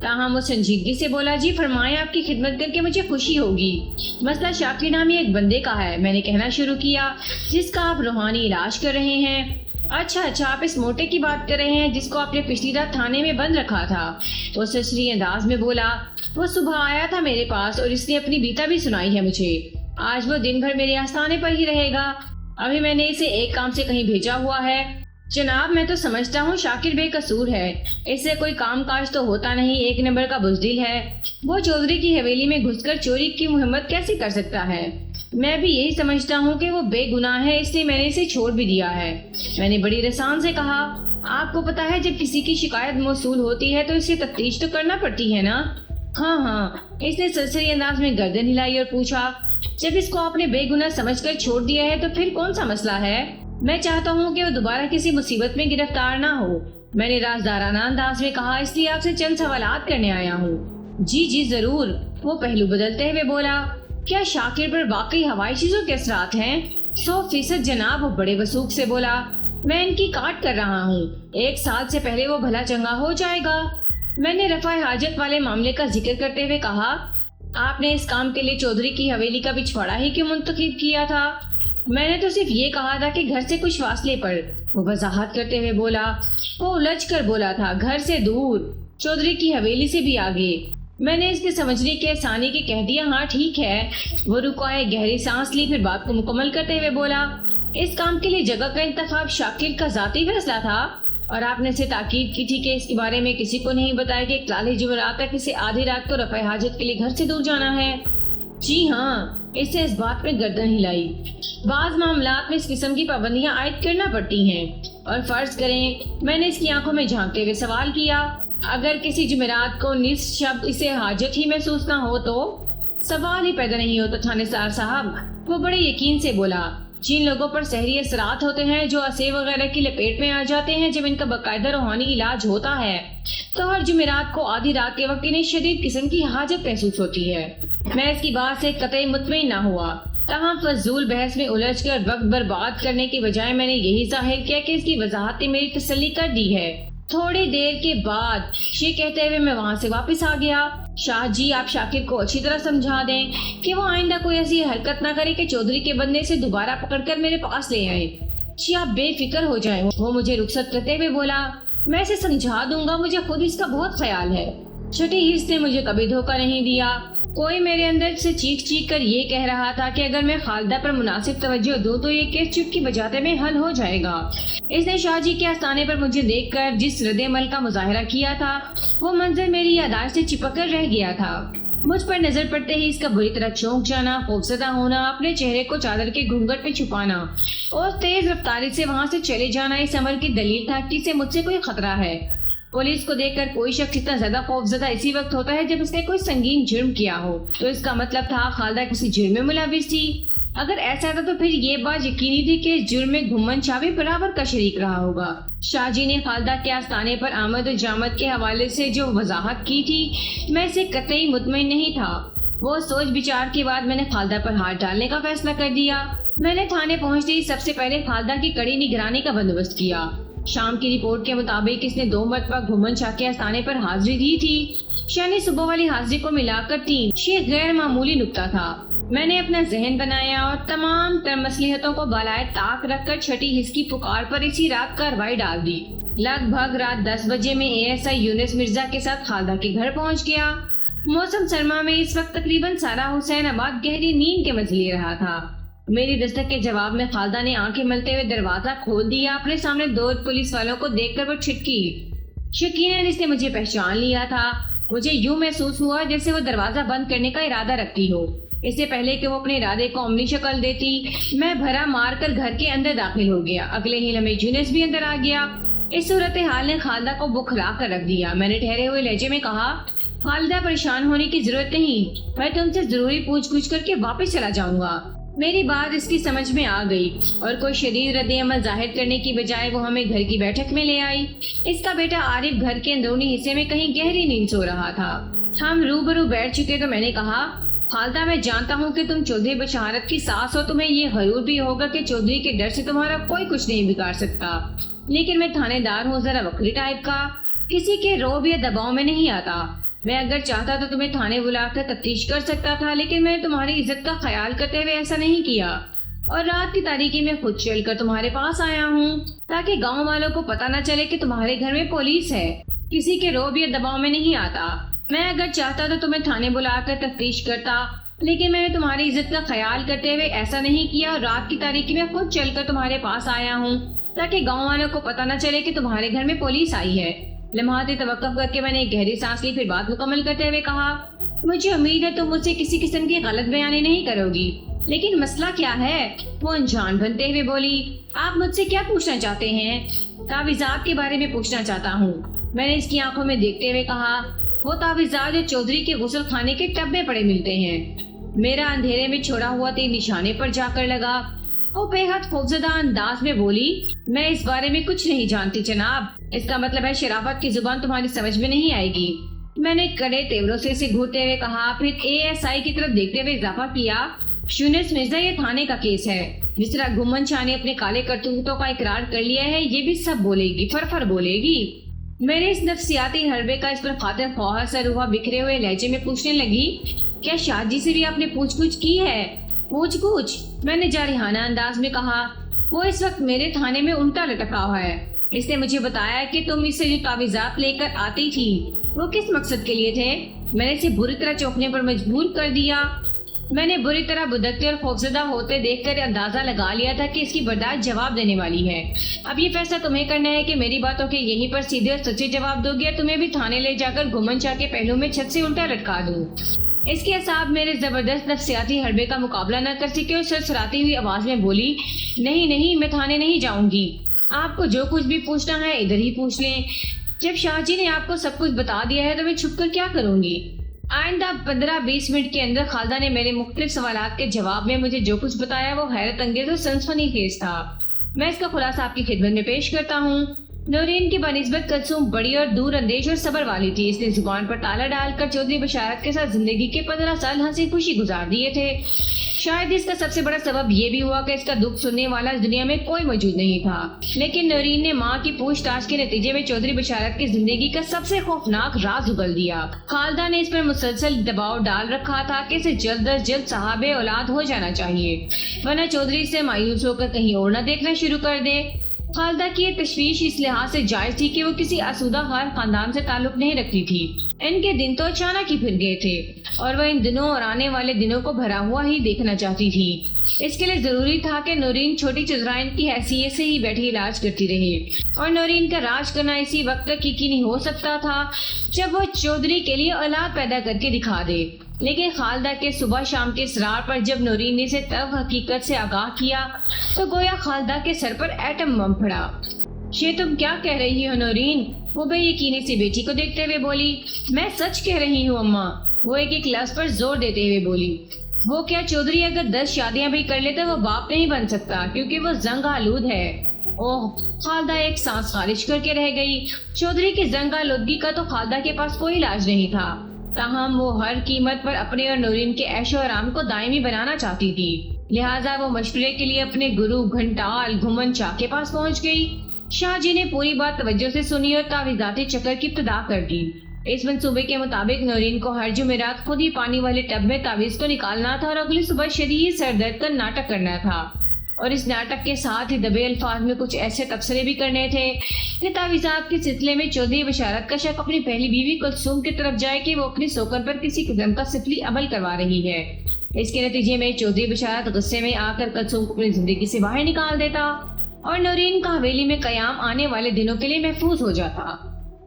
تاہم وہ سنجیدگی سے بولا، جی فرمائیں، آپ کی خدمت کر کے مجھے خوشی ہوگی۔ مسئلہ شاکر نامی ایک بندے کا ہے، میں نے کہنا شروع کیا، جس کا آپ روحانی علاج کر رہے ہیں۔ اچھا، آپ اس موٹے کی بات کر رہے ہیں جس کو آپ نے پچھلی رات تھانے میں بند رکھا تھا؟ وہ سسری انداز میں بولا، وہ صبح آیا تھا میرے پاس اور اس نے اپنی بیتا بھی سنائی ہے مجھے۔ آج وہ دن بھر میرے آستانے پر ہی رہے گا۔ ابھی میں نے اسے ایک کام سے کہیں بھیجا ہوا ہے۔ جناب، میں تو سمجھتا ہوں شاکر بے قصور ہے، اس سے کوئی کام کاج تو ہوتا نہیں، ایک نمبر کا بزدل ہے۔ وہ چودھری کی حویلی میں گھس کر چوری کی مہمت کیسے کر سکتا ہے؟ میں بھی یہی سمجھتا ہوں کہ وہ بے گناہ ہے، اس لیے میں نے اسے چھوڑ بھی دیا ہے۔ میں نے بڑی رسان سے کہا، آپ کو پتا ہے جب کسی کی شکایت موصول ہوتی ہے تو اسے تفتیش تو کرنا پڑتی ہے نا؟ ہاں، اس نے سرسری انداز میں گردن ہلائی اور پوچھا، جب اس کو آپ نے بے گناہ سمجھ کر چھوڑ دیا ہے تو پھر کون سا مسئلہ ہے؟ میں چاہتا ہوں کہ وہ دوبارہ کسی مصیبت میں گرفتار نہ ہو، میں نے رازدارانہ انداز میں کہا، اس لیے آپ سے چند سوالات کرنے آیا ہوں۔ جی ضرور، وہ پہلو بدلتے ہوئے بولا، کیا شاکر پر واقعی ہوائی چیزوں کے اثرات ہیں؟ 100% جناب، وہ بڑے وثوق سے بولا، میں ان کی کاٹ کر رہا ہوں، 1 سال سے پہلے وہ بھلا چنگا ہو جائے گا۔ میں نے رفع حاجت والے معاملے کا ذکر کرتے ہوئے کہا، آپ نے اس کام کے لیے چودھری کی حویلی کا پچھواڑا ہی کیوں منتخب کیا تھا؟ میں نے تو صرف یہ کہا تھا کہ گھر سے کچھ فاصلے پر، وہ وضاحت کرتے ہوئے بولا، وہ الجھ کر بولا تھا، گھر سے دور، چودھری کی حویلی سے بھی آگے۔ میں نے اس کے سمجھنے کے آسانی کے کہہ دیا، ہاں ٹھیک ہے۔ وہ رکا، ایک گہری سانس لی، پھر بات کو مکمل کرتے ہوئے بولا، اس کام کے لیے جگہ کا انتخاب شاکر کا ذاتی فیصلہ تھا اور آپ نے اسے تاکید کی تھی کہ اس کے بارے میں کسی کو نہیں بتایا کہ اقلال جمعرات تک اسے آدھی رات کو رفع حاجت کے لیے گھر سے دور جانا ہے؟ جی ہاں، اس سے اس بات میں گردن ہلائی۔ بعض معاملات میں اس قسم کی پابندیاں عائد کرنا پڑتی ہیں، اور فرض کریں، میں نے اس کی آنکھوں میں جھانکتے ہوئے سوال کیا، اگر کسی جمعرات کو نصف شب اسے حاجت ہی محسوس نہ ہو تو؟ سوال ہی پیدا نہیں ہوتا تھانے دار صاحب، وہ بڑے یقین سے بولا، جن لوگوں پر سحری اثرات ہوتے ہیں، جو اسے وغیرہ کی لپیٹ میں آ جاتے ہیں، جب ان کا باقاعدہ روحانی علاج ہوتا ہے تو ہر جمعرات کو آدھی رات کے وقت انہیں شدید قسم کی حاجت محسوس ہوتی ہے۔ میں اس کی بات سے قطعی مطمئن نہ ہوا، تاہم فضول بحث میں الجھ کر وقت برباد کرنے کی بجائے میں نے یہی ظاہر کیا کہ اس کی وضاحت نے میری تسلی کر دی ہے۔ تھوڑی دیر کے بعد یہ کہتے ہوئے میں وہاں سے واپس آ گیا، شاہ جی، آپ شاکر کو اچھی طرح سمجھا دیں کہ وہ آئندہ کوئی ایسی حرکت نہ کرے کہ چودھری کے بندے سے دوبارہ پکڑ کر میرے پاس لے آئے۔ جی آپ بے فکر ہو جائیں، وہ مجھے رخصت کرتے ہوئے بولا، میں اسے سمجھا دوں گا، مجھے خود اس کا بہت خیال ہے۔ چھٹی حص نے مجھے کبھی دھوکہ نہیں دیا۔ کوئی میرے اندر سے چیخ کر یہ کہہ رہا تھا کہ اگر میں خالدہ پر مناسب توجہ دوں تو یہ کیس چٹکی بجاتے میں حل ہو جائے گا۔ اس نے شاہ جی کے آستانے پر مجھے دیکھ کر جس رد عمل کا مظاہرہ کیا تھا، وہ منظر میری یادداشت سے چپک کر رہ گیا تھا۔ مجھ پر نظر پڑتے ہی اس کا بری طرح چونک جانا، خوفزدہ ہونا، اپنے چہرے کو چادر کے گھونگھٹ میں چھپانا اور تیز رفتاری سے وہاں سے چلے جانا اس عمل کی دلیل تھا کہ اسے مجھ سے کوئی خطرہ ہے۔ پولیس کو دیکھ کر کوئی شخص اتنا زیادہ خوفزدہ اسی وقت ہوتا ہے جب اس نے کوئی سنگین جرم کیا ہو، تو اس کا مطلب تھا خالدہ کسی جرم میں ملوث تھی۔ اگر ایسا تھا تو پھر یہ بات یقینی تھی کہ اس جرم میں گھمن شاہ بھی برابر کا شریک رہا ہوگا۔ شاہ جی نے خالدہ کے آستانے پر آمد و جامد کے حوالے سے جو وضاحت کی تھی، میں اسے قطعی مطمئن نہیں تھا۔ وہ سوچ بچار کے بعد میں نے خالدہ پر ہاتھ ڈالنے کا فیصلہ کر دیا۔ میں نے تھانے پہنچتے ہی سب سے پہلے خالدہ کی کڑی نگرانی کا بندوبست کیا۔ شام کی رپورٹ کے مطابق اس نے 2 مرتبہ گھمن شاہ کے آستانے پر حاضری دی تھی، یعنی صبح والی حاضری کو ملا کر 3۔ یہ غیر معمولی نکتہ تھا۔ میں نے اپنا ذہن بنایا اور تمام تر مصلحتوں کو بالائے طاق رکھ کر چھٹی حص کی پکار پر اسی رات کارروائی ڈال دی۔ لگ بھگ رات 10 بجے میں ASI یونس مرزا کے ساتھ خالدہ کے گھر پہنچ گیا۔ موسم سرما میں اس وقت تقریباً سارا حسین آباد گہری نیند کے مزے لے رہا تھا۔ میری دستک کے جواب میں خالدہ نے آنکھیں ملتے ہوئے دروازہ کھول دیا۔ اپنے سامنے 2 پولیس والوں کو دیکھ کر وہ چھٹکی۔ یقیناً اس نے مجھے پہچان لیا تھا۔ مجھے یوں محسوس ہوا جیسے وہ دروازہ بند کرنے کا ارادہ رکھتی ہو۔ اس سے پہلے کہ وہ اپنے ارادے کو عملی شکل دیتی، میں بھرا مار کر گھر کے اندر داخل ہو گیا۔ اگلے ہی لمحے یونس بھی اندر آ گیا۔ اس صورتحال نے خالدہ کو بکھلا کر رکھ دیا۔ میں نے ٹھہرے ہوئے لہجے میں کہا، خالدہ پریشان ہونے کی ضرورت نہیں، میں تم سے ضروری پوچھ گچھ کر کے واپس چلا جاؤں گا۔ میری بات اس کی سمجھ میں آ گئی اور کوئی شدید رد عمل ظاہر کرنے کی بجائے وہ ہمیں گھر کی بیٹھک میں لے آئی۔ اس کا بیٹا عارف گھر کے اندرونی حصے میں کہیں گہری نیند سو رہا تھا۔ ہم روبرو بیٹھ چکے تو میں نے کہا، خالدہ میں جانتا ہوں کہ تم چودھری بشارت کی ساس ہو، تمہیں یہ غرور بھی ہوگا کہ چودھری کے ڈر سے تمہارا کوئی کچھ نہیں بگاڑ سکتا، لیکن میں تھانے دار ہوں، ذرا وکری ٹائپ کا، کسی کے روب یا دباؤ میں نہیں آتا۔ میں اگر چاہتا تو تمہیں تھانے بلا کر تفتیش کر سکتا تھا، لیکن میں نے تمہاری عزت کا خیال کرتے ہوئے ایسا نہیں کیا، اور رات کی تاریکی میں خود چل کر تمہارے پاس آیا ہوں تاکہ گاؤں والوں کو پتہ نہ چلے کہ تمہارے گھر میں پولیس ہے۔ کسی کے روب یا دباؤ میں نہیں آتا۔ میں اگر چاہتا تو تمہیں تھانے بلا کر تفتیش کرتا، لیکن میں نے تمہاری عزت کا خیال کرتے ہوئے ایسا نہیں کیا، اور رات کی تاریکی میں خود چل کر تمہارے پاس آیا ہوں تاکہ گاؤں والوں کو پتہ نہ چلے کہ تمہارے گھر میں پولیس آئی ہے۔ لمحاتی توقف کر کے میں نے ایک گہری سانس لی، پھر بات مکمل کرتے ہوئے کہا، مجھے امید ہے تم مجھ سے کسی قسم کی غلط بیانی نہیں کرو گی، لیکن مسئلہ کیا ہے؟ وہ انجان بنتے ہوئے بولی، آپ مجھ سے کیا پوچھنا چاہتے ہیں؟ تعویذات کے بارے میں پوچھنا چاہتا ہوں، میں نے اس کی آنکھوں میں دیکھتے ہوئے کہا۔ وہ تعویذات جو چودھری کے غسل خانے کے ٹب میں پڑے ملتے ہیں۔ میرا اندھیرے میں چھوڑا ہوا تیر نشانے پر جا کر لگا۔ وہ بے حد خوفزدہ انداز میں بولی، میں اس بارے میں کچھ نہیں جانتی جناب۔ اس کا مطلب ہے شرافت کی زبان تمہاری سمجھ میں نہیں آئے گی۔ میں نے کڑے تیوروں سے اسے گھورتے ہوئے کہا، پھر ASI کی طرف دیکھتے ہوئے اضافہ کیا، یونس مرزا، یہ تھانے کا کیس ہے۔ جس طرح گمن شاہ نے اپنے کالے کرتوتوں کا اقرار کر لیا ہے، یہ بھی سب بولے گی، فر بولے گی۔ میرے اس نفسیاتی حربے کا اس پر خاطر خواہ سے روحا بکھرے ہوئے لہجے میں پوچھنے لگی، کیا شاہ جی سے بھی آپ نے پوچھ گچھ کی ہے؟ پوچھ گچھ؟ میں نے جارحانہ انداز میں کہا، وہ اس وقت میرے تھانے میں الٹا لٹکا ہوا ہے۔ اس نے مجھے بتایا کہ تم اس سے جو تعویذات لے کر آتی تھی وہ کس مقصد کے لیے تھے۔ میں نے اسے بری طرح چونکنے پر مجبور کر دیا۔ میں نے بری طرح بدکتے اور خوفزدہ ہوتے دیکھ کر اندازہ لگا لیا تھا کہ اس کی برداشت جواب دینے والی ہے۔ اب یہ فیصلہ تمہیں کرنا ہے کہ میری باتوں کے یہیں پر سیدھے اور سچے جواب دو گے، یا تمہیں بھی تھانے لے جا کر گھومن چاہ کے پہلو میں چھت سے الٹا لٹکا دوں۔ اس کے اعصاب میرے زبردست نفسیاتی حربے کا مقابلہ نہ کر سکے اور سرسراتی ہوئی آواز میں بولی، نہیں، میں تھانے نہیں جاؤں گی۔ آپ کو جو کچھ بھی پوچھنا ہے ادھر ہی پوچھ لیں۔ جب شاہ جی نے آپ کو سب کچھ بتا دیا ہے تو میں چھپ کر کیا کروں گی؟ آئندہ 15-20 منٹ کے اندر خالدہ نے میرے مختلف سوالات کے جواب میں مجھے جو کچھ بتایا وہ حیرت انگیز اور سنسنی خیز تھا۔ میں اس کا خلاصہ آپ کی خدمت میں پیش کرتا ہوں۔ نورین کی بنسبت کلثوم بڑی اور دور اندیش اور صبر والی تھی۔ اس نے زبان پر تالا ڈال کر چودھری بشارت کے ساتھ زندگی کے 15 سال ہنسی خوشی گزار دیے تھے۔ شاید اس کا سب سے بڑا سبب یہ بھی ہوا کہ اس کا دکھ سننے والا اس دنیا میں کوئی موجود نہیں تھا، لیکن نورین نے ماں کی پوچھ تاچھ کے نتیجے میں چودھری بشارت کی زندگی کا سب سے خوفناک راز اگل دیا۔ خالدہ نے اس پر مسلسل دباؤ ڈال رکھا تھا کہ اسے جلد از جلد صاحب اولاد ہو جانا چاہیے، ورنہ چودھری سے مایوس ہو کر کہیں اور نہ دیکھنا شروع کر دے۔ خالدہ کی یہ تشویش اس لحاظ سے جائز تھی کہ وہ کسی آسودہ خار خاندان سے تعلق نہیں رکھتی تھی۔ ان کے دن تو اچانک ہی پھر گئے تھے اور وہ ان دنوں اور آنے والے دنوں کو بھرا ہوا ہی دیکھنا چاہتی تھی۔ اس کے لیے ضروری تھا کہ نورین چھوٹی چودرائن کی حیثیت سے ہی بیٹھی علاج کرتی رہے، اور نورین کا راج کرنا اسی وقت تک یقینی ہو سکتا تھا جب وہ چودھری کے لیے اولاد پیدا کر کے دکھا دے۔ لیکن خالدہ کے صبح شام کے اصرار پر جب نورین نے اسے تب حقیقت سے آگاہ کیا تو گویا خالدہ کے سر پر ایٹم بم پھڑا۔ یہ تم کیا کہہ رہی ہو نورین؟ وہ بے یقینی سے بیٹی کو دیکھتے ہوئے بولی۔ میں سچ کہہ رہی ہوں اماں، وہ ایک لفظ پر زور دیتے ہوئے بولی۔ وہ کیا چودھری اگر 10 شادیاں بھی کر لے تو وہ باپ نہیں بن سکتا کیونکہ وہ زنگ آلود ہے۔ اوہ، خالدہ ایک سانس خارج کر کے رہ گئی۔ چودھری کی زنگ آلودگی کا تو خالدہ کے پاس کوئی علاج نہیں تھا، تاہم وہ ہر قیمت پر اپنے اور نورین کے عیش و آرام کو دائمی بنانا چاہتی تھی، لہٰذا وہ مشورے کے لیے اپنے گرو گھنٹال گھمن چاہ کے پاس پہنچ گئی۔ شاہ جی نے پوری بات توجہ سے سنی اور تعویذاتی چکر کی ابتدا کر دی۔ اس منصوبے کے مطابق نورین کو ہر جمعرات خود ہی پانی والے ٹب میں تعویذ کو نکالنا تھا اور اگلی صبح شدید سر درد کا ناٹک کرنا تھا، اور اس ناٹک کے ساتھ ہی دبے الفاظ میں کچھ ایسے تبصرے بھی کرنے تھے کہ تعویذات کے سلسلے میں چودھری بشارت کا شک اپنی پہلی بیوی کلثوم کی طرف جائے کہ وہ اپنی سوکن پر کسی قسم کا سفلی عمل کروا رہی ہے۔ اس کے نتیجے میں چودھری بشارت غصے میں آ کر کلثوم کو اپنی زندگی سے باہر نکال دیتا اور نورین کا حویلی میں قیام آنے والے دنوں کے لیے محفوظ ہو جاتا۔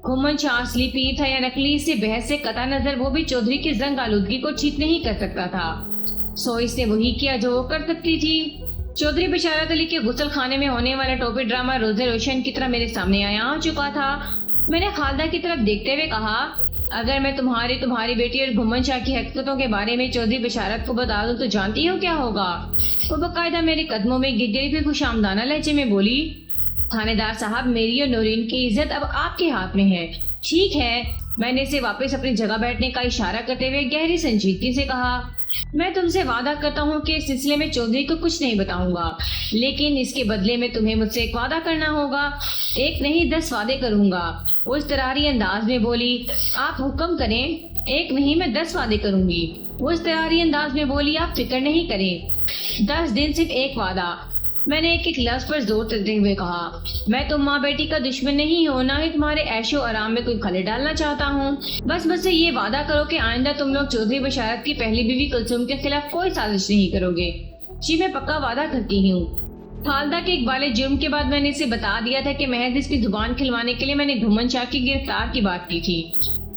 گھمن شاہ اصلی پیر تھا یا نقلی، اس سے بحث سے قطع نظر وہ بھی چودھری کی زنگ آلودگی کو ٹھیک نہیں کر سکتا تھا، سو اس نے وہی کیا جو وہ کر سکتی تھی۔ چودھری بشارت علی کے غسل خانے میں ہونے والا ٹوپی ڈرامہ روز روشن کی طرح میرے سامنے آ چکا تھا۔ میں نے خالدہ کی طرف دیکھتے ہوئے کہا، اگر میں تمہاری بیٹی اور گھمن شاہ کی حقیقتوں کے بارے میں چودھری بشارت کو بتا دوں تو جانتی ہو کیا ہوگا؟ وہ باقاعدہ میرے قدموں میں گر گئی، پھر خوش آمدانہ لہجے میں بولی، تھانے دار صاحب، میری اور نورین کی عزت اب آپ کے ہاتھ میں ہے۔ ٹھیک ہے، میں نے اسے واپس اپنی جگہ بیٹھنے کا اشارہ کرتے ہوئے گہری سنجیدگی سے کہا، میں تم سے وعدہ کرتا ہوں کہ اس سلسلے میں چودھری کو کچھ نہیں بتاؤں گا، لیکن اس کے بدلے میں تمہیں مجھ سے ایک وعدہ کرنا ہوگا۔ ایک نہیں 10 وعدے کروں گا، وہ اضطراری انداز میں بولی۔ آپ حکم کریں۔ ایک نہیں میں 10 وعدے کروں گی، وہ اضطراری انداز میں بولی۔ آپ فکر نہیں کریں، 10 دن صرف ایک وعدہ۔ میں نے ایک لفظ پر زور دیتے ہوئے کہا، میں تم ماں بیٹی کا دشمن نہیں ہوں، نہ ہی تمہارے عیش و آرام میں کوئی خلل ڈالنا چاہتا ہوں۔ بس مجھ سے یہ وعدہ کرو کہ آئندہ تم لوگ چودھری بشارت کی پہلی بیوی کلثوم کے خلاف کوئی سازش نہیں کرو گے۔ جی میں پکا وعدہ کرتی ہوں۔ خالدہ کے اقبال جرم کے بعد میں نے اسے بتا دیا تھا کہ محض اس کی زبان کھلوانے کے لیے میں نے گھومن شاہ کی گرفتار کی بات کی تھی۔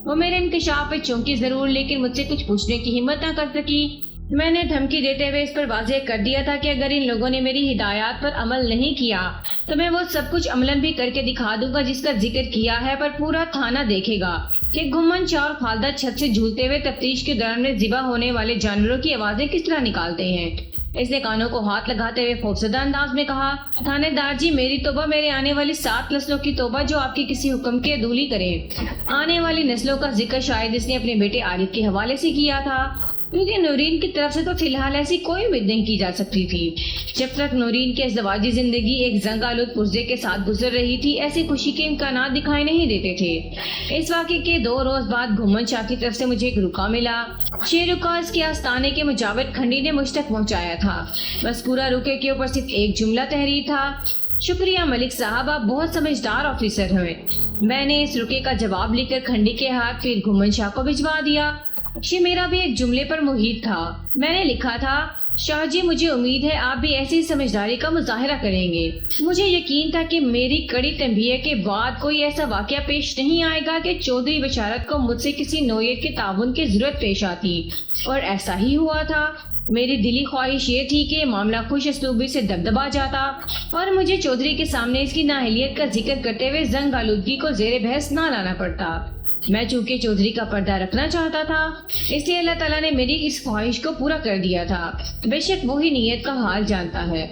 وہ میرے انکشاف پہ چونکی ضرور، لیکن مجھ سے کچھ پوچھنے کی ہمت نہ کر سکی۔ میں نے دھمکی دیتے ہوئے اس پر واضح کر دیا تھا کہ اگر ان لوگوں نے میری ہدایات پر عمل نہیں کیا تو میں وہ سب کچھ عملاً بھی کر کے دکھا دوں گا جس کا ذکر کیا ہے، پر پورا تھانہ دیکھے گا کہ گھومن شاہ اور خالدہ چھت سے جھولتے ہوئے تفتیش کے دوران میں ذبح ہونے والے جانوروں کی آوازیں کس طرح نکالتے ہیں۔ اس نے کانوں کو ہاتھ لگاتے ہوئے خوفزدہ انداز میں کہا، تھانے دار جی، میری توبہ میرے آنے والی 7 نسلوں کی توبہ جو آپ کی کسی حکم کے عدولی کریں۔ آنے والی نسلوں کا ذکر شاید اس نے اپنے بیٹے عارف کے حوالے سے کیا تھا، کیونکہ نورین کی طرف سے تو فی الحال ایسی کوئی امید نہیں کی جا سکتی تھی۔ جب تک نورین کی ازدواجی زندگی ایک زنگ آلود پرزے کے ساتھ گزر رہی تھی، ایسی خوشی کے امکانات دکھائی نہیں دیتے تھے۔ اس واقعے کے 2 روز بعد گھومن شاہ کی طرف سے مجھے ایک رکا ملا۔ یہ رکا اس کے آستانے کے مجاور کھنڈی نے مجھ تک پہنچایا تھا۔ بس پورا رکے کے اوپر صرف ایک جملہ تحریر تھا، شکریہ ملک صاحب، آپ بہت سمجھدار آفیسر ہیں۔ میں نے اس رکے کا جواب لکھ کر کھنڈی کے ہاتھ پھر گھومن شاہ کو بھجوا دیا۔ یہ میرا بھی ایک جملے پر محیط تھا۔ میں نے لکھا تھا، شاہ جی مجھے امید ہے آپ بھی ایسی سمجھداری کا مظاہرہ کریں گے۔ مجھے یقین تھا کہ میری کڑی تنبیہ کے بعد کوئی ایسا واقعہ پیش نہیں آئے گا کہ چودھری بشارت کو مجھ سے کسی نوعیت کے تعاون کی ضرورت پیش آتی، اور ایسا ہی ہوا تھا۔ میری دلی خواہش یہ تھی کہ معاملہ خوش اسلوبی سے دبدبا جاتا اور مجھے چودھری کے سامنے اس کی نااہلیت کا ذکر کرتے ہوئے زنگ آلودگی کو زیر بحث نہ لانا پڑتا۔ میں چونکہ چودھری کا پردہ رکھنا چاہتا تھا، اس لیے اللہ تعالیٰ نے میری اس خواہش کو پورا کر دیا تھا۔ بے شک وہی نیت کا حال جانتا ہے۔